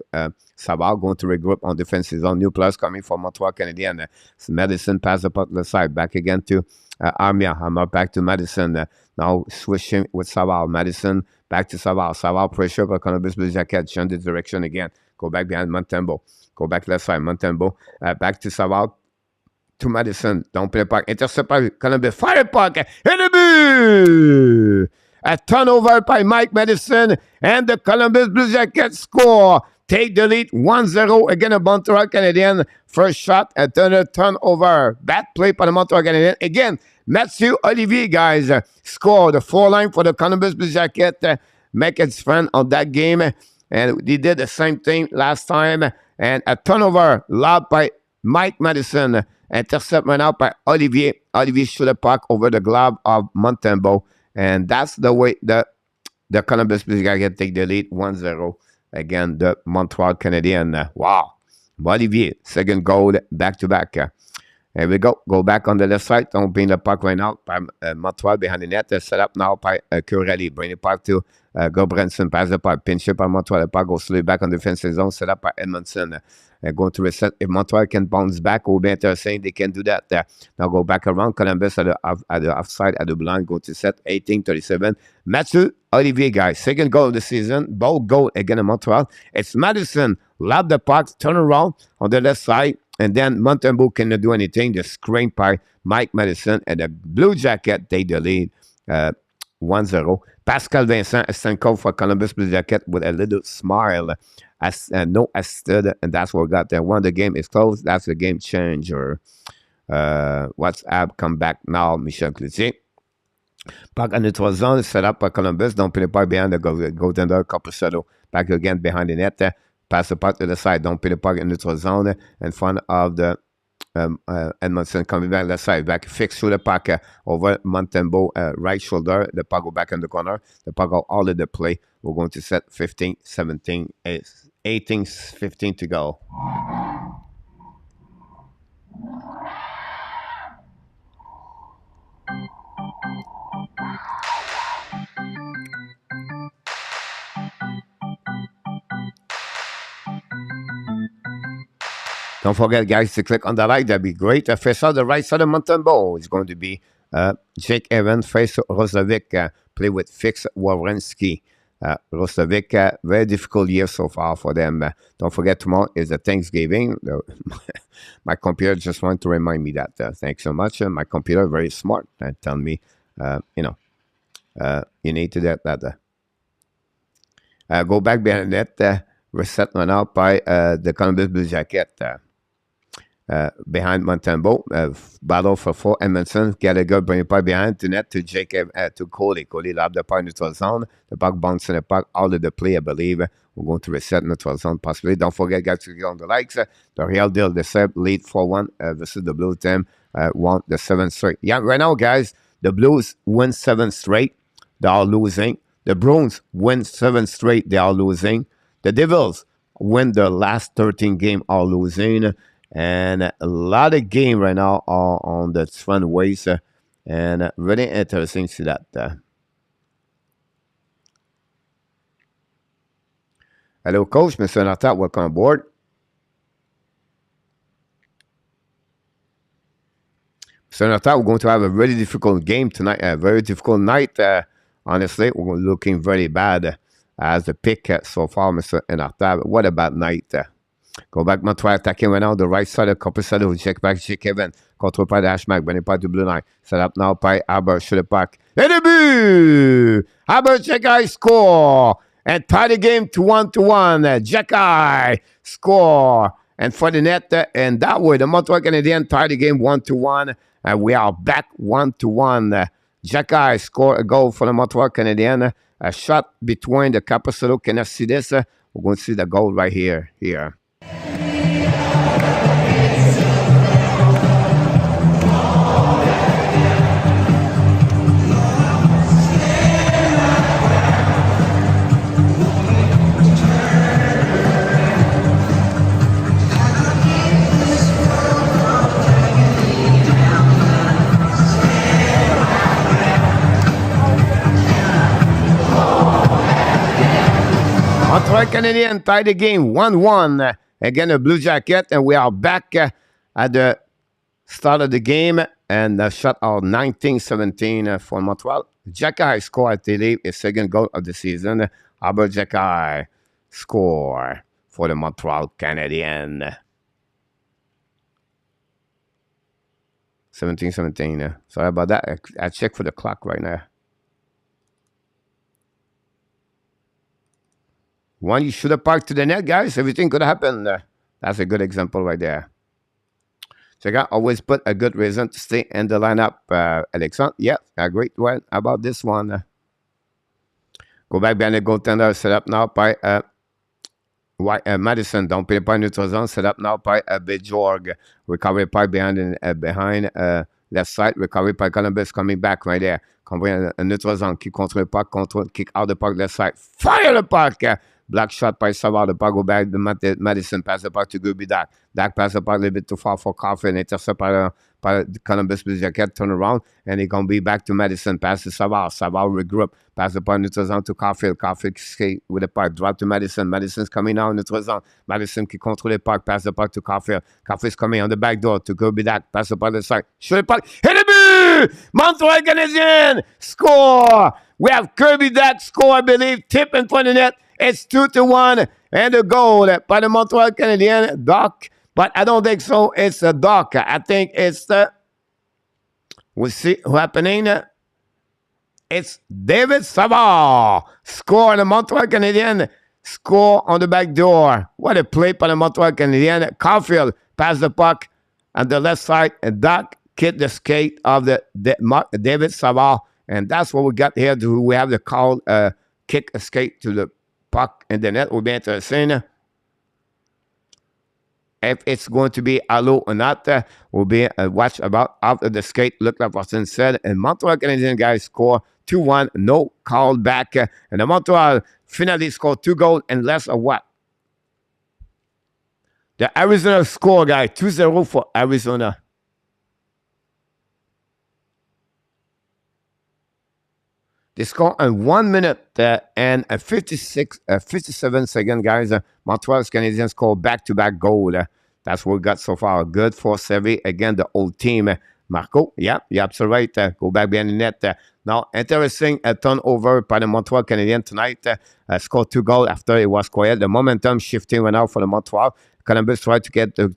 Savard going to regroup on defensive zone. New plus coming from Montreal Canadiens. Madison pass the puck to the side. Back again to Armia. Armia back to Madison. Now switching with Savard. Madison back to Savard. Savard pressure for Columbus Blue Jackets. Change the direction again. Go back behind Montembeault. Go back left side. Montembeault. Back to Savard. To Madison. Don't play the puck. Intercept by Columbus. Fire the puck. Hit the boot. A turnover by Mike Madison. And the Columbus Blue Jackets score. Take the lead 1-0 against the Montreal Canadiens. First shot and turnover. Bad play by the Montreal Canadiens. Again, Mathieu Olivier, guys, scored the 4-line for the Columbus Blue Jackets. Make it fun on that game. And they did the same thing last time. And a turnover lobbed by Mike Madison. Intercept went out by Olivier. Olivier shoot the puck over the glove of Montembeault. And that's the way the Columbus Blue Jackets take the lead 1-0. Again, the Montreal Canadiens. Wow. Olivier, second goal, back-to-back. Here we go. Go back on the left side. Don't bring the puck right now by Montreal behind the net. Set up now by Curelli. Bring the puck to Gobranson. Pass the puck. Pinch it by Montreal. The puck goes slowly back on the defensive zone. Set up by Edmondson. Going to reset. If Montreal can bounce back, it will be interesting. They can do that. Now go back around. Columbus at the offside, at the blind. Go to set 18-37. Mathieu Olivier, guys. Second goal of the season. Both goal again in Montreal. It's Madison. Lob the puck. Turn around on the left side. And then Montembeault cannot do anything. The screen by Mike Madison. And the Blue Jacket take the lead 1-0. Pascal Vincent, Stanko for Columbus Blue Jacket with a little smile. No assisted, and that's what we got there. When the game is closed, that's the game changer. WhatsApp, come back now, Michel Cloutier. Puck on the 3 zone, set up by Columbus. Don't put the puck behind the goaltender, Capucetto. Back again behind the net. Pass the puck to the side. Don't put the puck in the 3 zone in front of the Edmondson coming back left side. Back fix through the puck over Montembeault right shoulder. The puck go back in the corner. The puck go all of the play. We're going to set 15, 17, 18, 15 to go. Don't forget, guys, to click on the like. That'd be great. Face on the right side of Montembeault is going to be Jake Evans face Roslovic. Play with Fix Wawrinski. Roslovic, very difficult year so far for them. Don't forget, tomorrow is the Thanksgiving. My computer just wanted to remind me that. Thanks so much. My computer very smart and tell me, you need to do that. Go back behind that. Reset went out by the Columbus Blue Jacket. Behind Montembeault, battle for 4. Edmondson, Gallagher bring it back behind to net to Jacob, to Coley. Coley lobbed the puck in the 12 zone. The puck bouncing the puck out of the play, I believe. We're going to reset in the 12 zone possibly. Don't forget, guys, to get on the likes. The real deal, the SEPT lead 4-1 versus the Blue team. Won the 7th straight. Yeah, right now, guys, the Blues win 7 straight. They are losing. The Bruins win 7 straight. They are losing. The Devils win the last 13 games, are losing. And a lot of games right now are on the front ways. And really interesting to see that. Hello, Coach. Mr. Nata, welcome aboard. Mr. Nata, we're going to have a really difficult game tonight. A very difficult night. Honestly, we're looking very bad as the pick so far, Mr. Nata. What a bad night. Go back, Montreal attacking right now. The right side of Capucetto. Check back, check Evan. Control by the Ashmack. Bring it back to blue line. Set up now by Aber. Shoot it back. And the but Aber Jekai score. And tie the game to 1-1. Jekai score. And for the net. And that way, the Montreal Canadiens tie the game 1-1. And we are back 1-1. Jekai score a goal for the Montreal Canadiens. A shot between the Capucetto. Can I see this? We're going to see the goal right here. Montreal Canadiens tie the game 1-1 against the Blue Jacket, and we are back at the start of the game and shot out 19-17 for Montreal. Jacky scored, I believe, his second goal of the season. Albert Jacky score for the Montreal Canadiens. 17-17. Sorry about that. I checked for the clock right now. One, you should have parked to the net, guys. Everything could happen. That's a good example right there. So, I always put a good reason to stay in the lineup. Alexandre, yeah, a great one. How about this one? Go back behind the goaltender. Set up now by Madison. Don't play by neutral zone. Set up now by Bejorg. Recovery by behind left side. Recovery by Columbus coming back right there. Combine a neutral zone. Kick contre le puck. Control. Kick out the puck left side. Fire the puck. Black shot by Savard. The puck go back to Madison. Pass the puck to Goby Dak. Dak pass the puck a little bit too far for Caulfield. Intercept by Columbus Blue Jacket. Turn around. And he going to be back to Madison. Pass to Savard. Savard regroup. Pass the puck neutral zone to Caulfield. Caulfield skate with the puck. Drop to Madison. Madison's coming now neutral zone. Madison qui contrôle the puck. Pass the puck to Caulfield. Caulfield's coming on the back door to Goby Dak. Pass the puck to the side. Shoot the puck. Hit the but! Montreal Canadiens score. We have Kirby Dak score, I believe. Tip in front of the net. It's 2-1. And a goal by the Montreal Canadiens. Doc. But I don't think so. It's a Doc. I think it's the... We'll see what's happening. It's David Savard. Score the Montreal Canadiens. Score on the back door. What a play by the Montreal Canadiens. Caulfield pass the puck on the left side. And Doc hit the skate of the David Savard. And that's what we got here. We have the call kick a skate to the puck in the net. Will be interesting. If it's going to be allo or not, will be a watch about after the skate. Look like Austin said. And Montreal Canadiens guys score 2-1. No call back. And the Montreal finally scored 2 goals in less of what? The Arizona score, guys. 2-0 for Arizona. They score in 1 minute and 57 seconds, guys. Montreal Canadiens score back-to-back goal. That's what we got so far. Good for Seville. Again, the old team. Marco, yeah, you're absolutely right. Go back behind the net. Now, interesting turnover by the Montreal Canadiens tonight. Scored 2 goals after it was quiet. The momentum shifting went out for the Montreal. Columbus tried to get the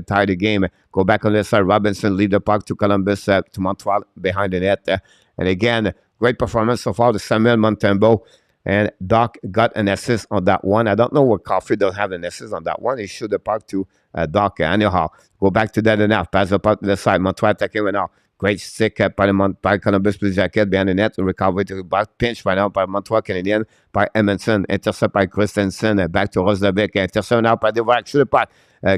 tie the game. Go back on the side. Robinson lead the puck to Columbus to Montreal behind the net. And again, great performance so far. The Samuel Montembeault and Doc got an assist on that one. I don't know what Caulfield don't have an assist on that one. He should the puck to Doc. Anyhow, go back to that enough. Pass the puck to the side. Montreal attacking right now. Great stick by Columbus Blue Jacket behind the net. Recovery to the back pinch right now by Montreal Canadiens by Edmondson. Intercept by Christensen. Back to Roslovic. Intercept now by Devac. Shoot the puck.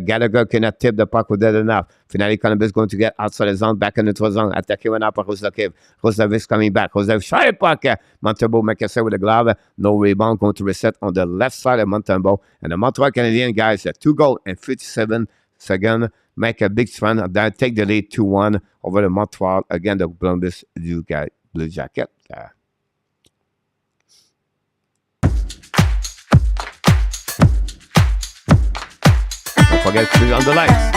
Gallagher cannot tip the puck with that enough. Finally, Columbus going to get outside the zone, back in the zone. Attacking right now by Roslovic. Roslovic's coming back. Roslovic shot the puck. Montembeault make a save with the glove. No rebound. Going to reset on the left side of Montembeault. And the Montreal Canadiens guys, 2 goals in 57 seconds. Make a big run. Take the lead 2-1 over the Montreal. Again, the Columbus Blue Jacket. Don't forget to be on the lights.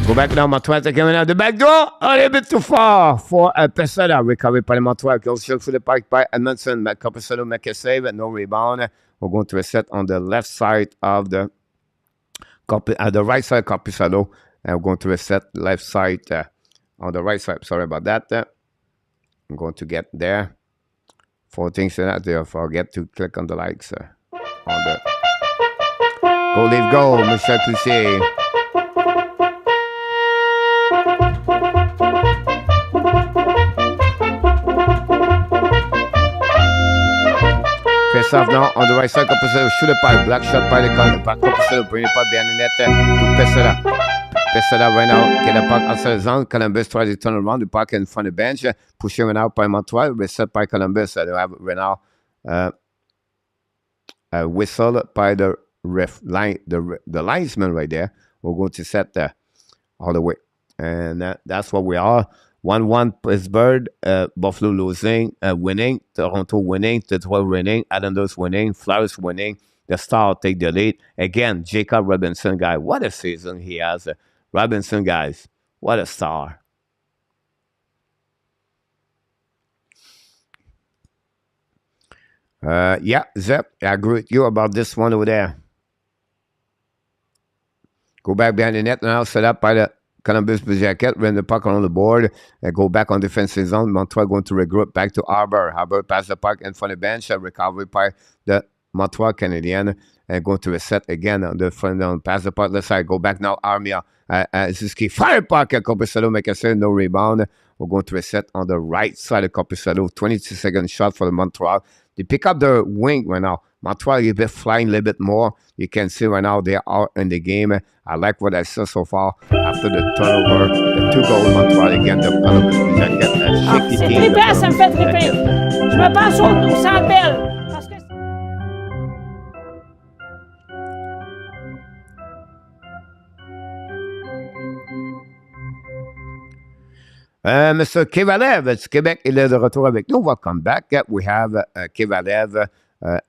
Go back now, Montreal coming out the back door. A little bit too far for Pesada. Recovery by Montreal. Goes shot for the puck by Edmondson. Pesada make a save. No rebound. We're going to reset on the left side of the right side of Pesada. And we're going to reset left side on the right side. Sorry about that. I'm going to get there. 4 things that there. Forget to click on the likes on the go leave go, Michel Cloutier. Face off now on the right side. Pesada shoot a pipe. Black shot by the gun. Back Pesada bring it up behind the net to Pesada. Piss it up right now. Get the puck outside the zone. Columbus tries to turn around the puck in front of the bench. Pushing right now by Montreal. Reset by Columbus. They have right now a whistle by the ref line, the linesman right there. We're going to set all the way. And that's what we are. 1-1 Pittsburgh, Buffalo losing, winning, Toronto winning, Detroit winning, Islanders winning, Flyers winning. The Star take the lead. Again, Jacob Robinson, guy. What a season he has. Robinson, guys. What a star. Yeah, Zep, I agree with you about this one over there. Go back behind the net now, set up by the Columbus Blue Jacket, run the puck on the board, and go back on defensive zone. Montreal going to regroup back to Arbor. Arbor pass the puck in front of the bench, recovery by the Montreal Canadiens, and going to reset again on the front down, pass the puck left side, go back now, Armia. Ziski fire puck, Corpusalo make a save, no rebound. We're going to reset on the right side of Corpusalo, 22-second shot for the Montreal. They pick up the wing right now. Montreal is a bit flying a little bit more. You can see right now they are in the game. I like what I saw so far after the turnover. The 2 goals Montreal again, the Columbus Blue Jacket. C'est trippant, ça me fait tripper. Je me pense au Centre Bell. Parce que... Mr. Kevalev, it's Québec, il est de retour avec nous. Welcome back. We have Kevalev,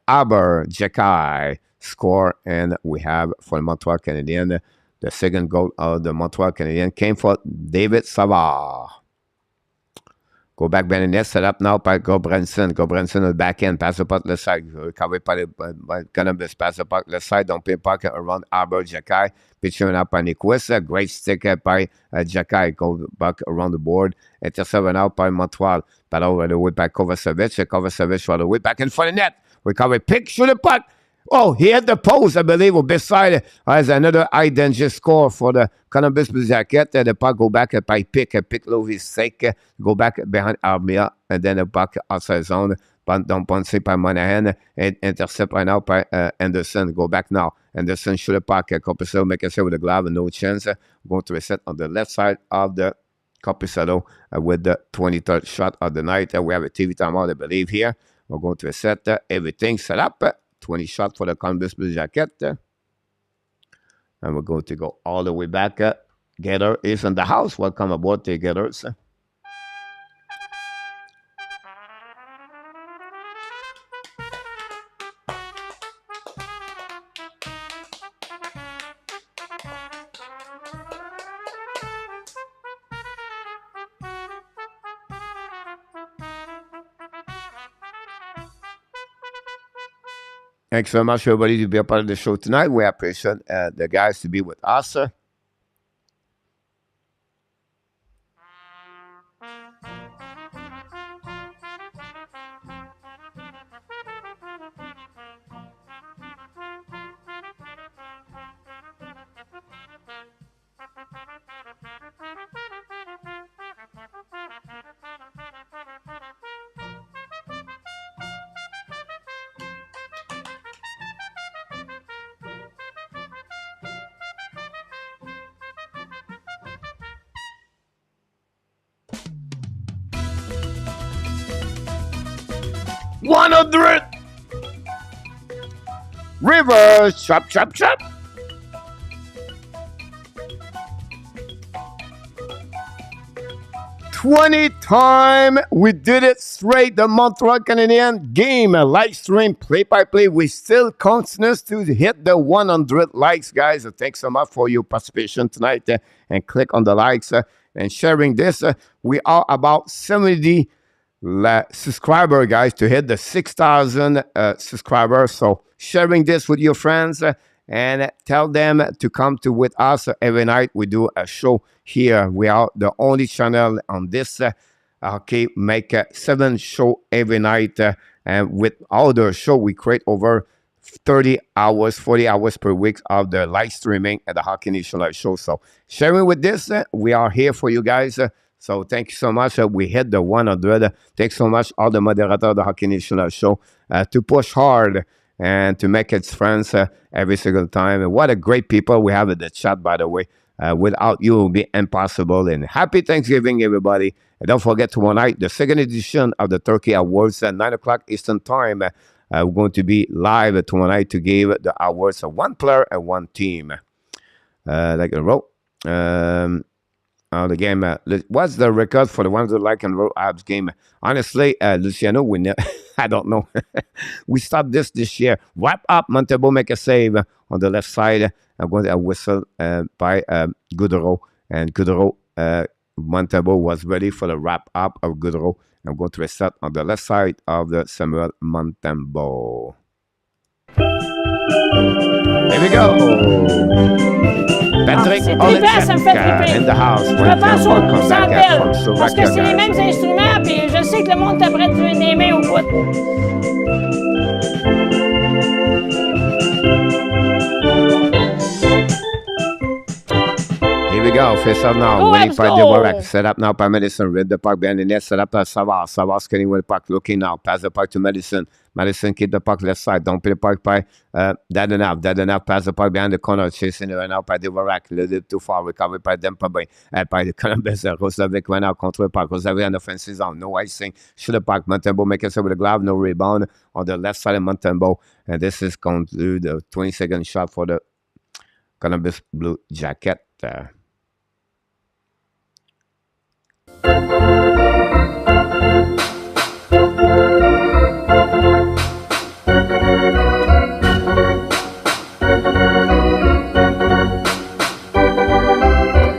Aber, Jekai score, and we have for the Montreal Canadiens, the second goal of the Montreal Canadiens came for David Savard. Go back behind the net, set up now by Gobranson. Gobranson on the back end, pass the puck left side, recovered by Columbus, pass the puck left side, don't pay puck around Arbor, Jekai, pitching up by Nikwisa, great stick by Jekai, go back around the board, intercepted out by Montreal, battle right away by Kovacevic, Kovacevic right away, back in front of the net, recovery, pick, shoot the puck. Oh, he had the post, I believe, or beside as another high danger score for the Columbus Blue Jacket. The puck go back by pick low his sake, go back behind Armia, and then the puck outside zone. Don't punch by Monahan, and intercept right now by Anderson. Go back now. Anderson shoot the puck. Corpusalo make a save with the glove, and no chance. Going to reset on the left side of the Corpusalo with the 23rd shot of the night. We have a TV timeout, I believe, here. We're going to reset everything set up. 20 shot for the Columbus Blue Jacket. And we're going to go all the way back. Gator is in the house. Welcome aboard, the Gators. Thanks so much, everybody, to be a part of the show tonight. We appreciate the guys to be with us. Reverse, chop, chop, chop. Time we did it straight. The Montreal Canadiens game, a live stream, play-by-play. We still continue to hit the 100 likes, guys. Thanks so much for your participation tonight. And click on the likes and sharing this. We are about 70 subscriber, guys, to hit the 6,000 subscribers. So sharing this with your friends and tell them to come to with us every night. We do a show here. We are the only channel on this. Make 7 show every night. And with all the show, we create over 30 hours, 40 hours per week of the live streaming at the Hockey Nation Live Show. So sharing with this, we are here for you guys. So thank you so much. We hit the 100. Thanks so much, all the moderators of the Hockey Nation Live Show, to push hard and to make its friends every single time. And what a great people we have in the chat, by the way. Without you, it will be impossible. And happy Thanksgiving, everybody. And don't forget tomorrow night, the second edition of the Turkey Awards at 9 o'clock Eastern Time. We're going to be live tomorrow night to give the awards of one player and one team. Like a row. The game. What's the record for the ones that like and row abs game? Honestly, Luciano, I don't know. We stopped this year. Wrap up. Montembeault make a save on the left side. I'm going to whistle by Goudreau. And Goudreau, Montembeault was ready for the wrap up of Goudreau. I'm going to reset on the left side of the Samuel Montembeault. Here we go. Patrick C'est trippant, ça me fait tripper. in the house. Je me pense au Welcome Centre back from Bell, parce que Slovakia, c'est les guys. mêmes instruments, puis je sais que le monde est prêt de jouer des mains au bout. Here we go. Face up now. Go, Waiting Habs, for go. DUARTE. Set up now by Medicine. Read the puck behind the net. Set up by Savard. Savard scanning with the puck. Looking now. Pass the puck to Medicine. Medicine keep the puck left side. Don't play the puck by Dadanov. Dadanov pass the puck behind the corner. Chasing it right now by DUARTE. A little bit too far. Recovered by Dempa by the Columbus. Roslovic right now. Control the puck. Roslovic on the offensive zone. No icing. Shoot the puck. Montembeault make it with the glove. No rebound on the left side of Montembeault. And this is going to do the 20-second shot for the Columbus Blue Jacket.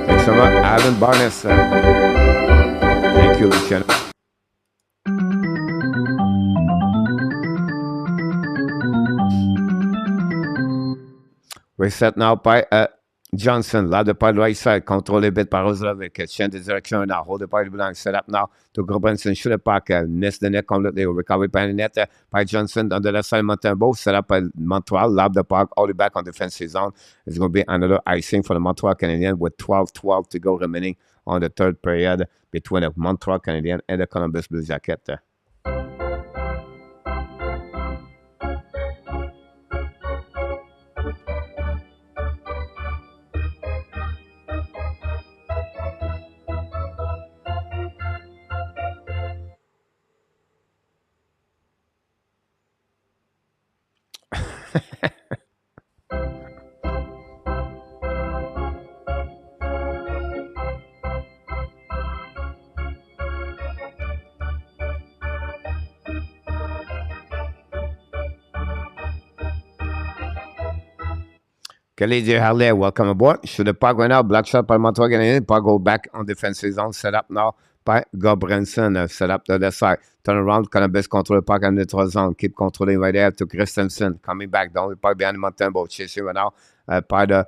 Thanks so much, Alan Barnes. Thank you, Luciano. We're set now by Johnson. Là, de par le right side. Contrôlé bit par Roslovic. Change the direction now. Hold the par the blank. Set up now to Gobranson. Shoot the puck. Miss the net completely. Recovered by the net by Johnson on the left side. Montembeault. Set up by Montreal. Lob the puck all the way back on defensive zone. It's going to be another icing for the Montreal Canadiens with 12-12 to go remaining on the third period between the Montreal Canadiens and the Columbus Blue Jacket. Canadiens Harley, welcome aboard. Shoot the puck right now. Block shot by Montreal Canadiens. Puck go back on defensive zone. Set up now by Gobranson. Set up to the side. Turn around. Columbus control the puck on the neutral zone. Keep controlling right there to Christensen. Coming back down the puck behind Montembeault. Chasing right now by the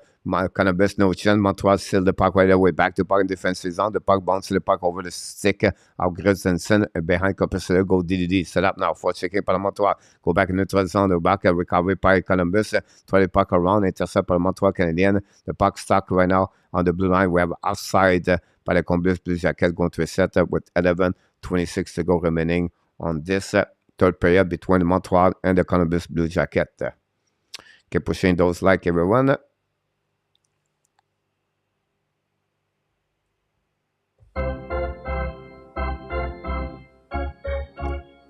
Columbus no chance. Montreal still the puck right away. Back to puck in defensive zone. The puck bounces the puck over the stick of Christensen behind Copperciller. Go DDD. Set up now for checking by Montreal. Go back in neutral zone. The back recovery by Columbus. Try the puck around. Intercept by Montreal Canadiens. The puck stuck right now on the blue line. We have outside by the Columbus Blue Jackets going to a setup with 11:26 to go remaining on this third period between Montreal and the Columbus Blue Jackets. Keep pushing those like everyone.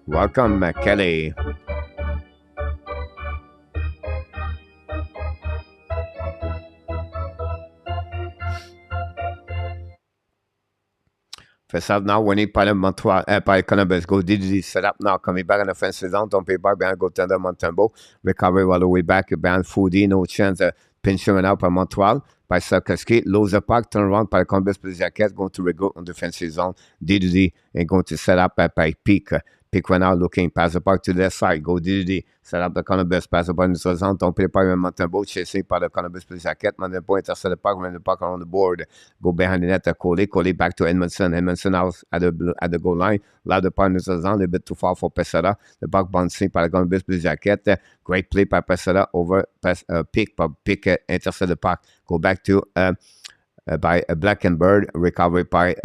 Welcome, Kelly. Face up now, winning by the Montreal, by Columbus. Go DDD, set up now, coming back on the offensive zone. Don't pay back behind goaltender Montembeault. Recovery all the way back behind Foodie. No chance. Pinching out by Montreal. By Sarkoski. Lose the puck. Turn around by the Columbus Blue Jackets. Going to regroup on defensive zone. DDD and going to set up by Peak. Pick right now, looking, pass the puck to the side, go DDD, set up the Columbus, pass the puck in the zone, don't play by Montembeault, chasing by the Columbus Blue Jacket, Montembeault intercept the puck, run the puck around the board, go behind the net, Coley back to Edmondson out at the goal line, loud the puck in the zone, a bit too far for Pesada, the puck bouncing by the Columbus Blue Jacket, great play by Pesada over Pick, but Pick intercept the puck, go back to by Black and Bird, recovery by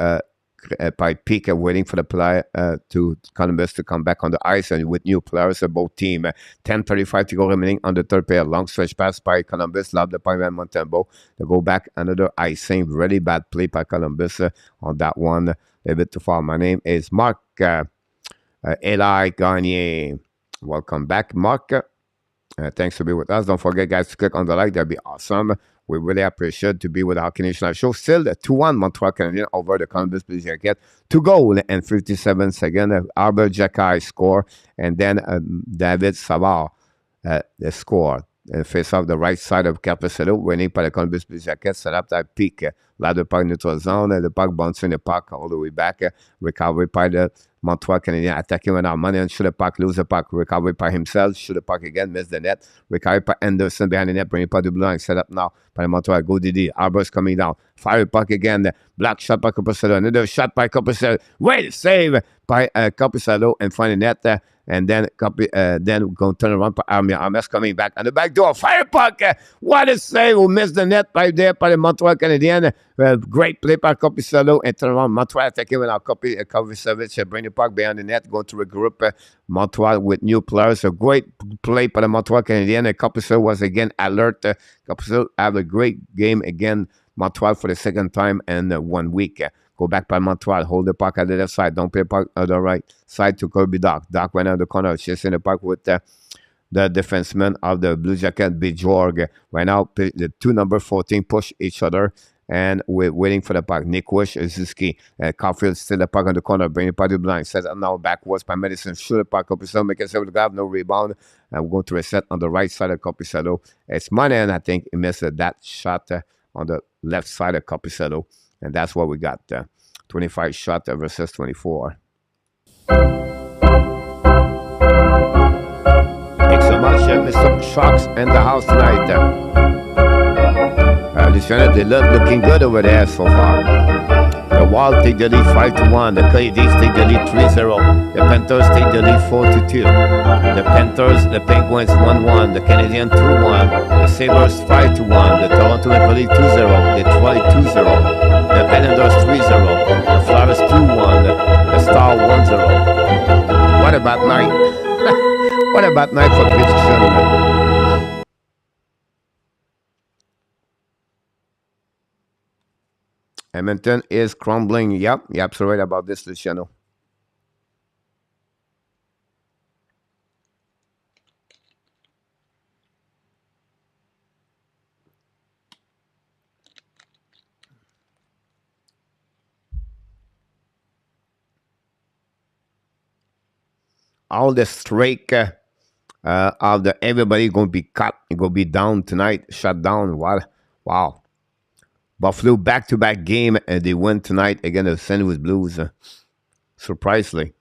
by Peak waiting for the player to Columbus to come back on the ice, and with new players both team. 10:35 to go remaining on the third period. Long stretch pass by Columbus, lob the point by Montembeault. They go back, another icing, really bad play by Columbus on that one. A bit too far. My name is Mark Eli Garnier. Welcome back, Mark. Thanks to be with us. Don't forget, guys, to click on the like. That'd be awesome. We really appreciate to be with our Canadian show. Still 2-1 Montreal Canadiens over the Columbus Blue Jackets. 2 goals in 57 seconds. Albert Jacquet score. And then David Savard score. Face off the right side of Carpaccio, winning by the Columbus Blue Jackets. Set up that peak. Là, the puck neutral zone. The puck bouncing the puck all the way back. Recovery by the Montreal Canadiens, attacking with our money and shoot the puck, lose the puck. Recovery by himself, shoot the puck again, miss the net. Recovery by Anderson behind the net, bring it by the blue line. Set up now by Montreal. Go Didi. Arbor's coming down. Fire puck again. Black shot by Carpaccio. Another shot by Carpaccio. Wait, save by Carpaccio and find the net. And then we're going to turn around for Armia. Armia's coming back on the back door. Fire puck. What a save. We missed the net right there by the Montreal Canadiens. Great play by Carpaccio and turn around. Montreal attacking with our Kovacevic. Bring the puck behind the net. Going to regroup Montreal with new players. A great play by the Montreal Canadiens. Carpaccio was again alert. Carpaccio have a great game again. Montreal for the second time in 1 week. Go back by Montreal. Hold the puck at the left side. Don't play puck on the right side to Kirby Doc. Doc went out the corner, chasing the puck with the defenseman of the Blue Jacket, Bjorg. Right now, the two number 14 push each other, and we're waiting for the puck. Nick Wish, Zuski, Caulfield still the puck on the corner, bring the puck to the blind. Set up now backwards by Medicine. Shoot the puck up, so make it so the grab, no rebound. And we're going to reset on the right side of Carpaccio. It's Monahan, I think, he missed that shot on the left side of Carpaccio. And that's what we got. 25 shot versus 24. Thanks so much, Mr. Sharks in the house tonight. Luciano, they look looking good over there so far. The Wild take the lead 5-1. The Canadiens take the lead 3-0. The Panthers take the lead 4-2. The Panthers, the Penguins 1-1. The Canadiens 2-1. The Sabres 5-1. The Toronto Maple Leafs 2-0. Detroit 2-0. The Islanders 3-0. The Flyers 2-1. The Star 1-0. What about night? What about night for prediction? Edmonton is crumbling. Yep, you're absolutely right about this, Luciano. All the streak of the everybody going to be cut, going to be down tonight, shut down. What? Wow. Buffalo back-to-back game, and they win tonight against the St. Louis Blues. Surprisingly.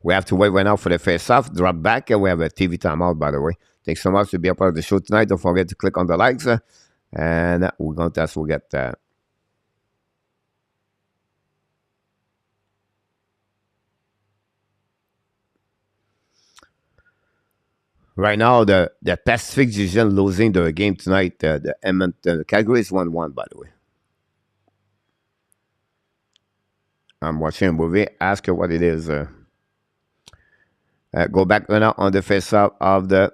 We have to wait right now for the face-off. Drop back, and we have a TV timeout, by the way. Thanks so much to be a part of the show tonight. Don't forget to click on the likes, and we're going to test. We'll get right now, the Pacific Division losing the game tonight. The Edmonton, Calgary is 1-1, by the way. I'm watching a movie. Ask her what it is. Go back right now on the face-off of the...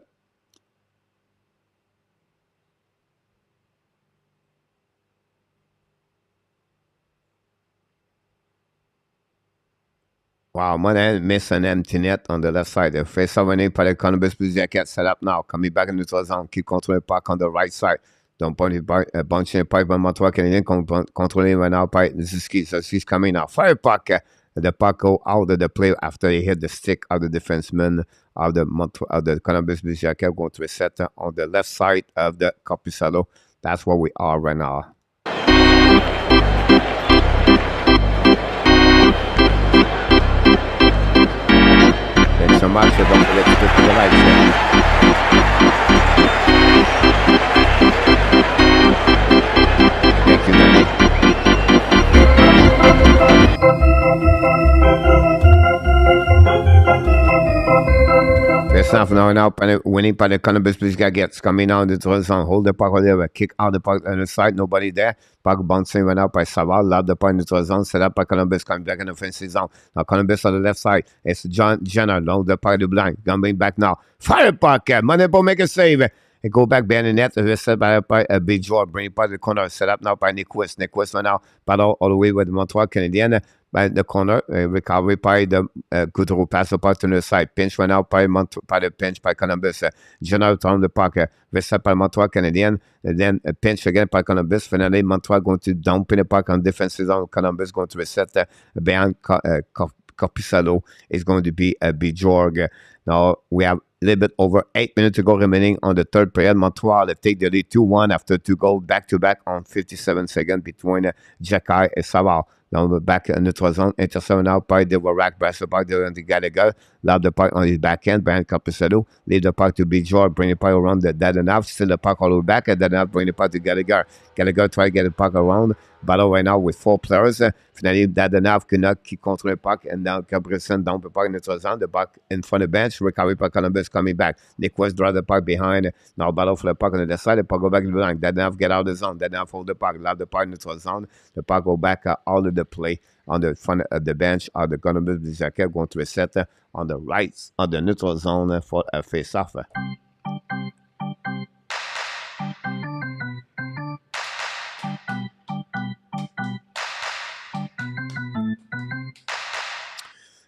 Wow, Monahan missed an empty net on the left side. The face-off winning by the Columbus Blue Jackets set up now. Coming back in the neutral zone. Keep controlling the puck on the right side. Don't point it by bunching the pipe by Montreal Canadiens. Controlling right now by Zuski. So she's coming now. Fire puck. The puck go out of the play after he hit the stick of the defenseman of the Columbus Blue Jackets. Going to reset on the left side of the Carpaccio. That's where we are right now. Thanks so much. Don't forget to click on the likes. Thank you, Danny. First now half an hour now. Winning by the Columbus Blue Jackets coming out into the zone. Hold the puck over there. Kick out the puck on the side. Nobody there. Puck bouncing went out by Savard. Lob the puck into the zone. Set up by Columbus. Coming back in the offensive zone. Now Columbus on the left side. It's John Jenner. Long the puck to blind. Coming back now. Fire puck. Montembeault make a save. And go back behind the net. Set by Big George. Bring it by the corner. Set up now by Nick West. Nick West went out. Battle all the way with the Montreal Canadiens. By the corner, recovery by the Goudreau pass the puck to the side. Pinch went out by the pinch by Columbus. General down the puck. Reset by Montreal Canadiens. And then a pinch again by Columbus. Finally, Montreal going to dump in the puck on defensive zone. Columbus going to reset behind Corpusalo. Is going to be a Bjorg. Now we have a little bit over 8 minutes to go remaining on the third period. Montreal take the lead 2-1 after 2 goals back-to-back on 57 seconds between Jacky and Savard. Down the back in the zone, intercepted out by the Warak, brass the puck there on the Gallagher, lob the puck on his backhand, behind Corpusalo, leave the puck to Big George, bring the puck around the Dadanov, still the puck all the way back, and Dadanov bring the puck to Gallagher. Gallagher try to get the puck around, battle right now with 4 players. Finally, Dadanov could not keep control the puck, and now Gabrielson down the puck in the zone, the puck in front of the bench, recovery by Columbus coming back. Nick West draw the puck behind, now battle for the puck on the other side, the puck go back to the line. Dadanov get out of the zone, Dadanov hold the puck, lob the puck in the zone, the puck go back out of the play. On the front of the bench are the Columbus Blue Jackets going to reset on the right of the neutral zone for a face-off.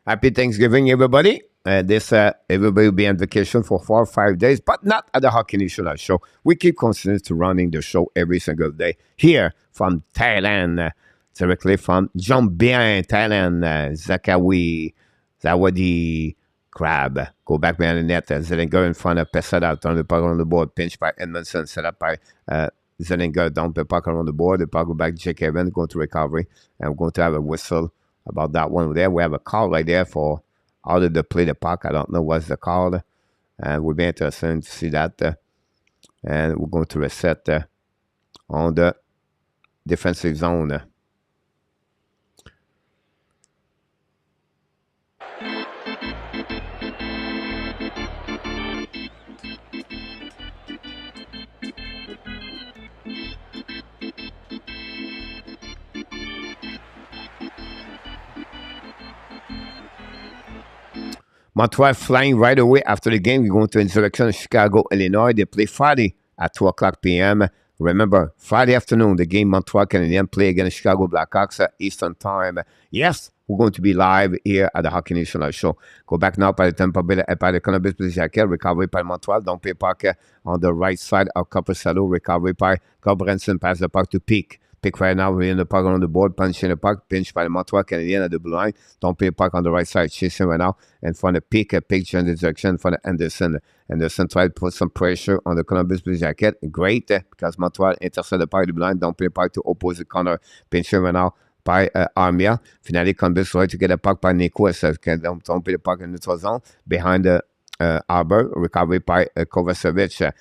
Happy Thanksgiving, everybody. Everybody will be on vacation for 4 or 5 days, but not at the Hockey National Show. We keep continuing to running the show every single day here from Thailand. Directly from Jombian, Thailand, Zawadi, Crab. Go back behind the net. Zellinger in front of Pesada, turn the puck on the board. Pinch by Edmondson, set up by Zellinger, down the puck around the board. The puck go back to Jake Evans, going to recovery. And we're going to have a whistle about that one there. We have a call right there for how did they play the puck. I don't know what's the call. And we'll be interested to see that. And we're going to reset on the defensive zone. Montreal flying right away after the game. We're going to Insurrection, Chicago, Illinois. They play Friday at 2 o'clock p.m. Remember, Friday afternoon, the game Montreal Canadiens play against Chicago Blackhawks at Eastern Time. Yes, we're going to be live here at the Hockey National Show. Go back now by the Tampa Bay, by the Columbus Blue Jackets. Recovery by Montreal. Don't pay puck on the right side of Corpusalo. Recovery by Cobrenson. Pass the puck to Peak. Pick right now, we're in the puck on the board, punching the puck, pinch by the Montreal Canadiens at the blue line. Don't play puck on the right side, chasing right now. And from the Pick, a picture in the direction for the Anderson. Anderson tried to put some pressure on the Columbus Blue Jackets. Great, because Montreal intercepted the puck at the blue line. Don't play puck to opposite corner, pinching right now by Armia. Finally, Columbus tried to get a puck by Nick West. Don't play the puck in the zone behind the Arbor, recovery by Kovacevic,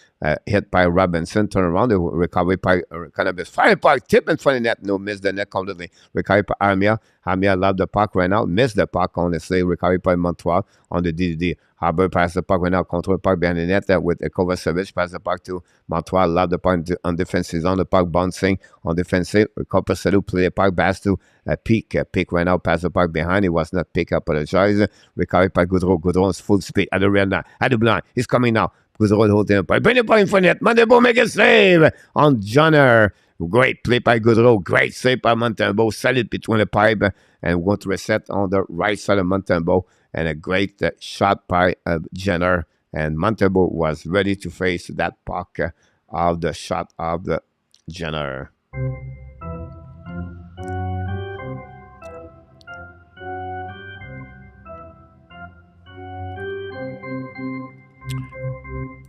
hit by Robinson, turn around, the recovery by Columbus, fire puck, tip in front of the net, no, miss the net completely, recovery by Armia loved the puck right now, missed the puck, honestly, recovery by Montreal on the DDD, Arbor pass the puck right now, control the puck behind the net with Kovacevic, pass the puck to Montreal, loved the puck on defensive on the puck, bouncing on defensive, Corpusalo play the puck, pass to Peak right now, pass the puck behind, it was not Peak, apologize, recovery by Goudreau's full speed, at the rear line, at the blind, he's coming now, Goudreau holding the puck, bring the puck in front of net, Montembeault make a save on Jenner. Great play by Goudreau. Great save by Montembeault. Solid between the pipe. And we're going to reset on the right side of Montembeault. And a great shot by Jenner. And Montembeault was ready to face that puck of the shot of the Jenner.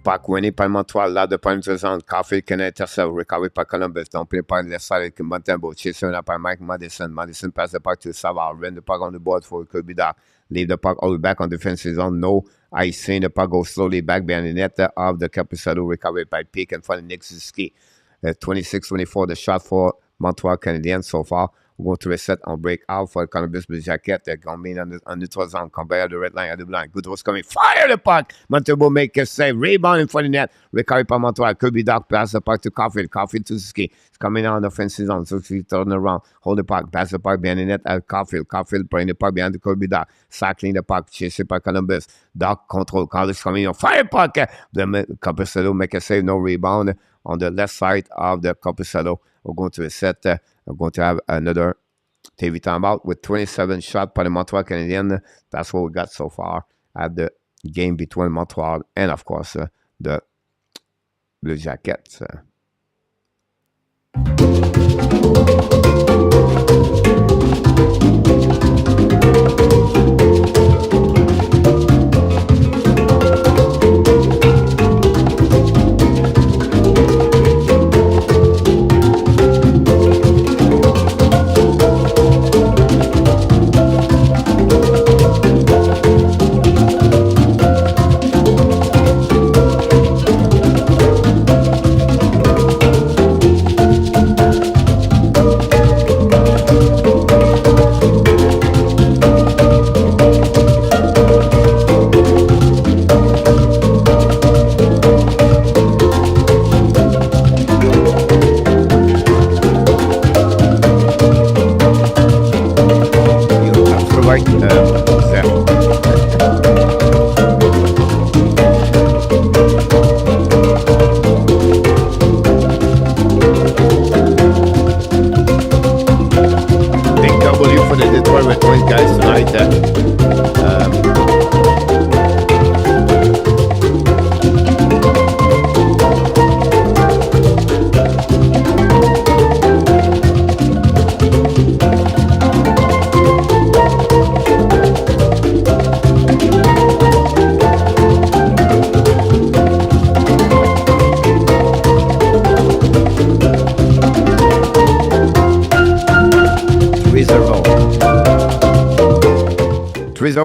Puck winning by Montreal, là de point de zone. Caulfield can intercept, recovery by Columbus. Don't play by the side of Montembeault. Chasing up by Mike Madison. Madison pass the puck to Savard. Run the puck on the board for it could be dark. Leave the puck all the way back on defensive zone. No icing. The puck goes slowly back behind the net of the Corpusalo. Recovery by Peak and front of Nick Ziski. 26-24, the shot for Montreal Canadiens so far. We're going to reset on break out for Columbus Blue Jacket. They're coming on neutral zone, compared to the red line at the blind. Good was coming. Fire the puck. Montembeault make a save. Rebound in front of the net. Recovery by Montreal. Kirby Doc pass the puck to Caulfield. Caulfield to Ski. It's coming out on the offensive zone. So he turn around. Hold the puck. Pass the puck behind the net at Caulfield. Caulfield bring the puck behind the Kirby Doc. Cycling the puck. Chased by Columbus. Doc control. Carlos coming on. Fire puck. The Campusano make a save. No rebound on the left side of the Campusano. We're going to reset. We're going to have another TV timeout with 27 shots by the Montreal Canadiens. That's what we got so far at the game between Montreal and, of course, the Blue Jackets.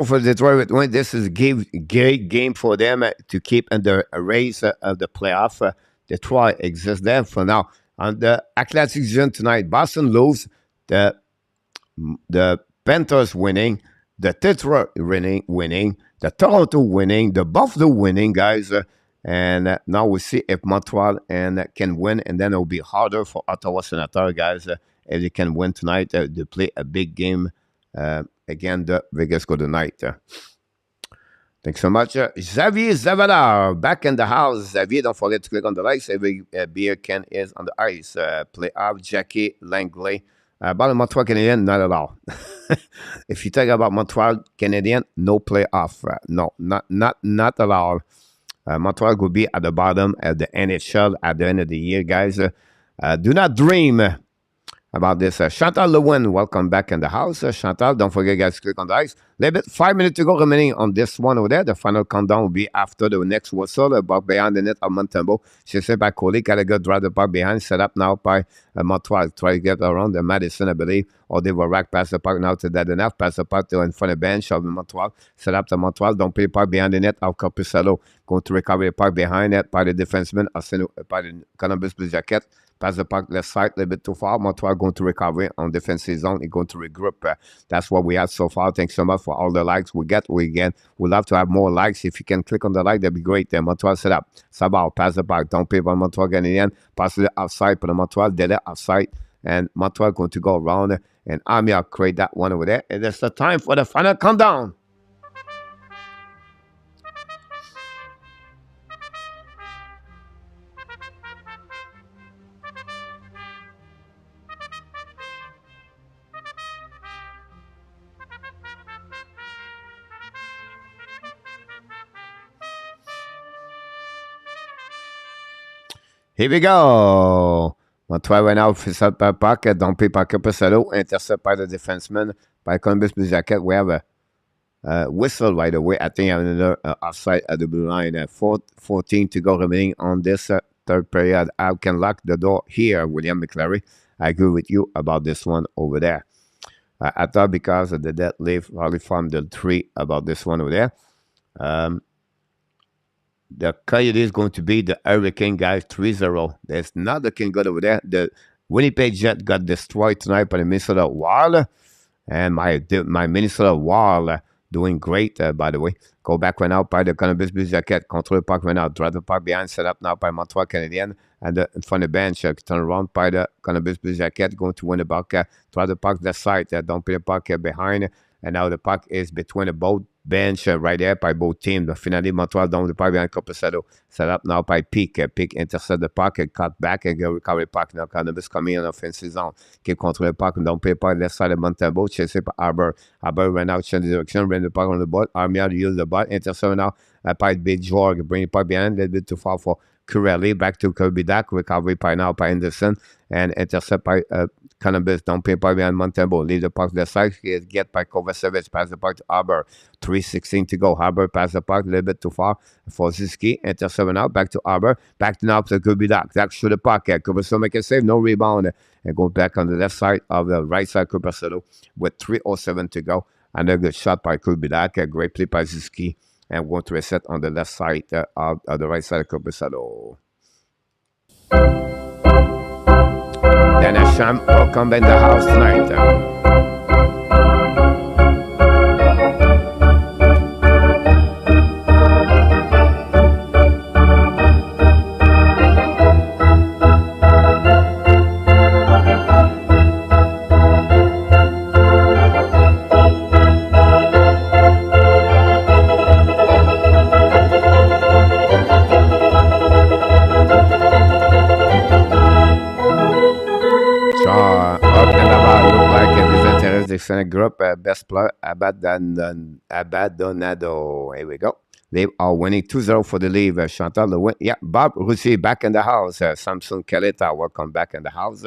For Detroit, this is a great game for them to keep in the race of the playoff. Detroit exists there for now. On the Atlantic Zone tonight, Boston lose, the Panthers winning, the Detroit winning, the Toronto winning, the Buffalo winning, guys. And now we see if Montreal can win, and then it will be harder for Ottawa Senators, guys, if they can win tonight. They play a big game. Again, the Vegas Golden Knight. Thanks so much. Xavier Zavada back in the house. Xavier, don't forget to click on the likes. Every beer can is on the ice. Playoff, Jackie Langley. About the Montreal Canadiens, not at all. If you talk about Montreal Canadiens, no playoff. No, not at all. Montreal will be at the bottom of the NHL at the end of the year, guys. Do not dream about this. Chantal Lewin, welcome back in the house. Chantal, don't forget, guys, click on the ice. Little bit, 5 minutes to go remaining on this one over there. The final countdown will be after the next whistle. The puck behind the net of Montembeault. Chased by Coley. Gallagher drive the puck behind. Set up now by Montreal. Try to get around the Madison, I believe. Or they will rack past the puck now to Dadeneuf. Pass the puck to in front of the bench of Montreal. Set up to Montreal. Don't play the puck behind the net of Corpusalo. Going to recover the puck behind it by the defenseman. By the Columbus Blue Jackets. Pass the puck left side, a little bit too far. Montreal going to recover on defensive zone. It's going to regroup. That's what we had so far. Thanks so much for all the likes we get. We'd love to have more likes. If you can click on the like, that'd be great. Montreal set up. Sabal, pass the puck. Don't pay for Montreal Canadiens. Pass it outside for the Montreal. Dead outside. And Montreal going to go around. And Amia create that one over there. And it's the time for the final countdown. Here we go. Montreal right now, face up by puck, dumpé par Corpusalo, intercept by the defenseman, by Columbus Blue Jacket. We have a whistle right away. I think another offside at the blue line. 14 to go remaining on this third period. I can lock the door here, William McClary. I agree with you about this one over there. I thought because of the deadlift, probably from the tree about this one over there. The Coyote is going to be the Hurricane guys 3-0. There's not the King God over there. The Winnipeg Jet got destroyed tonight by the Minnesota Wild. And my Minnesota Wild doing great, by the way. Go back right now by the Columbus Blue Jacket. Control the puck right now. Drive the puck behind. Set up now by Montreal Canadiens. And in front of the bench. Turn around by the Columbus Blue Jacket. Going to win the puck. Drive the puck left side. Don't put the puck behind. And now the puck is between the both bench right there by both teams. But finally, Montreal down the puck behind Corpusalo. Set up now by Peak. Peak intercept the puck. Cut back and go recover the puck. Now Columbus coming in offensive zone. Qui contrôle le puck. Don't play the puck left side of Montembeault. Chasé par Arbor. Arbor right now change the direction. Bring the puck on the ball. Armia use the ball. Intercept now by Big George. Bring the puck behind. A little bit too far for Curelli. Back to Kirby Dak. Recovery by now by Anderson. And intercept by Columbus. Don't play the puck behind Montembeault. Leave the puck left side. Get by Kovacevic. Pass the puck to Arbor. 3:16 to go. Arbor pass the puck a little bit too far for Ziski. Intercept now. Back to Arbor. Back to now to Kirby Dak. Dak shoot the puck. Kovacevic make a save. No rebound. And go back on the left side of the right side Corpusalo with 3:07 to go. Another good shot by Kirby Dak. A great play by Ziski. And going to reset on the left side of the right side of Corpusalo. Dana Sham, welcome in the house tonight. Group, best player, Abandonado. Here we go. They are winning 2-0 for the lead. Chantal the win. Yeah, Bob Russi back in the house. Samson Kaleta, welcome back in the house.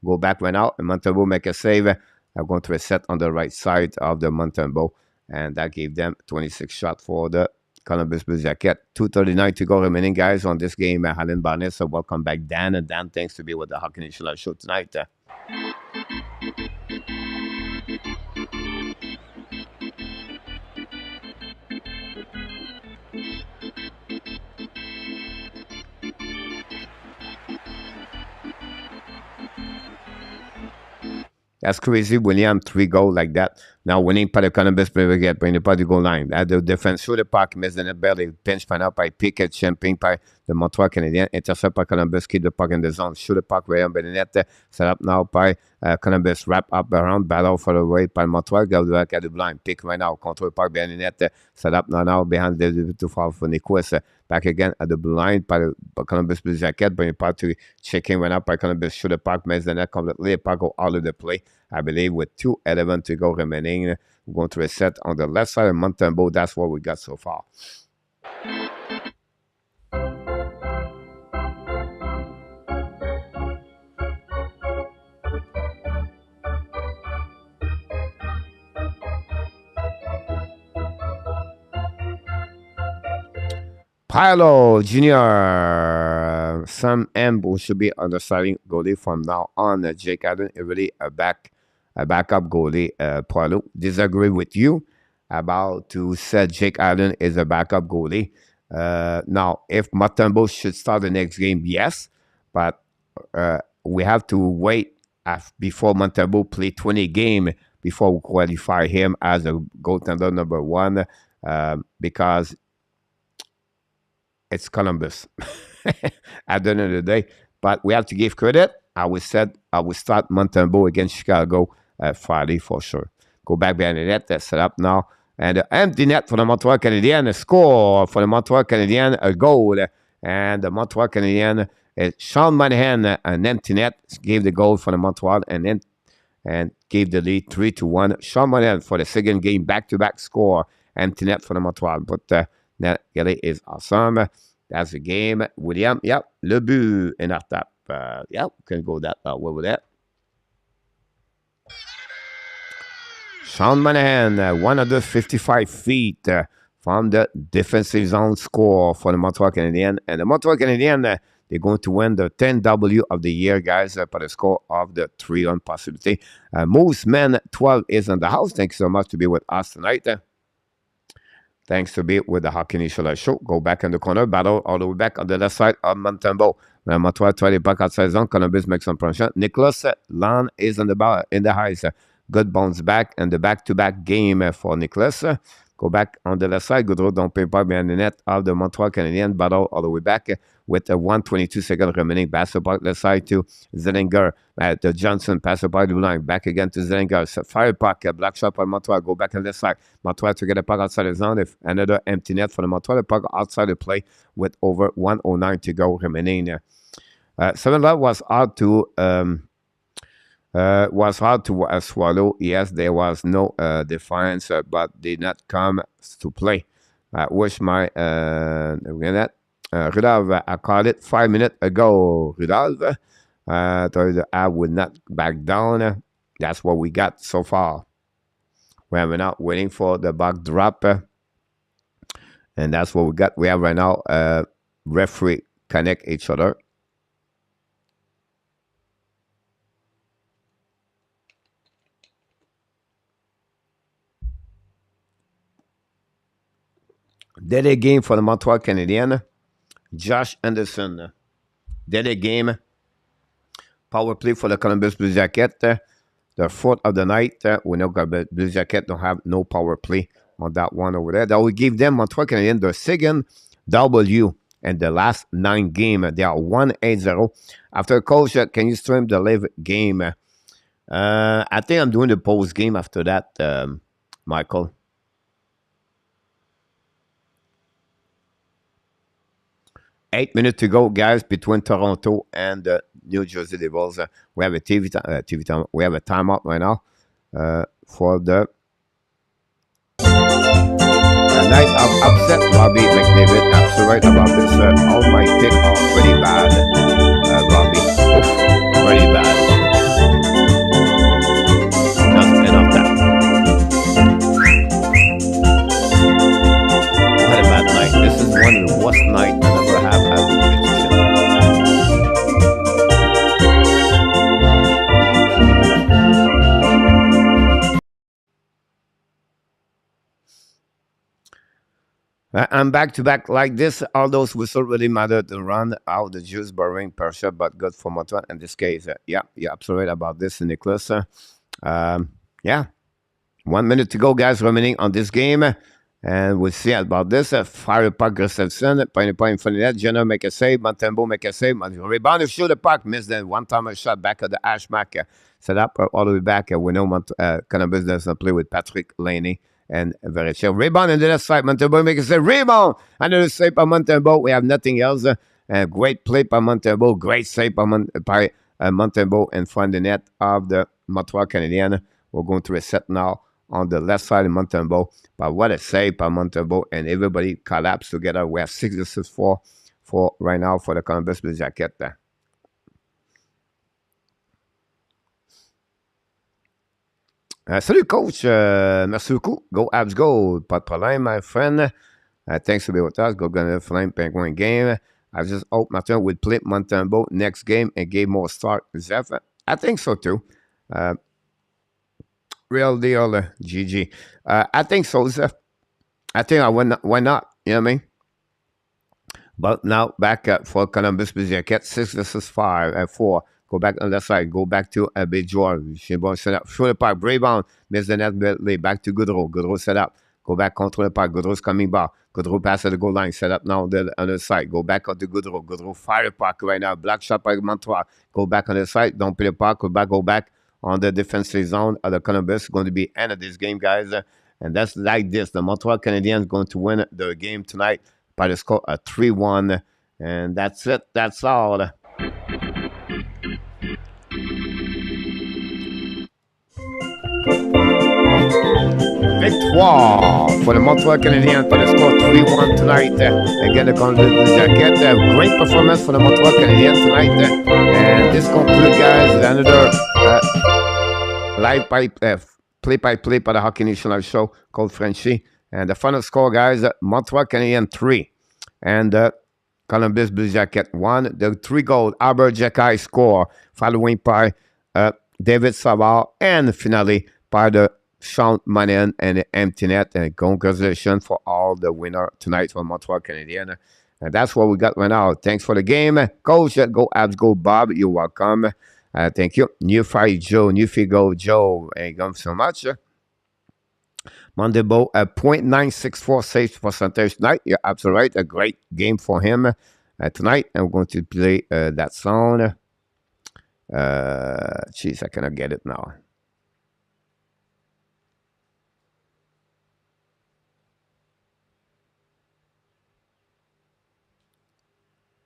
Go back right now. Montembeault make a save. I'm going to reset on the right side of the Montembeault. And that gave them 26 shots for the Columbus Blue Jacket. 2:39 to go remaining, guys, on this game. Alan Barnett, so welcome back, Dan. And Dan, thanks to be with the Hockey Nation show tonight. That's crazy. William, 3 goals like that. Now winning by the Columbus Blue Jacket, bring the puck to goal line. At the defense, shoot the puck, miss the net belly, pinch pan out by Pickett, Champagne by the Montreal Canadiens, intercept by Columbus, keep the puck in the zone, shoot the puck right on by the net, set up now by Columbus, wrap up around, battle for the way by Montreal, go back at the blind, pick right now, control the puck behind the net, set up now behind the too far for Niquist, back again at the blind by the Columbus Blue Jacket, bring the puck to checking right up by Columbus, shoot the puck, miss the net completely, the puck go out of the play, I believe with 2:11 to go remaining. We're going to reset on the left side of Montembeault. That's what we got so far. Pilo Jr. Sam M should be on the starting goalie from now on. Jake Allen is really a backup goalie. Pilo, disagree with you about to say Jake Allen is a backup goalie. Now, if Montembeault should start the next game, yes, but we have to wait before Montembeault play 20 games before we qualify him as a goaltender number 1 because it's Columbus at the end of the day. But we have to give credit. I will start Montembeault against Chicago Friday for sure. Go back behind the net. Set up now. And empty net for the Montreal Canadiens. A score for the Montreal Canadiens. A goal. And the Montreal Canadiens, Sean Monahan, an empty net, gave the goal for the Montreal and gave the lead 3-1. Sean Monahan for the second game, back-to-back score. Empty net for the Montreal. But that is awesome. That's the game. William, yep, le but in our tap. Yep, can go that way with that. Sean Monahan, 155 feet from the defensive zone score for the Montreal Canadiens. And the Montreal Canadiens, they're going to win the 10W of the year, guys, by the score of the 3-1 possibility. Moose Man 12 is in the house. Thanks so much to be with us tonight. Thanks to be with the Hockey Nation Show. Go back in the corner, battle all the way back on the left side of Montembeault. Montreal try to back outside zone. Columbus makes some pressure. Nicholas Lan is on the bar in the highs. Good bounce back and the back-to-back game for Nicholas. Go back on the left side. Goodrow don't pay part behind the net of the Montreal Canadiens. Battle all the way back with a 1:22 second remaining. Pass the puck left side to Zellinger. The Johnson pass the puck to the line. Back again to Zellinger. Fire puck. Black shot by Montreal. Go back on the left side. Montreal to get the puck outside the zone. If another empty net for the Montreal. The puck outside the play with over 1:09 to go remaining. 7 love was hard to swallow. Yes, there was no defiance, but did not come to play. I wish my Rudolph, I called it 5 minutes ago. Rudolph, I would not back down. That's what we got so far. We are now waiting for the buck drop, and that's what we got. We have right now referee connect each other. Daily game for the Montreal Canadiens. Josh Anderson. Daily game. Power play for the Columbus Blue Jackets. The fourth of the night. We know the Blue Jackets don't have no power play on that one over there. That will give them, Montreal Canadiens, the second W in the last 9 games. They are 1-8-0. After coach, can you stream the live game? I think I'm doing the post game after that, Michael. 8 minutes to go, guys, between Toronto and the New Jersey Devils. We have a TV time. We have a timeout right now for the night of upset. Robbie McDavid, absolutely right about this. All my picks are pretty bad, Robbie. Oof, pretty bad. Just enough that. What a bad night. This is one of the worst nights I ever have as a prediction. I'm back to back like this. All those whistles really matter to run out the juice barring per shot, but good for Montreal in this case. Yeah, you're absolutely right about this, Nicholas. Yeah, 1 minute to go, guys, remaining on this game. And we'll see about this. Fire puck, Gustafsson. Point in front of that. Jenner make a save. Montembeault make a save. Rebound, shoot the puck. Missed the one-timer shot back at the Ashmack. Set up all the way back. We know Columbus doesn't play with Patrick Laney and Verichel. Rebound on the left side. Montembeault make a save. Rebound. Another save by Montembeault. We have nothing else. Great play by Montembeault. Great save by Montembeault in front of the net of the Montreal Canadiens. We're going to reset now on the left side of Montembeault. But what a save by Montembeault, and everybody collapsed together. We have 6 assists for right now for the Columbus Blue Jackets. Salut coach, merci beaucoup. Go Habs go, pas de problème my friend. Thanks for being with us. Go Gunner Flame Penguin game. I just hope Martin would play Montembeault next game and give more start. Zeph, I think so too. Real deal, GG. I think so, Zeph. I think why not? You know what I mean? But now back for Columbus Blue Jackets, 6 versus 4. Go back on the side. Go back to Big George. Set up. Through the park. Rebound. Miss the net. Back to Goodrow. Goodrow set up. Go back control the park. Goodrow's coming back. Goodrow pass at the goal line. Set up now on the other side. Go back on the Goodrow. Goodrow fire park right now. Black shot by Montreal. Go back on the side. Don't play the park. Go back on the defensive zone of the Columbus. Going to be end of this game, guys. And that's like this. The Montreal Canadiens going to win the game tonight by the score of 3-1. And that's it. That's all. Victoire for the Montreal Canadiens for the score 3-1 tonight. Again, the Columbus Jackets. Great performance for the Montreal Canadiens tonight. And this concludes, guys, another live play-by-play by the Hockey Nation Live show called Frenchie. And the final score, guys, Montreal Canadiens 3 and Columbus Blue Jackets 1. The 3 goals, Albert Jekai score, following by David Savard, and finally by the Sean Manin and Empty Net. And congratulations for all the winner tonight for Montreal Canadiens. And that's what we got right now. Thanks for the game. Coach, go Abs, go Bob. You're welcome. Thank you. New Fight Joe, New Figo Joe. Thank you so much. Montembeault, a .964 save percentage tonight. You're absolutely right. A great game for him tonight. And we're going to play that song. Jeez, I cannot get it now.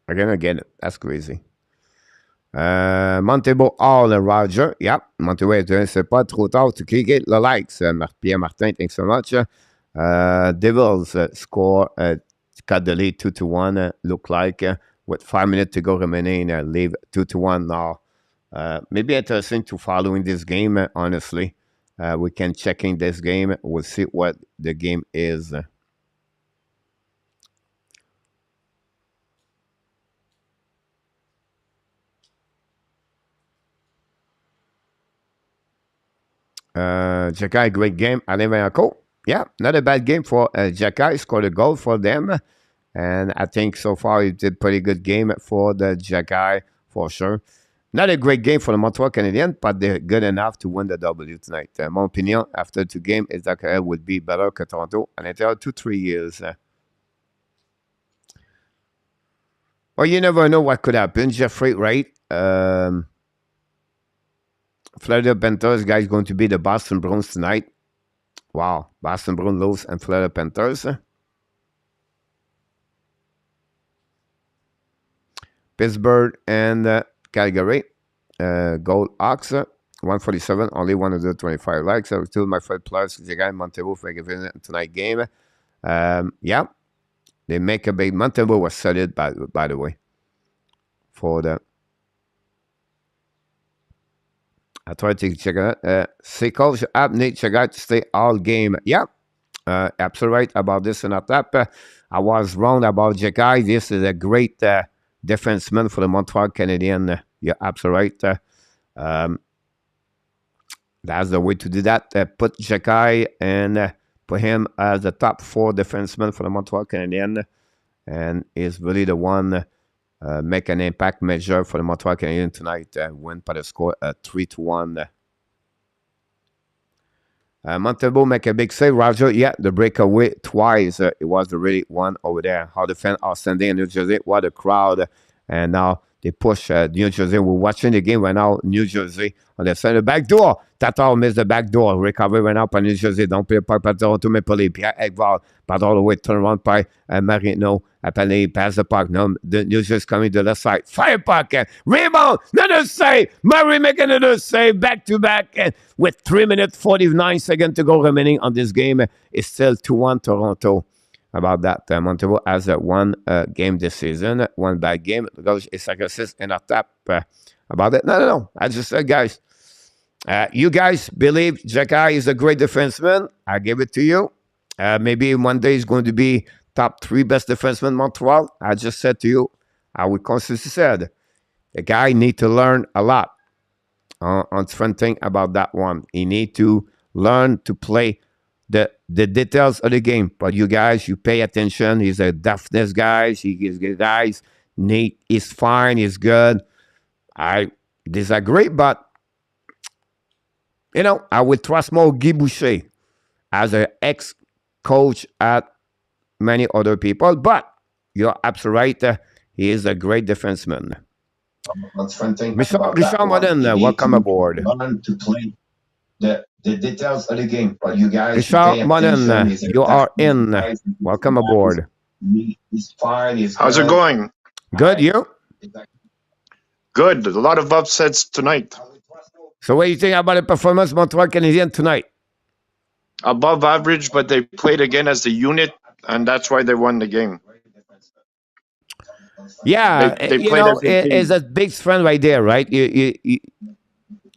I cannot get it. That's crazy. Montembeault, All Roger. Yep. Montembeault, c'est pas trop tard to cliquer le likes. Pierre Martin, thanks so much. Devils score cut the lead 2-1. Look like with 5 minutes to go remaining, leave 2-1 now. Maybe interesting to follow in this game. Honestly, we can check in this game. We'll see what the game is. Jacky, great game. Alain Vaillancourt. Yeah, not a bad game for Jacky. Scored a goal for them. And I think so far he did pretty good game for the Jacky for sure. Not a great game for the Montreal Canadiens, but they're good enough to win the W tonight. My opinion after 2 games is that would be better que Toronto and it's 2-3 years. Well, you never know what could happen. Jeffrey, right? Florida Panthers, guys, going to be the Boston Bruins tonight. Wow. Boston Bruins lose and Florida Panthers. Pittsburgh and Calgary. Gold Ox. 147, only 125 likes. I was still my first plus. The guy Montembeault for giving tonight game. Yeah. They make a big. Montembeault was solid, by the way. For the. I tried to check it out. C'est coach app need check out to stay all game. Yeah, absolutely right about this and that. I was wrong about Jacky. This is a great defenseman for the Montreal Canadiens. You're absolutely right. That's the way to do that. Put Jacky and put him as the top 4 defenseman for the Montreal Canadiens. And is really the one make an impact measure for the Montreal Canadiens tonight. Win by the score 3-1. Montembeault make a big save. Roger, yeah, the breakaway twice. It was the really one over there. How the fans are standing in New Jersey. What a crowd. And now they push New Jersey. We're watching the game right now. New Jersey on the side. The back door. Tatar missed the back door. Recovery right now by New Jersey. Don't play par Toronto Maple Leafs. Pierre Ekval. But all the way turn around by Marino. Appelé pass the puck. No, the New Jersey coming to the left side. Fire puck. Rebound. Another save. Murray making another save. Back to back. And with 3 minutes 49 seconds to go remaining on this game. It's still 2-1 Toronto. About that, Montembeault has one game this season, one bad game. It's like assist and a tap about it. No. I just said, guys, you guys believe Jacky is a great defenseman. I give it to you. Maybe one day he's going to be top 3 best defenseman in Montreal. I just said to you, I would constantly said, the guy need to learn a lot on different thing about that one. He need to learn to play the details of the game. But you guys, you pay attention. He's a deafness guy. He's guys. Nate is fine. He's good. I disagree, but I would trust more Guy Boucher as an ex-coach at many other people. But you're absolutely right. He is a great defenseman. Richard Modern, welcome aboard. Learn to play the details of the game, but you guys. Richard Modern, you are in. Welcome aboard. He's fine. How's it going? Good, you? Good. A lot of upsets tonight. So what do you think about the performance of Montreal Canadiens tonight? Above average, but they played again as a unit, and that's why they won the game. Yeah, they played it's a big strength right there, right?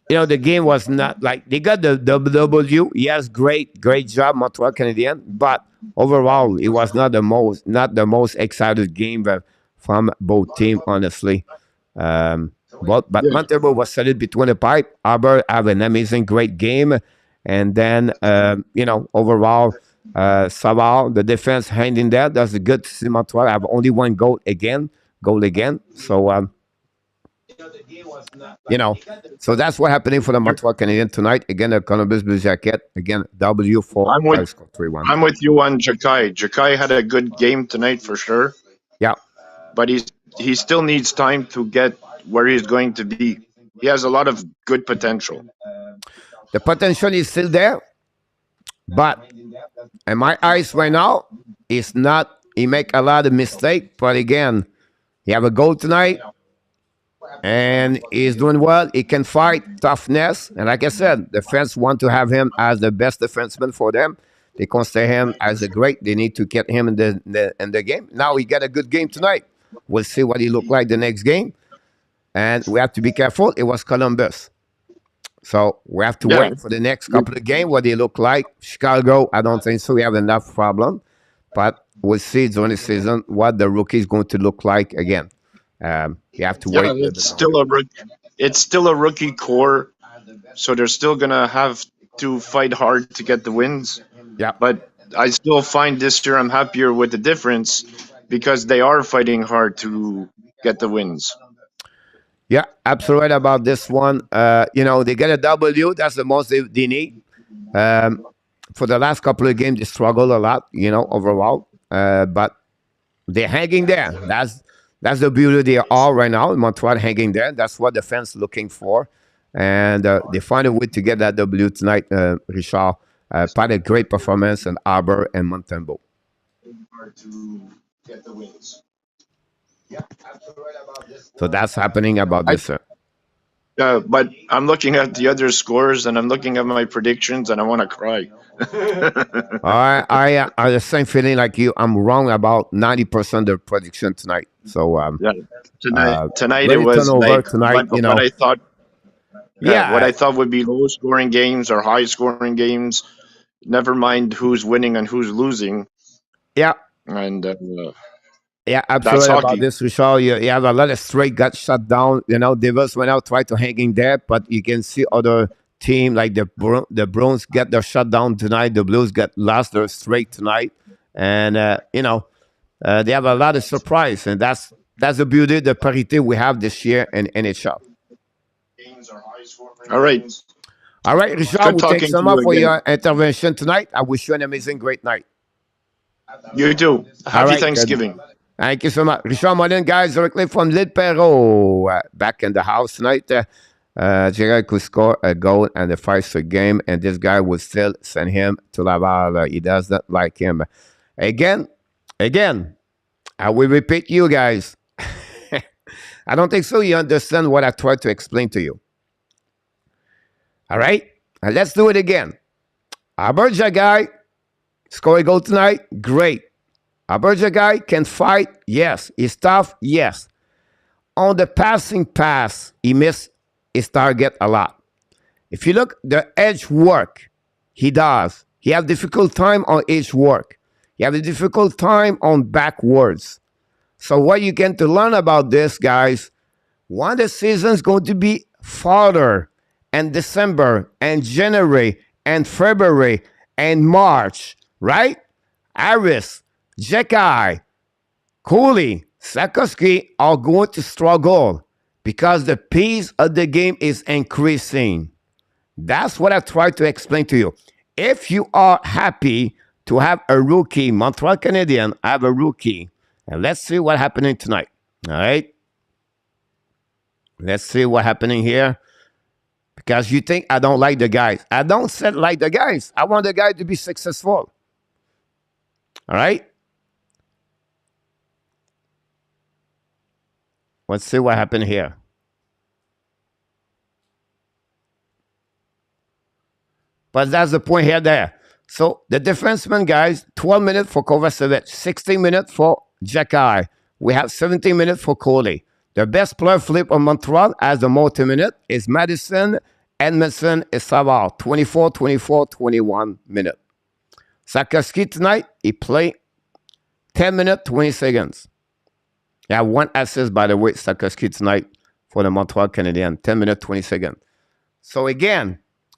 The game was not like they got the W. Yes, great job, Montreal Canadiens. But overall, it was not the most excited game from both teams, honestly. But Montembeault was solid between the pipe. Albert have an amazing, great game, And then, overall, Savard, the defense hanging there. That's a good to see Montreal have only one goal again. So, so that's what happening for the Montreal Canadiens tonight. Again, the Columbus Blue Jacket. Again, W4. I'm with 3-1. I'm with you on Jakai. Jakai had a good game tonight for sure, Yeah. but he still needs time to get where he's going to be. He has a lot of good potential. The potential is still there, but in my eyes right now, it's not. He make a lot of mistakes, but again, he have a goal tonight, and he's doing well. He can fight, toughness, and like I said, the fans want to have him as the best defenseman for them. They consider him as a great. They need to get him in the game. Now he got a good game tonight. We'll see what he look like the next game, and we have to be careful. It was Columbus. So we have to wait for the next couple of games, what they look like. Chicago, I don't think so. We have enough problem. But we'll see during the season what the rookie is going to look like again. You have to wait. It's still a rookie core, so they're still going to have to fight hard to get the wins. Yeah. But I still find this year I'm happier with the difference because they are fighting hard to get the wins. Yeah, absolutely right about this one. They get a W. That's the most they need. For the last couple of games, they struggle a lot, overall. But they're hanging there. That's the beauty they are right now. Montreal hanging there. That's what the fans looking for. And they find a way to get that W tonight, Richard. Quite a great performance in Arbor and Montembeault. To get the wins. So that's happening about this, sir. But I'm looking at the other scores and I'm looking at my predictions and I want to cry. I have the same feeling like you. I'm wrong about 90% of the prediction tonight. So tonight it was like tonight, what I thought. What I thought would be low scoring games or high scoring games. Never mind who's winning and who's losing. Yeah. And yeah, absolutely about this, Richard. You have a lot of straight got shut down. Devils went out, tried to hang in there, but you can see other team like the Bruins get their shutdown tonight. The Blues lost their straight tonight, and they have a lot of surprise, and that's the beauty, the parity we have this year in NHL. All right, Richard. We thank so much for your intervention tonight. I wish you an amazing, great night. You too. Happy Thanksgiving. Good. Thank you so much. Richard Molin, guys, directly from L'Île Perrot. Back in the house tonight. Gerard could score a goal and a 5-star game, and this guy will still send him to Laval. He does not like him. Again, I will repeat you guys. I don't think so. You understand what I tried to explain to you. All right? And let's do it again. Albert Jagay score a goal tonight. Great. Albert Jagay can fight. Yes. He's tough. Yes. On the passing pass, he missed his target a lot. If you look the edge work, he does. He have difficult time on edge work. He have a difficult time on backwards. So what you get to learn about this, guys, when the season is going to be farther, and December, and January, and February, and March, right? Harris, Jekai, Cooley, Sakoski are going to struggle because the pace of the game is increasing. That's what I tried to explain to you. If you are happy to have a rookie, Montreal Canadiens have a rookie, and let's see what's happening tonight. All right? Let's see what's happening here. Because you think I don't like the guys. I don't say like the guys. I want the guy to be successful. All right? Let's see what happened here. But that's the point here there. So the defenseman, guys, 12 minutes for Kovacevic, 16 minutes for Jekai. We have 17 minutes for Coley. The best player flip on Montreal as the multi-minute is Madison. Edmondson is Savard, 24, 24, 21 minutes. Sakoski tonight, he played 10 minutes, 20 seconds. He had one assist, by the way, Sakoski tonight for the Montreal Canadiens, 10 minutes, 20 seconds. So again,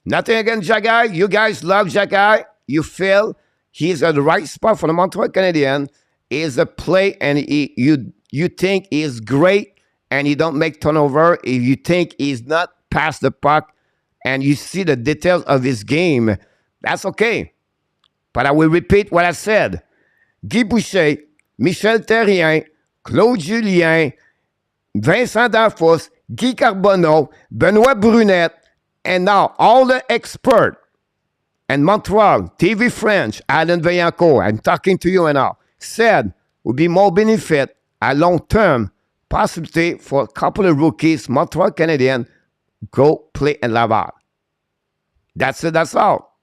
Nothing against Jagai. You guys love Jagai. You feel he's at the right spot for the Montreal Canadiens. He's a play, and you think he's great, and he don't make turnover. If you think he's not past the puck, and you see the details of his game, that's okay. But I will repeat what I said. Guy Boucher, Michel Therrien, Claude Julien, Vincent Darfos, Guy Carbonneau, Benoit Brunette, and now all the experts in Montreal, TV French, Alan Vaillancourt, I'm talking to you now, said would be more benefit at long term possibility for a couple of rookies, Montreal Canadiens, go play in Laval. That's it, that's all.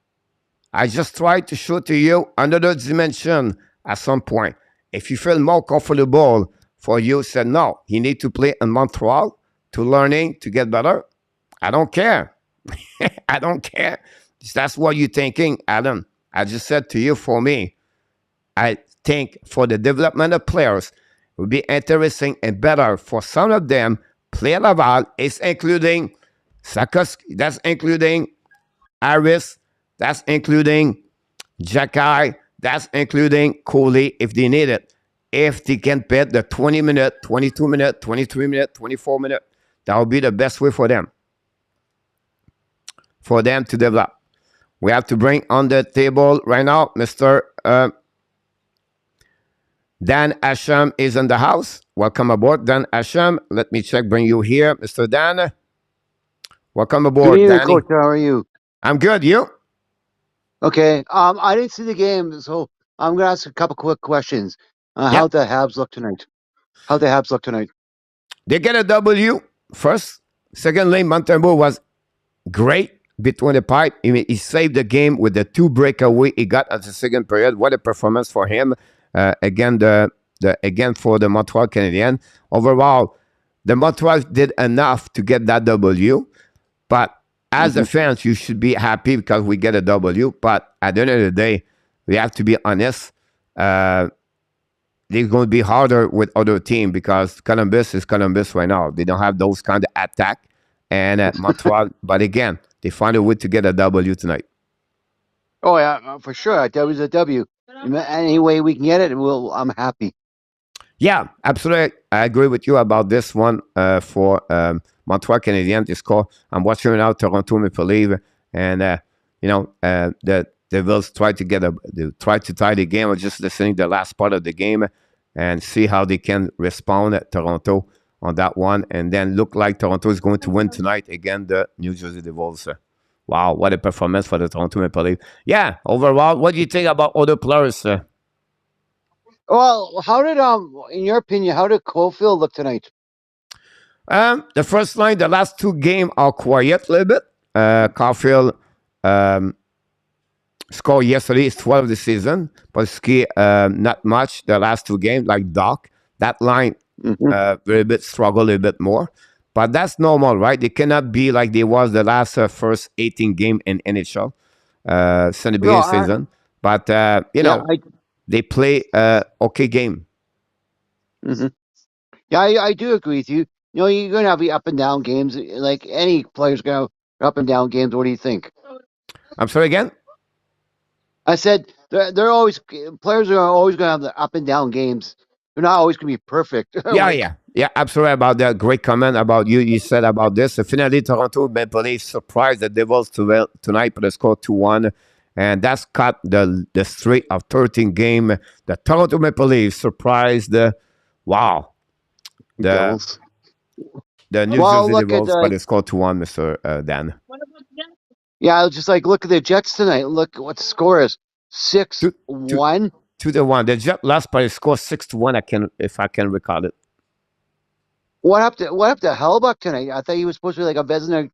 I just tried to show to you another dimension at some point. If you feel more comfortable for you, said no, you need to play in Montreal to learning, to get better. I don't care. I don't care. That's what you're thinking, Adam. I just said to you, for me, I think for the development of players, it would be interesting and better for some of them play at Laval. It's including Sakoski, that's including Harris, that's including Jacky, that's including Coley if they need it. If they can bet the 20-minute, 22-minute, 23-minute, 24-minute, that would be the best way for them to develop. We have to bring on the table right now, Mr. Dan Asham is in the house. Welcome aboard, Dan Asham. Let me check, bring you here, Mr. Dan. Welcome aboard, Good evening, Danny. Coach. How are you? I'm good. You? Okay. I didn't see the game, so I'm going to ask a couple quick questions. How'd the Habs look tonight? How'd the Habs look tonight? They get a W first. Secondly, Montembeault was great between the pipe. He saved the game with the 2 breakaway he got at the second period. What a performance for him. Again for the Montreal Canadiens. Overall, the Montreal did enough to get that W. But as a fans, you should be happy because we get a W. But at the end of the day, we have to be honest. They're going to be harder with other teams because Columbus is Columbus right now. They don't have those kind of attack. And Montreal, but again, they find a way to get a W tonight. Oh, yeah, for sure. A W's a W. Any way we can get it, I'm happy. Yeah, absolutely. I agree with you about this one for Montreal Canadiens. They score. I'm watching now Toronto Maple Leafs, and the Devils try to tie the game. I'm just listening to the last part of the game and see how they can respond at Toronto on that one, and then look like Toronto is going to win tonight against the New Jersey Devils. Wow, what a performance for the Toronto Maple Leafs. Yeah, overall, what do you think about other players? Well, how did in your opinion, how did Caulfield look tonight? The first line, the last 2 games are quiet a little bit. Caulfield scored yesterday. It's 12 of the season, but not much. The last 2 games, like Doc, that line very bit struggle a little bit more. But that's normal, right? They cannot be like they was the last first 18 game in NHL since the beginning of the season. But they play okay game. Yeah, I do agree with you. You know, you're going to have the up and down games. Like any player's going to have up and down games. What do you think? I'm sorry again? I said they're always players are always going to have the up and down games. They're not always going to be perfect. Yeah, absolutely about that. Great comment about you said about this. Finally, Toronto Maple Leafs surprised the Devils tonight for the score 2-1. And that's cut the streak of 13 game. The Toronto Maple Leafs surprised the New Jersey Devils by the score 2-1, Mr. Dan. Yeah, just like look at the Jets tonight. Look what the score is. 6-1. 2-1. The Jets lost by a score 6-1. If I can recall it. What happened to Hellbuck tonight? I thought he was supposed to be like a Vezina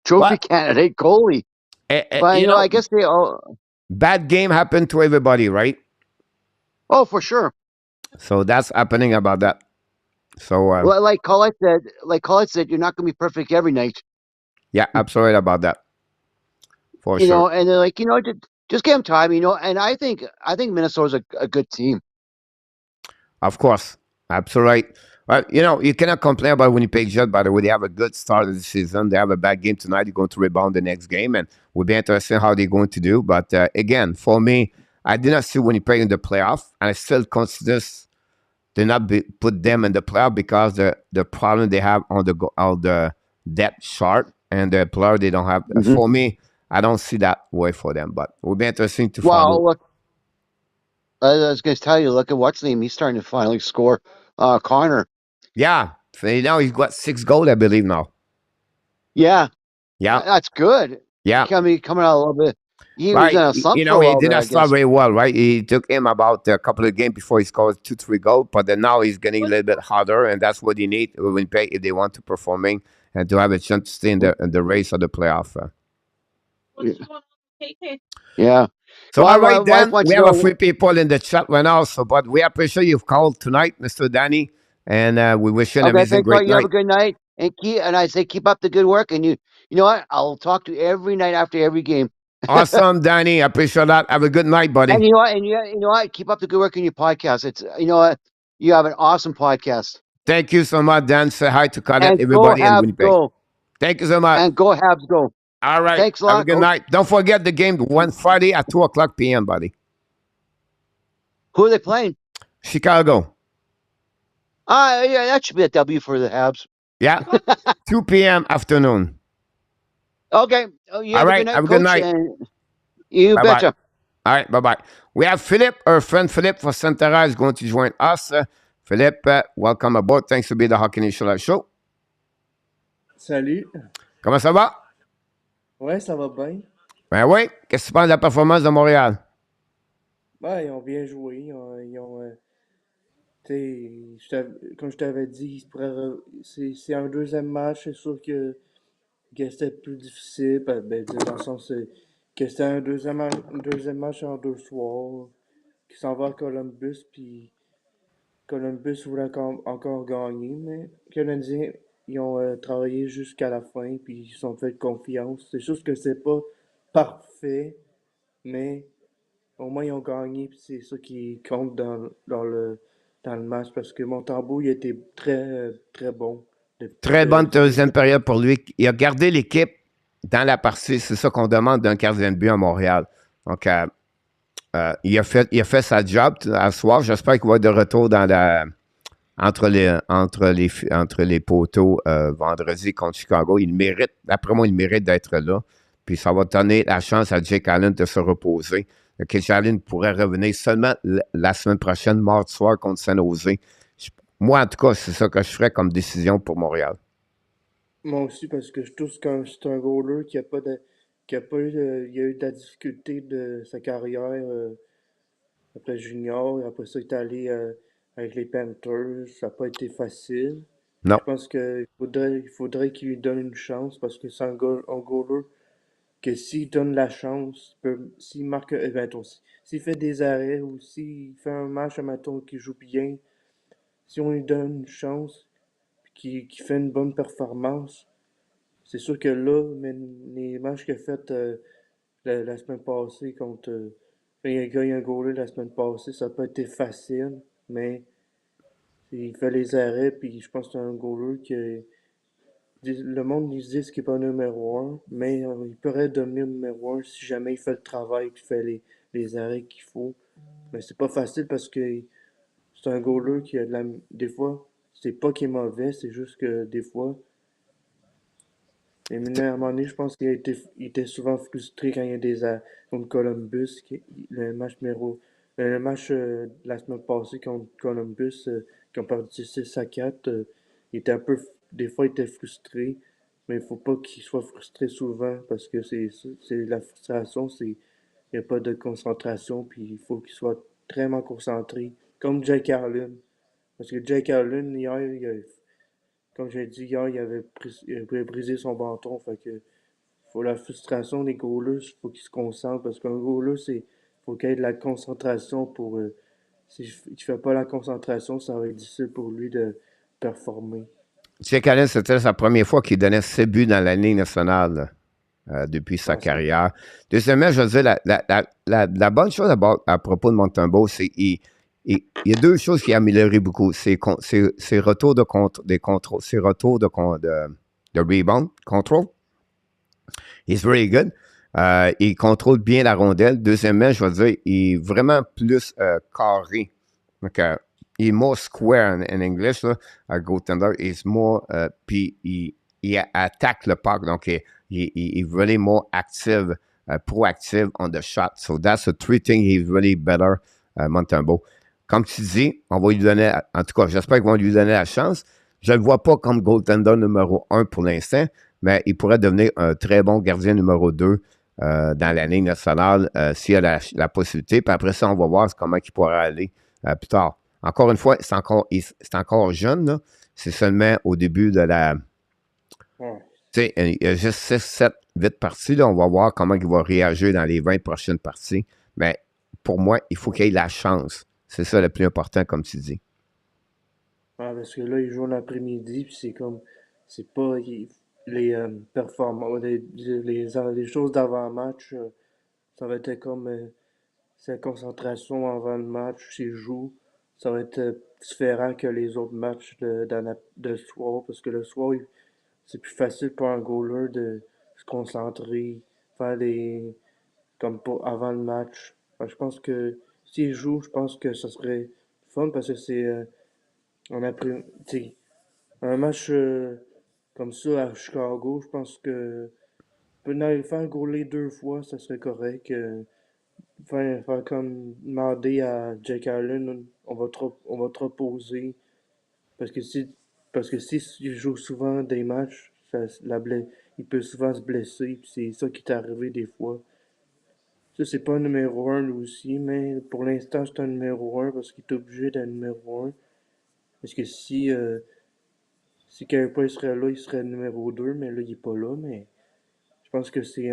Trophy candidate goalie. But I guess they all bad game happened to everybody, right? Oh, for sure. So that's happening about that. So like Colette said, you're not going to be perfect every night. Yeah, absolutely about that. For sure. You know, and they're like, just give them time, and I think Minnesota's a good team. Of course. Absolutely. Well, you cannot complain about Winnipeg Jets, by the way. They have a good start of the season. They have a bad game tonight. They're going to rebound the next game, and we'll be interested how they're going to do. But again, for me, I did not see Winnipeg in the playoff, and I still consider to not put them in the playoff because the problem they have on the depth chart and the player they don't have. For me, I don't see that way for them, but it will be interesting to follow. Well, look, I was going to tell you, look at what's his name. He's starting to finally score. Connor. Yeah. So now he's got 6 goals, I believe, now. Yeah. Yeah. That's good. Yeah. Coming out a little bit. He right. was in a slump for a he while did there, not start very well, right? It took him about a couple of games before he scored 2-3 goals, but then now he's getting a little bit harder, and that's what they need if they want to performing and to have a chance to stay in the race of the playoff. Yeah. So, all right, then, we have a few people in the chat right now, but we appreciate you've called tonight, Mr. Danny, and we wish you an amazing great night. You have a good night, and I say keep up the good work, and you know what? I'll talk to you every night after every game. Awesome, Danny. I appreciate that. Have a good night, buddy. And you know what? And you know what? Keep up the good work in your podcast. It's what? You have an awesome podcast. Thank you so much, Dan. Say hi to Colette, everybody in Winnipeg. Go. Thank you so much. And go Habs, go. All right. Thanks a lot. Have a good night. Don't forget the game one Friday at 2:00 p.m., buddy. Who are they playing? Chicago. Yeah, that should be a W for the Habs. Yeah. 2 p.m. afternoon. Okay. All right. Have a good night. You betcha. All right. Bye-bye. We have Philippe, our friend Philippe for Saint-Thérèse is going to join us. Philippe, welcome aboard. Thanks to be the Hockey Nation Live Show. Salut. Comment ça va? Ouais, ça va bien. Ben oui. Qu'est-ce que tu penses de la performance de Montréal? Ben, ils ont bien joué. Comme je t'avais dit, c'est un deuxième match. C'est sûr que c'était plus difficile. Dans le sens que c'était un deuxième match en 2 soirs. Qui s'en va à Columbus. Puis Columbus voulait encore gagner. Mais Canadiens, ils ont travaillé jusqu'à la fin. Puis ils se sont fait confiance. C'est juste que c'est pas parfait. Mais au moins, ils ont gagné, puis c'est ça qui compte dans le match, parce que Montembeault, il était très, très bon. Très bonne deuxième période pour lui. Il a gardé l'équipe dans la partie. C'est ça qu'on demande d'un gardien de but à Montréal. Donc, il a fait sa job à soir. J'espère qu'il va être de retour entre les poteaux vendredi contre Chicago. Il mérite, d'après moi, il mérite d'être là. Puis ça va donner la chance à Jake Allen de se reposer. Que Jake Allen pourrait revenir seulement la semaine prochaine, mardi soir, contre Saint-Nosé. Moi, en tout cas, c'est ça que je ferais comme décision pour Montréal. Moi aussi, parce que je trouve que c'est un goaler qui a eu de la difficulté de sa carrière après junior. Après ça, il est allé avec les Panthers. Ça n'a pas été facile. Non. Je pense qu'il faudrait qu'il lui donne une chance, parce que c'est un goaler que s'il donne la chance, s'il marque, s'il fait des arrêts ou s'il fait un match, mettons, qui joue bien, si on lui donne une chance, qu'il fait une bonne performance, c'est sûr que là, les matchs qu'il a fait la semaine passée contre. Il a gagné un goaler la semaine passée, ça n'a pas été facile, mais il fait les arrêts, puis je pense que c'est un goaler que. Le monde, ils se disent qu'il n'est pas numéro 1, mais il pourrait devenir numéro 1 si jamais il fait le travail, qu'il fait les arrêts qu'il faut. Mais c'est pas facile parce que c'est un goaler qui a des fois, c'est pas qu'il est mauvais, c'est juste que des fois. Et à un moment donné, je pense qu'il était souvent frustré quand il y a des arrêts contre Columbus, le match la semaine passée contre Columbus, qui ont perdu 6-4. Il était des fois, il était frustré, mais il ne faut pas qu'il soit frustré souvent, parce que c'est la frustration, il n'y a pas de concentration, puis il faut qu'il soit très concentré, comme Jake Allen. Parce que Jake Allen, hier, comme j'ai dit hier, il avait brisé son bâton, fait que la frustration des goalers, il faut qu'ils se concentrent, parce qu'un goaler, faut qu'il ait de la concentration pour... si il ne fait pas la concentration, ça va être difficile pour lui de performer. Jake Allen, c'était sa première fois qu'il donnait 7 buts dans la Ligue nationale depuis sa carrière. Deuxièmement, je veux dire, la bonne chose à propos de Montembeault, c'est qu'il il y a deux choses qui ont amélioré beaucoup. C'est retours de des contrôles, ses retours de rebound, control. He's very good. Il contrôle bien la rondelle. Deuxièmement, je vais dire, il est vraiment plus carré. Donc, il est more square in English, là, à goaltender. He's more, puis il attaque le puck. Donc, il est really more active, proactive on the shot. So, that's the three things he's really better, Montembeault. Comme tu dis, on va lui donner, en tout cas, j'espère qu'ils vont lui donner la chance. Je ne le vois pas comme goaltender numéro 1 pour l'instant, mais il pourrait devenir un très bon gardien numéro 2 dans la Ligue nationale s'il a la possibilité. Puis après ça, on va voir comment il pourra aller plus tard. Encore une fois, c'est encore jeune. Là. C'est seulement au début de la... Ouais. Tu sais, il y a juste 6, 7, 8 parties. Là. On va voir comment il va réagir dans les 20 prochaines parties. Mais pour moi, il faut qu'il ait la chance. C'est ça le plus important, comme tu dis. Ouais, parce que là, ils jouent l'après-midi, puis c'est comme... C'est pas... les performances... Les choses d'avant-match, ça va être comme... sa concentration avant le match, s'il joue, ça va être différent que les autres matchs de soir, parce que le soir, c'est plus facile pour un goaler de se concentrer, faire des... comme pour avant le match. Enfin, je pense que s'il joue, je pense que ça serait fun, parce que c'est un match comme ça à Chicago, je pense que peut faire goaler 2 fois, ça serait correct. Faire comme demander à Jake Allen, on va te reposer. Parce que si il joue souvent des matchs, il peut souvent se blesser. Puis c'est ça qui est arrivé des fois. Ça, c'est pas un numéro 1 lui aussi, mais pour l'instant, c'est un numéro 1 parce qu'il est obligé d'être numéro 1. Parce que si Carey serait là, il serait numéro 2, mais là, il est pas là. Mais je pense que c'est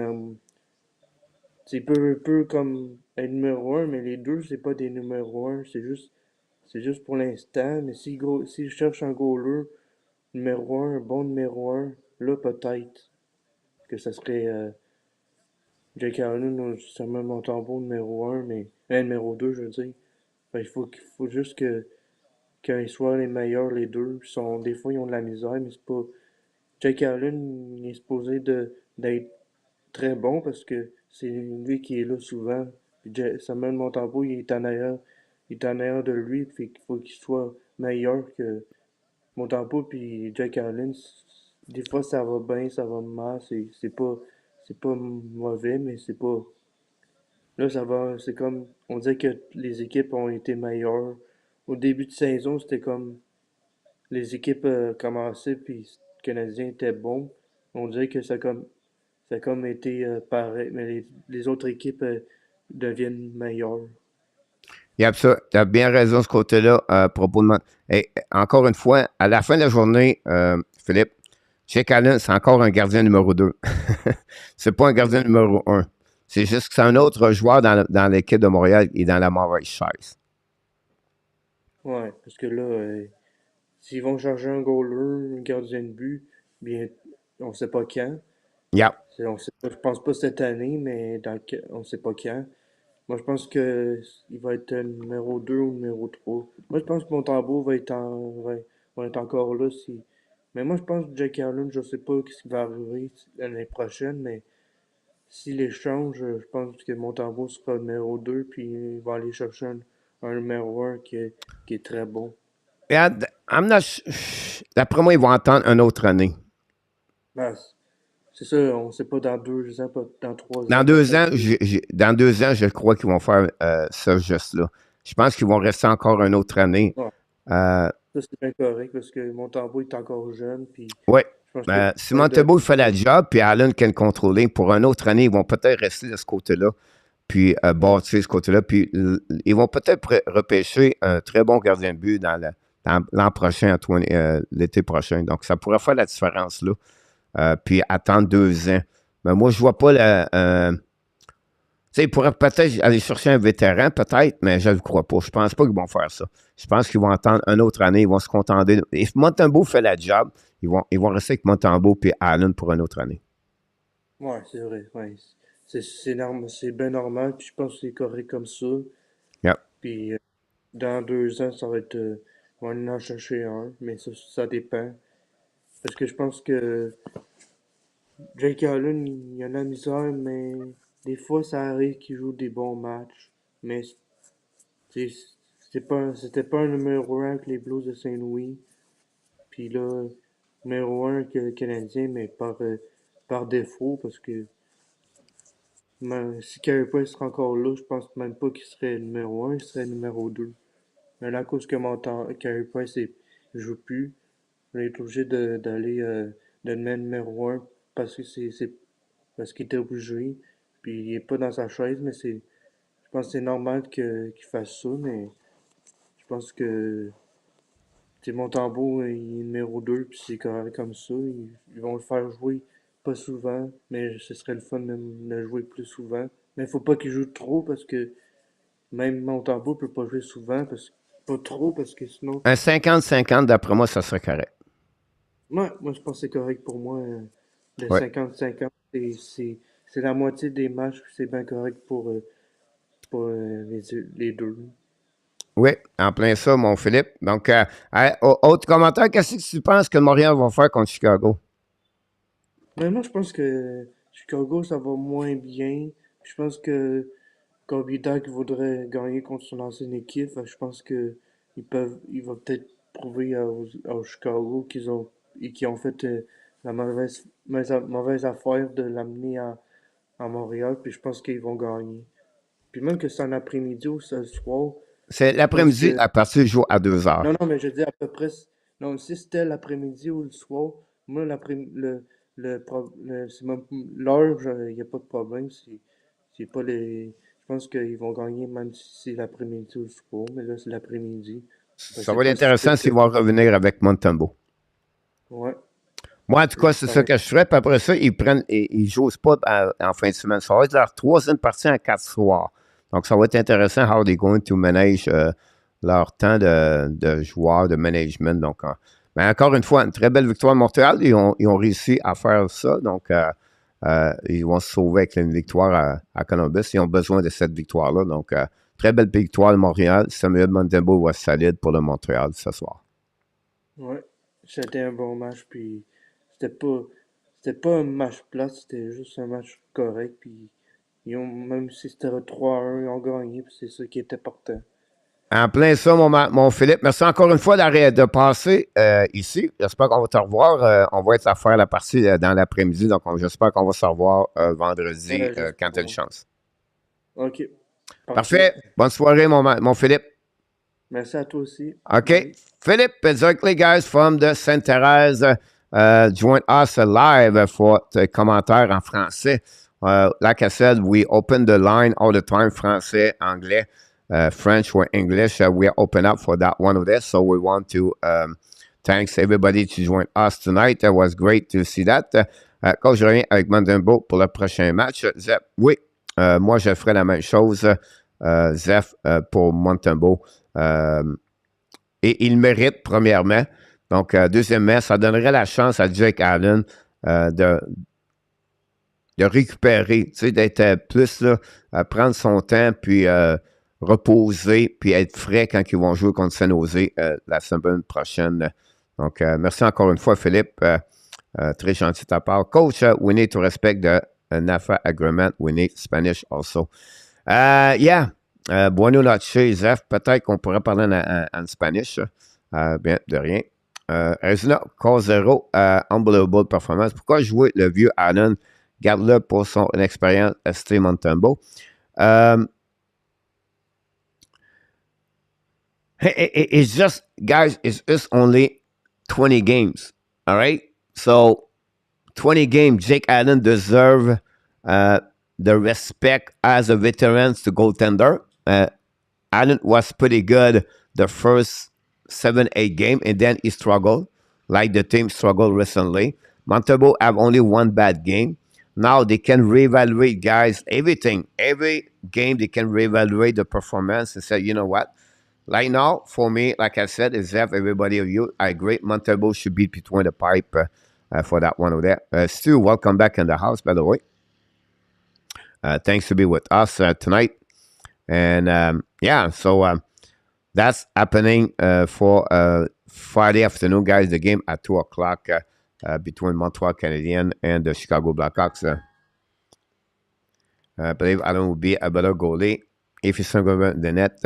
peu comme être numéro 1, mais les deux, c'est pas des numéros 1. C'est juste pour l'instant. Mais s'il cherche un goaler numéro 1, un bon numéro 1, là, peut-être que ça serait Jake Allen ou Samuel Montembeault numéro 1, mais numéro 2, je veux dire. Fait, il faut juste qu'ils soient les meilleurs, les deux. Des fois, ils ont de la misère, mais c'est pas. Jake Allen, il est supposé d'être très bon parce que c'est lui qui est là souvent. Puis Samuel Montembeault, il est en arrière de lui, fait qu'il faut qu'il soit meilleur que Montembeault puis Jake Allen. Des fois, ça va bien, ça va mal, c'est pas mauvais, mais c'est pas. Là, ça va, c'est comme, on dirait que les équipes ont été meilleures. Au début de saison, c'était comme, les équipes commençaient, puis le Canadien était bon. On dirait que ça a comme été pareil, mais les autres équipes deviennent meilleures. Tu as bien raison de ce côté-là à propos de... Et encore une fois, à la fin de la journée, Philippe, Jake Allen, c'est encore un gardien numéro 2. C'est pas un gardien numéro 1. C'est juste que c'est un autre joueur dans l'équipe de Montréal et dans la mauvaise chaise. Ouais, parce que là, s'ils vont chercher un goaler, un gardien de but, bien, on sait pas quand. Yeah. Je pense pas cette année, mais on sait pas quand. Moi, je pense que il va être numéro 2 ou numéro 3. Moi, je pense que Montembeault va être encore là. Mais moi, je pense que Jake Allen, je sais pas ce qui va arriver l'année prochaine, mais s'il échange, je pense que Montembeault sera numéro 2, puis il va aller chercher un numéro 1 qui est très bon. D'après moi, ils vont attendre une autre année. Ben, c'est ça, on sait pas dans 2 ans, pas dans 3 ans. Dans 2 ans, je crois qu'ils vont faire ce geste-là. Je pense qu'ils vont rester encore une autre année. Ouais. Ça, c'est bien correct parce que Montembeault est encore jeune. Oui. Si Montembeault fait la job, puis Allen can le contrôler, pour une autre année, ils vont peut-être rester de ce côté-là, puis bâtir ce côté-là, puis ils vont peut-être repêcher un très bon gardien de but dans l'an prochain, l'été prochain. Donc, ça pourrait faire la différence là. Puis attendre 2 ans. Mais moi, je vois pas ils pourraient peut-être aller chercher un vétéran, peut-être, mais je ne le crois pas. Je pense pas qu'ils vont faire ça. Je pense qu'ils vont attendre une autre année. Ils vont se contenter. Et si Montembeault fait la job, ils vont rester avec Montembeault et Allen pour une autre année. Oui, c'est vrai. Ouais. C'est bien normal. Puis je pense que c'est correct comme ça. Yeah. Puis dans 2 ans, ça va être. On va en chercher un, mais ça dépend. Parce que je pense que Jake Allen, il a la misère, mais des fois, ça arrive qu'il joue des bons matchs. Mais c'était pas un numéro 1 avec les Blues de Saint-Louis. Puis là, numéro 1 avec le Canadien, mais par défaut, parce que si Carey Price serait encore là, je pense même pas qu'il serait numéro 1, il serait numéro 2. Mais là, à cause que Carey Price ne joue plus, on est obligé d'aller de le mettre numéro 1 parce que parce qu'il était obligé. Puis il est pas dans sa chaise, mais je pense que c'est normal qu'il fasse ça, mais je pense que Montembeault il est numéro 2 puis c'est correct comme ça. Ils vont le faire jouer pas souvent, mais ce serait le fun de le jouer plus souvent. Mais faut pas qu'il joue trop parce que même Montembeault peut pas jouer souvent, pas trop parce que sinon. Un 50-50, d'après moi, ça serait correct. Moi je pense que c'est correct pour moi. Le Ouais. 50-50, c'est la moitié des matchs, c'est bien correct pour les deux. Oui, en plein ça, mon Philippe. Donc, autre commentaire, qu'est-ce que tu penses que Montréal va faire contre Chicago? Mais moi, je pense que Chicago, ça va moins bien. Je pense que Kopitar qui voudrait gagner contre son ancienne équipe, je pense que il va peut-être prouver à Chicago qu'ils ont fait la mauvaise affaire de l'amener à Montréal, puis je pense qu'ils vont gagner. Puis même que c'est un après-midi ou c'est le soir. C'est l'après-midi, à partir du jour à 2 heures. Non, mais je dis à peu près. Non, si c'était l'après-midi ou le soir, moi, c'est même l'heure, il n'y a pas de problème. C'est pas les. Je pense qu'ils vont gagner même si c'est l'après-midi ou le soir, mais là, c'est l'après-midi. Ça va être intéressant s'ils vont revenir avec Montembeault. Ouais. Moi, en tout cas, c'est ça que je ferais. Puis après ça, ils jouent pas en fin de semaine. Ça va être leur troisième partie en 4 soirs. Donc, ça va être intéressant how they're going to manage leur temps de joueurs, de management. Donc, mais encore une fois, une très belle victoire à Montréal. Ils ont réussi à faire ça. Donc, ils vont se sauver avec une victoire à Columbus. Ils ont besoin de cette victoire-là. Donc, très belle victoire de Montréal. Samuel Montembeault va solide pour le Montréal ce soir. Ouais, c'était un bon match. Puis c'était pas un match plat, c'était juste un match correct. Puis même si c'était 3-1, ils ont gagné. Puis c'est ça qui était important. En plein ça, mon Philippe. Merci encore une fois de passer ici. J'espère qu'on va te revoir. On va être à faire la partie dans l'après-midi. Donc, j'espère qu'on va se revoir vendredi quand tu as une chance. OK. Parfait. Bonne soirée, mon Philippe. Merci à toi aussi. OK. Bye. Philippe, exactly, guys, from the Sainte-Thérèse. Join us live for the commentaires en français. Like I said, we open the line all the time, français, anglais. French or English, we are open up for that one of this. So we want to thanks everybody to join us tonight. It was great to see that. Quand je reviens avec Montembeault pour le prochain match, Zef, oui, moi je ferai la même chose, Zef, pour Montembeault. Et il mérite, premièrement. Donc, deuxièmement, ça donnerait la chance à Jake Allen de récupérer, tu sais, d'être plus là, prendre son temps, puis reposer, puis être frais quand ils vont jouer contre San Jose la semaine prochaine. Donc, merci encore une fois, Philippe. Très gentil de ta part. Coach, we need to respect the NAFA agreement. We need Spanish also. Yeah. Buenas noches, Zef. Peut-être qu'on pourrait parler en Spanish. Bien, de rien. Arizona, cause 0, unbelievable performance. Pourquoi jouer le vieux Allen? Garde-le pour son expérience ST Montembeault. It's just, guys, it's just only 20 games. All right? So, 20 games, Jake Allen deserves the respect as a veteran to goaltender. Allen was pretty good the first 7-8 games, and then he struggled, like the team struggled recently. Montembeault have only one bad game. Now they can reevaluate, guys, everything. Every game they can reevaluate the performance and say, you know what? Right now, for me, like I said, is that everybody of you, I agree. Montembeault should be between the pipe for that one over there. Stu, welcome back in the house, by the way. Thanks to be with us tonight. And yeah, so That's happening for Friday afternoon, guys. The game at 2 o'clock between Montreal Canadiens and the Chicago Blackhawks. I believe Allen will be a better goalie if he's not going to the net.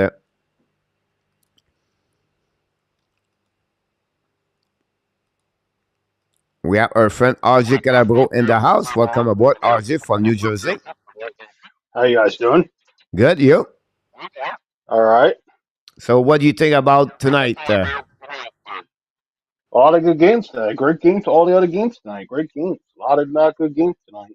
We have our friend RJ Calabro in the house. Welcome aboard, RJ from New Jersey. How you guys doing? Good, you? All right. So what do you think about tonight? A lot of good games tonight. Great games. All the other games tonight. Great games. A lot of not good games tonight.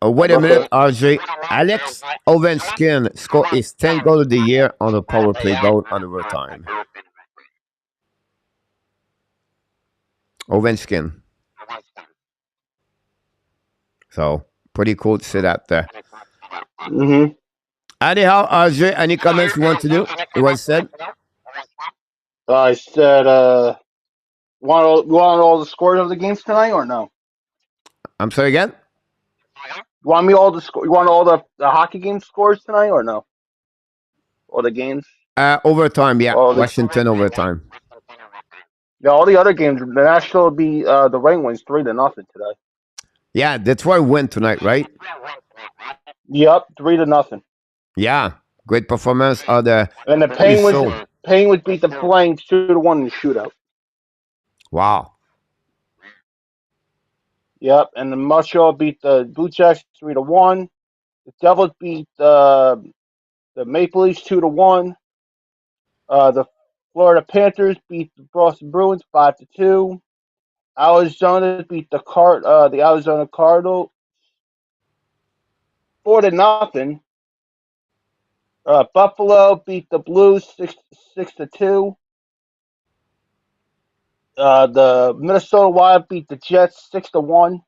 Wait a minute, RJ. Alex Ovechkin scored his 10th goal of the year on a power play goal on overtime. Ovechkin. So, pretty cool to see that there. Mm-hmm. Anyhow, RJ, any comments you want to do? It was said? I said, you want all the scores of the games tonight or no? I'm sorry again? You want me all you want all the hockey game scores tonight or no? All the games? Overtime, yeah. Washington overtime. Yeah, all the other games. The National will be the Ring wins 3-0 today. Yeah, Detroit win tonight, right? Yep, 3-0. Yeah, great performance of the. And the Penguins beat the Flames 2-1 in the shootout. Wow. Yep, and the Montreal beat the Blue Jackets 3-1. The Devils beat the Maple Leafs 2-1. The Florida Panthers beat the Boston Bruins 5-2. Arizona beat the Arizona Cardinals 4-0. Buffalo beat the Blues 6-2. The Minnesota Wild beat the Jets 6-1.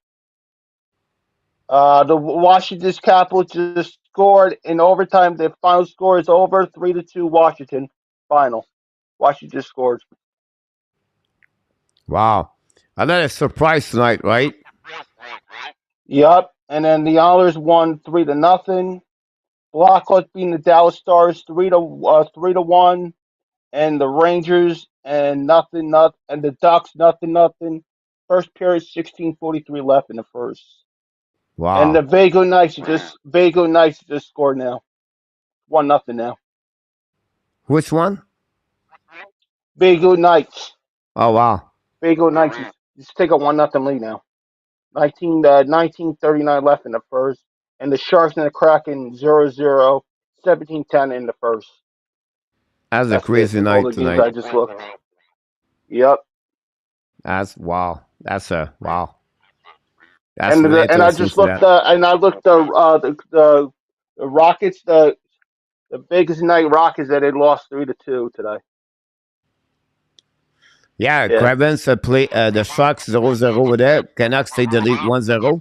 The Washington Capitals just scored in overtime. The final score is over 3-2 Washington. Final. Washington just scored. Wow. Another surprise tonight, right? Yep. And then the Oilers won 3-0. Blackhawks beating the Dallas Stars 3-1. And the Rangers and nothing. And the Ducks nothing. First period 16:43 left in the first. Wow. And the Vegas Knights just scored now. 1-0 now. Which one? Vegas Knights. Oh wow. Vegas Knights just take a 1-0 lead now. 19:39 left in the first. And the Sharks and the Kraken 0-0, 17-10 in the first. That's a crazy night tonight. I just looked. Yep. That's wow. That's wow. That's and I just looked. The Rockets. The Vegas Knight Rockets that they lost 3-2 today. Yeah, Cravens play the Sharks 0-0 over there. Canucks take the lead 1-0.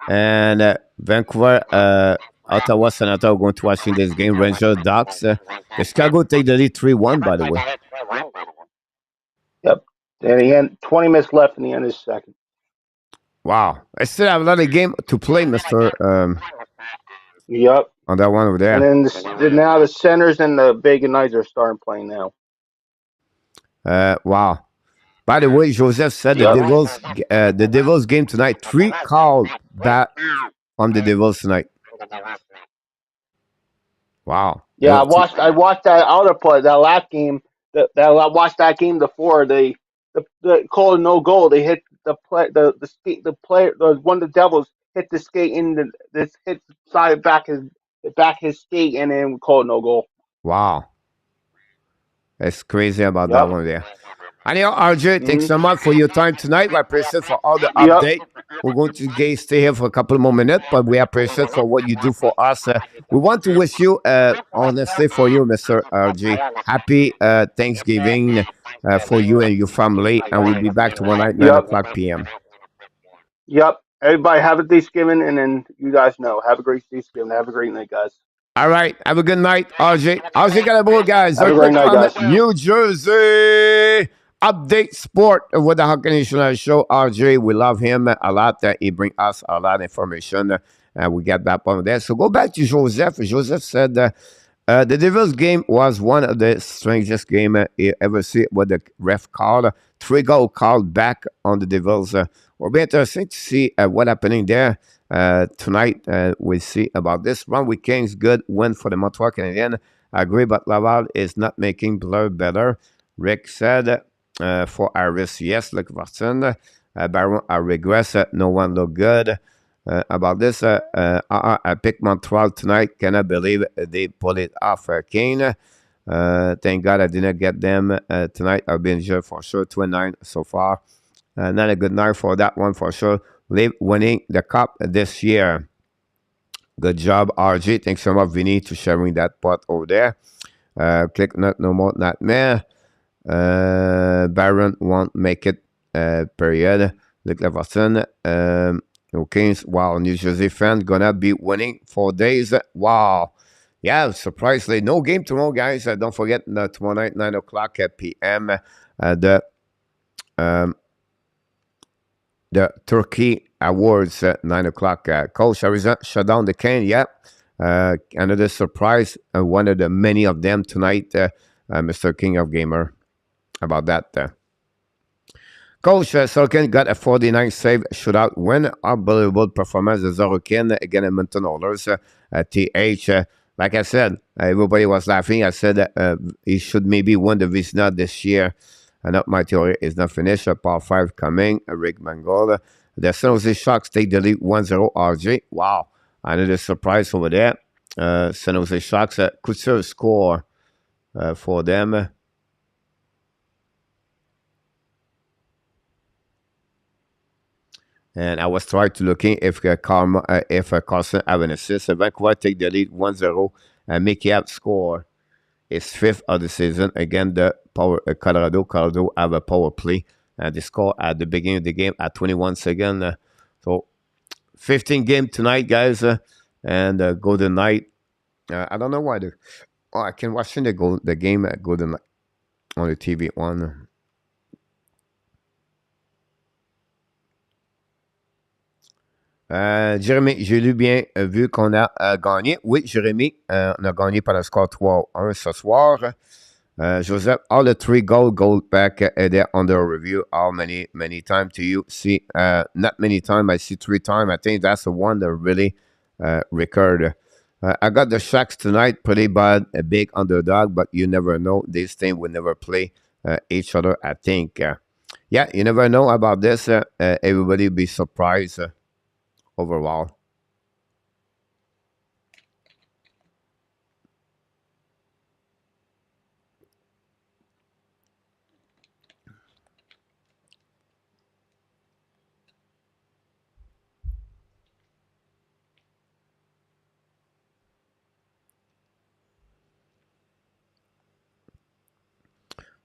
And Vancouver, Ottawa Senator are going to watching this game. Rangers, Ducks. The Chicago take the lead 3-1, by the way. Yep. And he had 20 minutes left in the end of the second. Wow. I still have another game to play, Mr. Yep. On that one over there. And then now the Senators and the Vegas Knights are starting playing now. Wow. By the way, Joseph said the Devils game tonight. 3 called back on the Devils tonight. Wow. Yeah, I watched that other play, that last game. I watched that game before they called a no goal. They hit the player one of the Devils hit the skate in hit side back his skate and then called no goal. Wow. That's crazy about that one there. Anyhow, RJ, thanks so much for your time tonight. We appreciate for all the update. We're going to stay here for a couple more minutes, but we appreciate for what you do for us. We want to wish you, honestly, for you, Mr. RJ, happy Thanksgiving for you and your family, and we'll be back tomorrow night, 9 o'clock p.m. Yep. Everybody have a Thanksgiving, and then you guys know. Have a great Thanksgiving. Have a great night, guys. All right. Have a good night, RJ. RJ Calabro, guys. Have a great night, guys. New Jersey Update Sport with the Hockey National Show. RJ, we love him a lot. He brings us a lot of information. We get that one there. So go back to Joseph. Joseph said The Devils game was one of the strangest game you ever see with the ref called. 3-goal called back on the Devils. Will be interesting to see what happening there tonight. We'll see about this. Ron with Kings, good win for the Montreal Canadiens. I agree, but Laval is not making Blur better. Rick said for Iris, yes, look Watson. Baron, I regress. No one look good. About this, I picked Montreal tonight. Cannot believe they pulled it off. Kane, thank God I didn't get them tonight. I've been injured for sure. 29 so far. Not a good night for that one for sure. Live winning the cup this year. Good job, RG. Thanks so much, Vinny, to sharing that part over there. Click not no more, not mehr. Baron won't make it. Period. Luc Leverson. Okay, wow, New Jersey fan gonna be winning 4 days. Wow. Yeah, surprisingly, no game tomorrow, guys. Don't forget, tomorrow night, 9 o'clock p.m., the Turkey Awards at 9 o'clock. Coach Arizona shut down the can. Yeah. Another surprise. One of the many of them tonight, Mr. King of Gamer. About that. Coach Sulkin got a 49 save shootout win. Unbelievable performance of Zorokin against Edmonton Oilers. TH, like I said, everybody was laughing. I said he should maybe win the Vizina this year. Not my theory is not finished. Part 5 coming. Rick Mangold. The San Jose Sharks take the lead 1-0 RJ. Wow. Another surprise over there. San Jose Sharks could serve score for them. And I was trying to look in if Carlson have an assist. Vancouver take the lead 1-0. And Mickey App score is 5th of the season. Again, the Colorado have a power play. They score at the beginning of the game at 21 seconds. So 15 game tonight, guys. And Golden Knight. I don't know why. I can watch the game at Golden Knight on the TV one. Jérémy, j'ai lu bien vu qu'on a gagné. Oui, Jérémy, on a gagné par le score 3-1 ce soir. Joseph, all the 3 goal back there under review. How many times do you see? Not many times. I see 3 times. I think that's the one that really recurred. I got the Sharks tonight. Pretty bad, a big underdog, but you never know. These teams will never play each other, I think. Yeah, you never know about this. Everybody be surprised. Overall.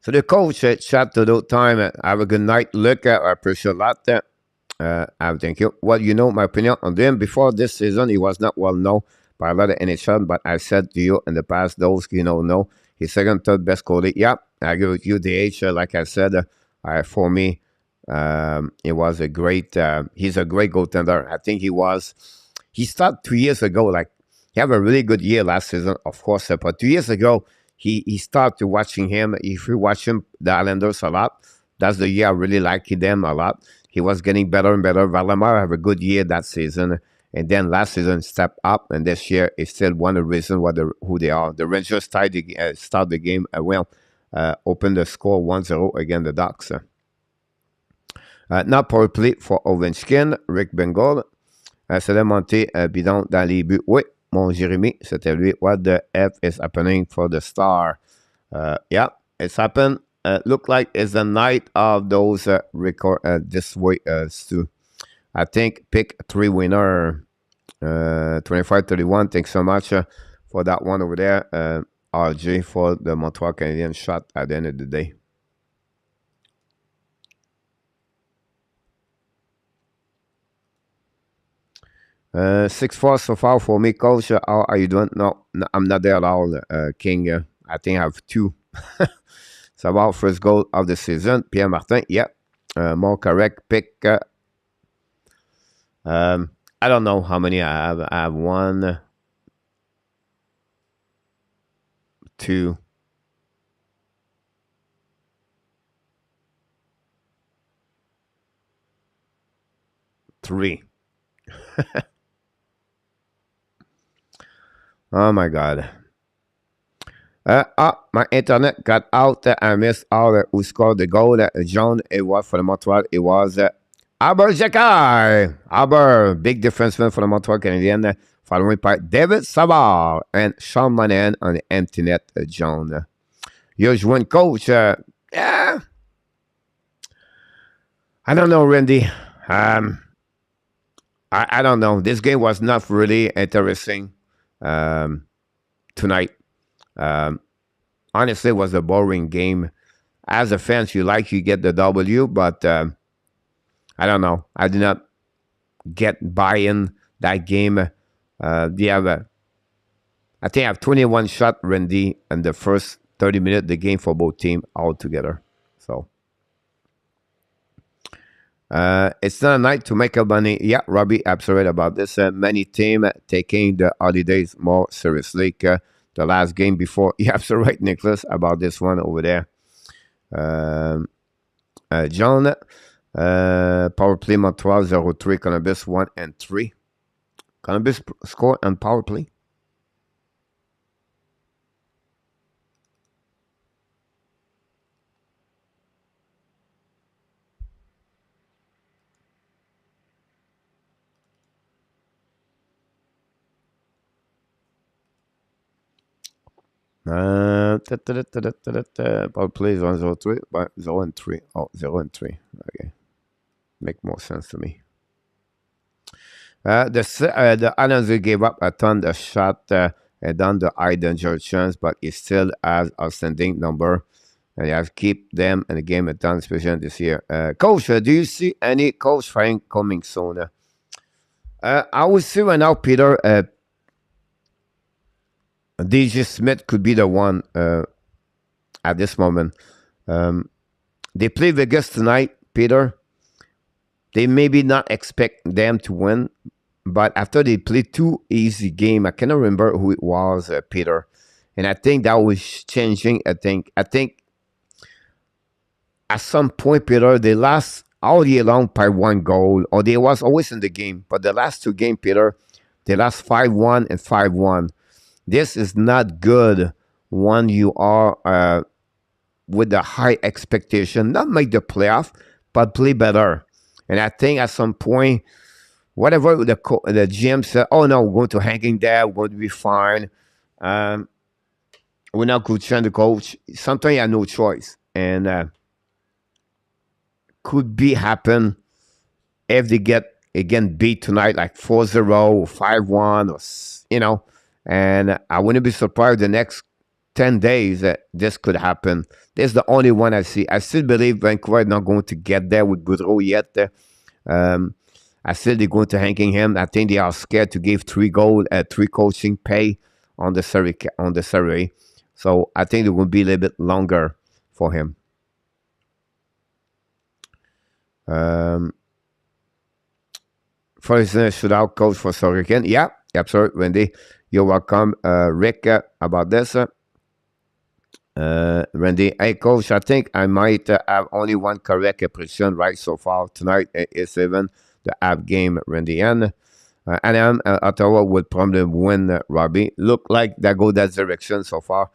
So the coach chat to that time. Have a good night. Look, I appreciate a lot. Thank you. Well, you know my opinion on them. Before this season, he was not well known by a lot of NHL, but I said to you in the past, those know, he's second, third best goalie. Yeah, I agree with you. DH, like I said, for me, it was a great. He's a great goaltender. I think he started 2 years ago. Like he had a really good year last season, of course, but 2 years ago, he started watching him. If you watch him, the Islanders a lot, that's the year I really liked them a lot. He was getting better and better. Valamar have a good year that season. And then last season stepped up. And this year is still one of the reasons who they are. The Rangers start the game well. Open the score 1-0 against the Ducks. Now power play for Ovechkin. Rick Bengal. C'est monté bidon dans les buts. Oui, mon Jérémy, c'était lui. What the F is happening for the Star? Yeah, it's happened. Look like it's the night of those record this way, Stu. I think pick 3 winner, 25-31. Thanks so much for that one over there, RJ, for the Montreal Canadiens shot at the end of the day. Uh, 6-4 so far for me, coach. How are you doing? No, I'm not there at all, King. I think I have 2. So about first goal of the season. Pierre Martin, yeah. More correct pick. I don't know how many I have. I have 1. 2, 3. Oh my God. My internet got out. I missed out who scored the goal. John, it was for the Montreal. It was Aber Jacquard. Aber, big defenseman for the Montreal Canadiens. Following by David Savard and Sean Monahan on the empty net, John. You're one coach. Yeah. I don't know, Randy. I don't know. This game was not really interesting tonight. Honestly, it was a boring game. As a fan, you get the W, but I don't know. I did not get buy-in that game. I think I have 21 shot, Randy, in the first 30 minutes of the game for both teams altogether. So it's not a night to make up money. Yeah, Robbie, absolutely about this. Many teams taking the holidays more seriously. The last game before, you're absolutely right, Nicholas, about this one over there. John, power play Montreal 0-3, Columbus 1 and 3. Columbus score and power play. Power play 1-0-3, 0-3. Oh, 0-3. Okay. Make more sense to me. The Islanders gave up a ton of shot and done the high danger chance, but he still has outstanding number. And he has keep them in the game a ton, especially this year. Coach, do you see any coach firing coming soon? I would say right now, Peter, DJ Smith could be the one at this moment. They play Vegas tonight, Peter. They maybe not expect them to win, but after they played 2 easy games, I cannot remember who it was, Peter. And I think that was changing. I think at some point, Peter, they lost all year long by 1 goal, or they was always in the game. But the last 2 games, Peter, they lost 5-1 and 5-1. This is not good when you are with the high expectation, not make the playoff, but play better. And I think at some point, whatever the GM said, oh no, we're going to hanging there, we're going to be fine. We're not going to change the coach. Sometimes you have no choice. And could be happen if they get, again, beat tonight, like 4-0 or 5-1, or, you know. And I wouldn't be surprised the next 10 days that this could happen. This is the only one I see. I still believe Vancouver is not going to get there with Goodrow yet. I still they're going to hanging him. I think they are scared to give 3 goals, 3 coaching pay on the salary. So I think it will be a little bit longer for him. First shootout coach for Hurricane. Yeah, absolutely, Wendy. You're welcome, Rick, about this. Randy, hey, coach, I think I might have only one correct prediction right so far tonight. It's even the app game, Randy. And Ottawa will probably win, Robbie. Look like they go that direction so far.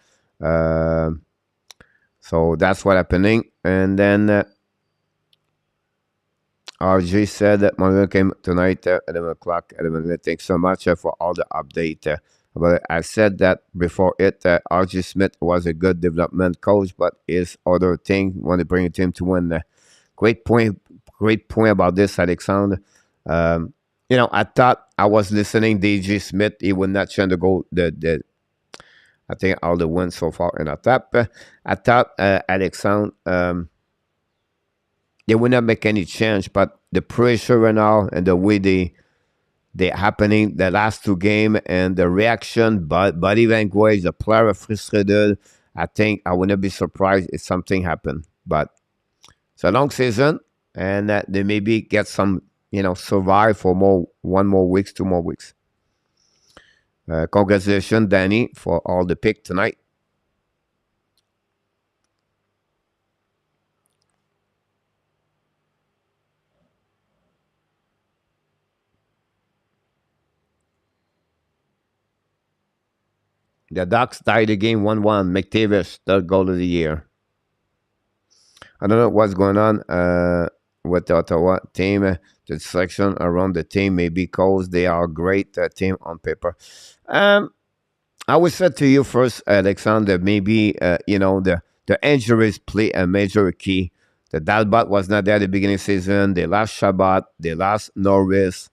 So that's what's happening. And then RJ said that Montreal came tonight at 11 o'clock. Thanks so much for all the update. But I said that before it. RJ Smith was a good development coach, but his other thing, want to bring a team to win. Great point about this, Alexandre. You know, I thought I was listening DJ Smith. He would not try to go I think all the wins so far in a tap. I thought Alexandre. They will not make any change, but the pressure right now and the way they're happening, the last 2 games and the reaction, body language, the player frustrated, I think I would not be surprised if something happened. But it's a long season, and they maybe get some, survive for 1 more weeks, 2 more weeks. Congratulations, Danny, for all the pick tonight. The Ducks tied the game 1-1. McTavish, third goal of the year. I don't know what's going on with the Ottawa team. The selection around the team may be caused they are a great team on paper. I would say to you first, Alexandre, maybe the injuries play a major key. The Dalbot was not there at the beginning of the season. They lost Shabbat. They lost Norris.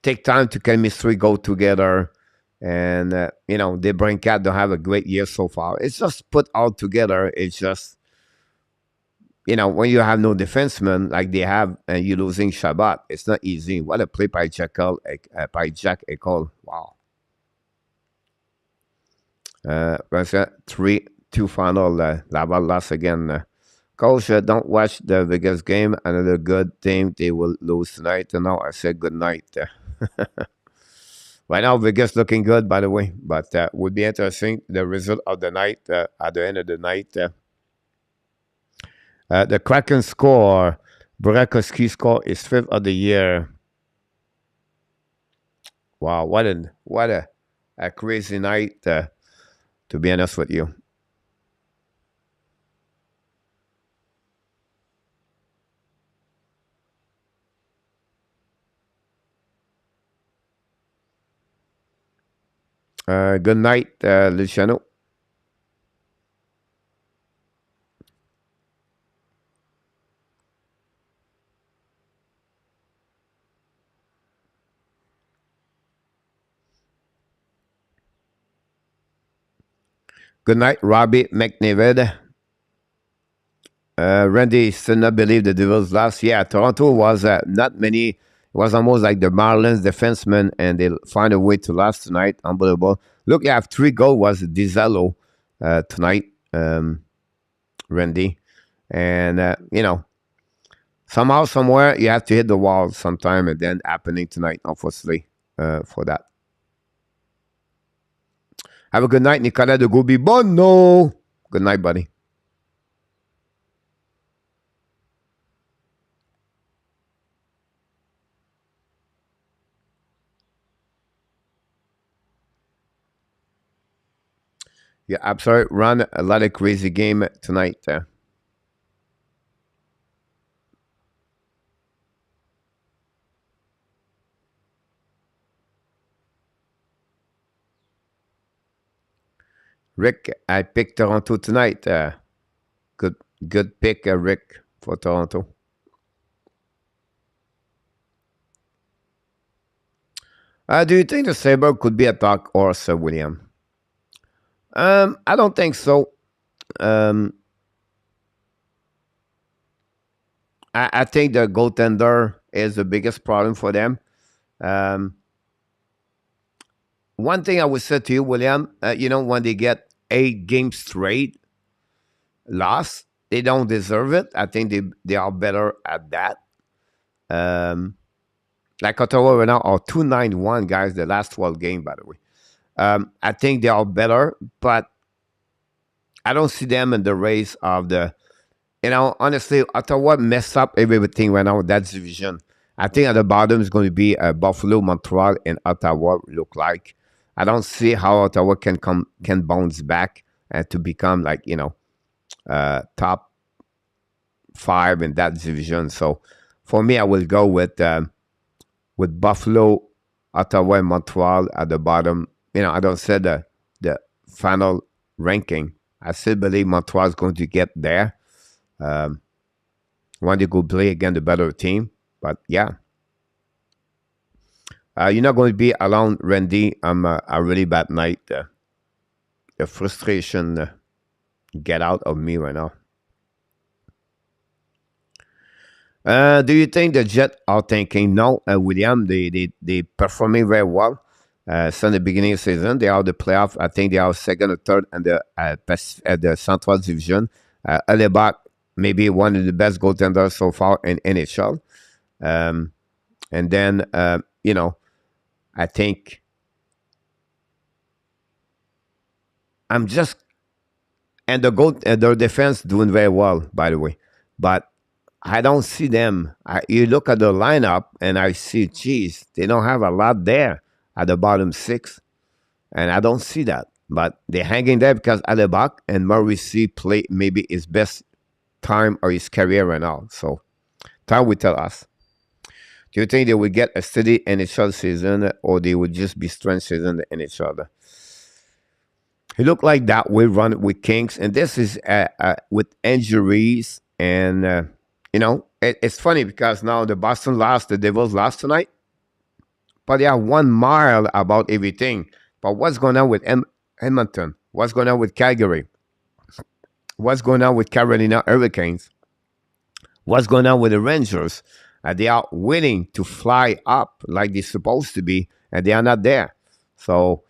Take time to chemistry go together. And, they bring Cat don't have a great year so far. It's just put all together. It's just, when you have no defenseman like they have and you're losing Shabbat, it's not easy. What a play by Jack Eichel. Wow. 3-2 final. Laval lost again. Coach, don't watch the Vegas game. Another good team. They will lose tonight. Now I said good night. Right now, Vegas looking good, by the way. But would be interesting, the result of the night, at the end of the night. The Kraken score, Burakovsky score is 5th of the year. Wow, what a crazy night, to be honest with you. Good night, Luciano. Good night, Robbie McNavid. Randy still not believe the Devils lost. Yeah, Toronto was not many. It was almost like the Marlins defensemen, and they find a way to lose tonight. Unbelievable. Look, you have 3 goals was Dizalo tonight, Randy. And, somehow, somewhere, you have to hit the wall sometime, and then happening tonight, unfortunately, for that. Have a good night, Nicolas de Gobi Bono. Good night, buddy. Yeah, absolutely. Run a lot of crazy game tonight. Rick, I picked Toronto tonight. Good pick, Rick, for Toronto. Do you think the Sabre could be a dark horse, William? I don't think so. I think the goaltender is the biggest problem for them. One thing I would say to you, William, when they get 8 games straight lost, they don't deserve it. I think they are better at that. Like Ottawa right now are 2-9-1, guys, the last 12 games, by the way. I think they are better, but I don't see them in the race of the, honestly, Ottawa messed up everything right now with that division. I think at the bottom is going to be Buffalo, Montreal, and Ottawa look like. I don't see how Ottawa can bounce back and to become like, top 5 in that division. So for me, I will go with Buffalo, Ottawa, and Montreal at the bottom. I don't say the final ranking. I still believe Montreal is going to get there. When they go play against the better team. But yeah. You're not going to be alone, Randy. I'm a really bad night. The frustration get out of me right now. Do you think the Jets are thinking, no, William, they performing very well. Since the beginning of the season, they are the playoff. I think they are second or third in the Central Division. Alebak, maybe one of the best goaltenders so far in NHL. And then, I think I'm just, and their defense doing very well, by the way. But I don't see them. You look at the lineup and I see, geez, they don't have a lot there. at the bottom 6. And I don't see that. But they're hanging there because Alebak and Maurice play maybe his best time or his career right now. So time will tell us. Do you think they will get a steady NHL season or they would just be strange season in each other? It looked like that we run with Kings, and this is with injuries. And, it's funny because now the Boston lost, the Devils lost tonight, but they are 1 mile about everything. But what's going on with Edmonton? What's going on with Calgary? What's going on with Carolina Hurricanes? What's going on with the Rangers? They are willing to fly up like they're supposed to be, and they are not there. So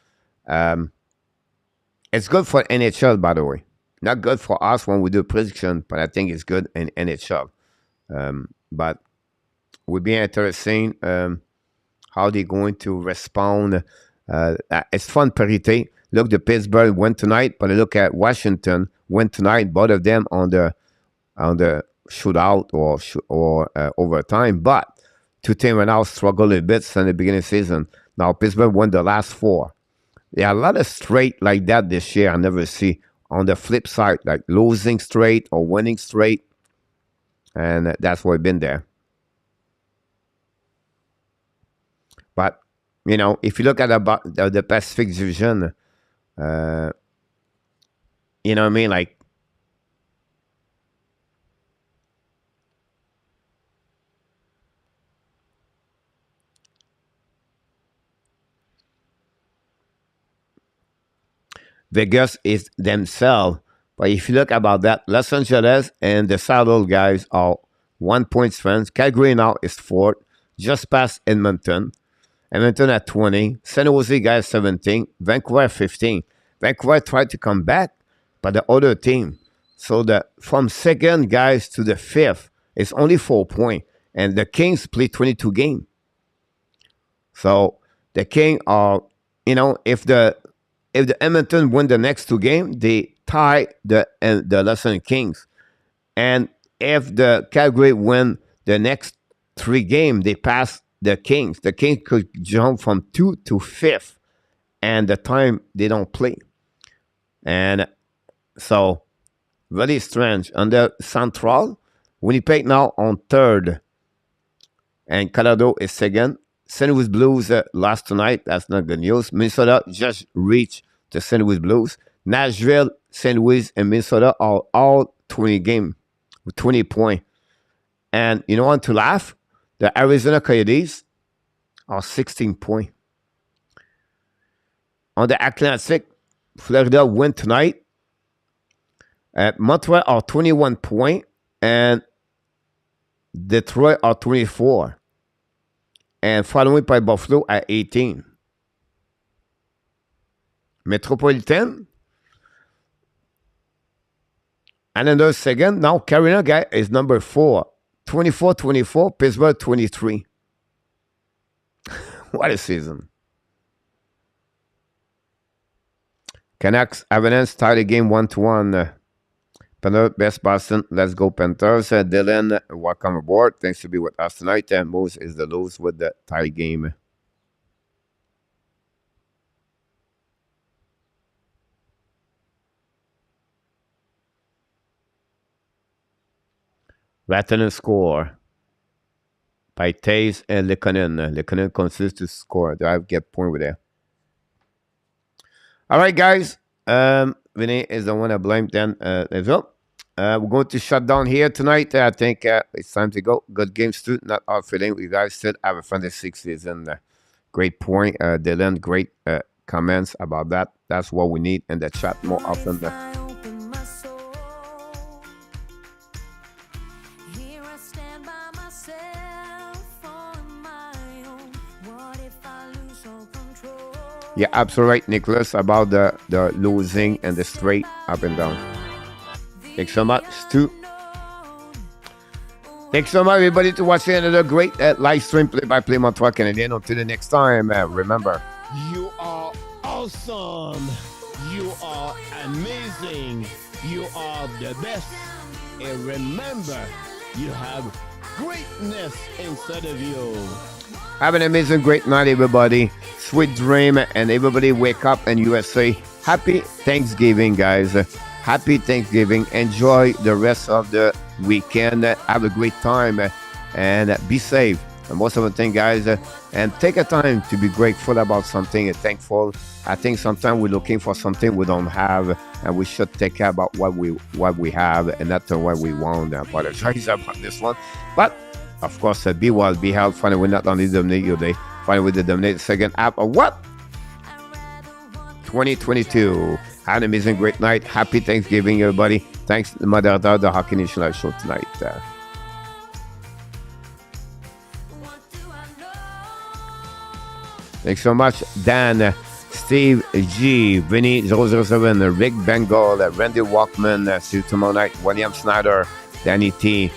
it's good for NHL, by the way. Not good for us when we do prediction, but I think it's good in NHL. But will be interesting how they're going to respond. It's fun, Parité. Look, the Pittsburgh went tonight, but look at Washington went tonight. Both of them on the shootout or overtime. But two teams right now struggle a bit since the beginning of the season. Now Pittsburgh won the last 4. There are a lot of straight like that this year. I never see on the flip side, like losing straight or winning straight. And that's why I've been there. But, if you look at the Pacific Division, you know what I mean? Like, Vegas is themselves. But if you look about that, Los Angeles and the Saddle guys are 1 point friends. Calgary now is 4th, just past Edmonton. Edmonton at 20. San Jose guys 17. Vancouver 15. Vancouver tried to come back, but the other team. So from 2nd guys to the 5th, it's only 4 points. And the Kings play 22 games. So the Kings are, if the Edmonton win the next 2 games, they tie the Los Angeles Kings. And if the Calgary win the next 3 games, they pass the Kings. The Kings could jump from 2 to 5th, and the time they don't play. And so, really strange. Under Central, Winnipeg now on 3rd, and Colorado is 2nd. St. Louis Blues lost tonight. That's not good news. Minnesota just reached the St. Louis Blues. Nashville, St. Louis, and Minnesota are all 20 games with 20 points. And you know what to laugh? The Arizona Coyotes are 16 points. On the Atlantic, Florida win tonight. Montreal are 21 points, and Detroit are 24. And following by Buffalo at 18. Metropolitan. Another 2nd. Now Carolina guy is number 4. 24-24. Pittsburgh 23. What a season. Canucks Avalanche tied the game 1-1. Panther, best Boston. Let's go Panthers. Dylan, welcome aboard. Thanks to be with us tonight. Moose is the lose with the tie game. Rattler score by Taze and Lekonen. Lekonen continues to score. Do I get point with that? All right, guys. Vinny is the one that blamed then as well. We're going to shut down here tonight. I think it's time to go. Good games too. Not all feeling. You guys still have a fantastic season. Great point, Dylan. Great comments about that. That's what we need in the chat more often. Yeah, absolutely right, Nicholas, about the losing and the straight up and down. Thanks so much, Stu. Thanks so much, everybody, to watching another great live stream play-by-play Montreal Canadiens. Until the next time, remember, you are awesome. You are amazing. You are the best. And remember, you have greatness inside of you. Have an amazing, great night, everybody. sweet dream, and everybody wake up in USA. Happy Thanksgiving, guys. Happy Thanksgiving. Enjoy the rest of the weekend. Have a great time and be safe. And most of the thing, guys, and take a time to be grateful about something and thankful. I think sometimes we're looking for something we don't have, and we should take care about what we have and not what we want. I apologize about this one, but of course, be well, be healthy. Finally, we're not only dominate your day. Finally, with the dominate second app of what? 2022. Have an amazing, great night. Happy Thanksgiving, everybody. Thanks to the moderator of the Hockey National Show tonight. Thanks so much, Dan, Steve G, Vinny 007, Rick Bengal, Randy Walkman. See you tomorrow night. William Snyder, Danny T,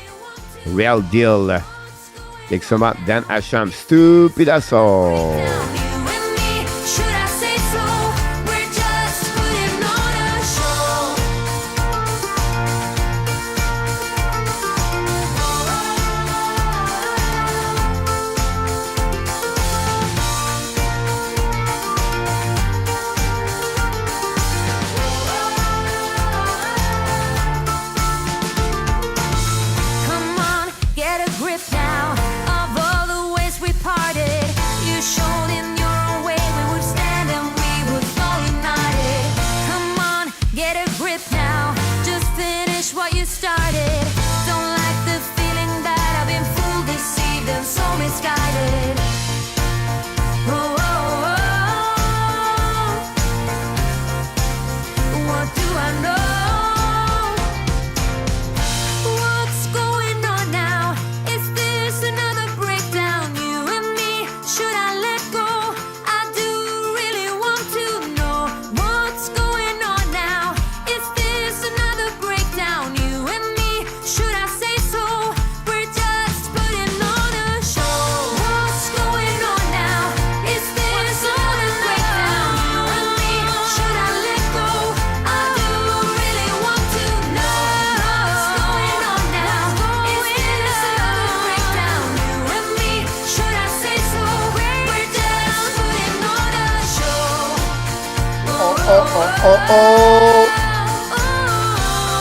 Real Deal. Thanks so much, Dan Asham, Stupidazo.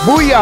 Booyah!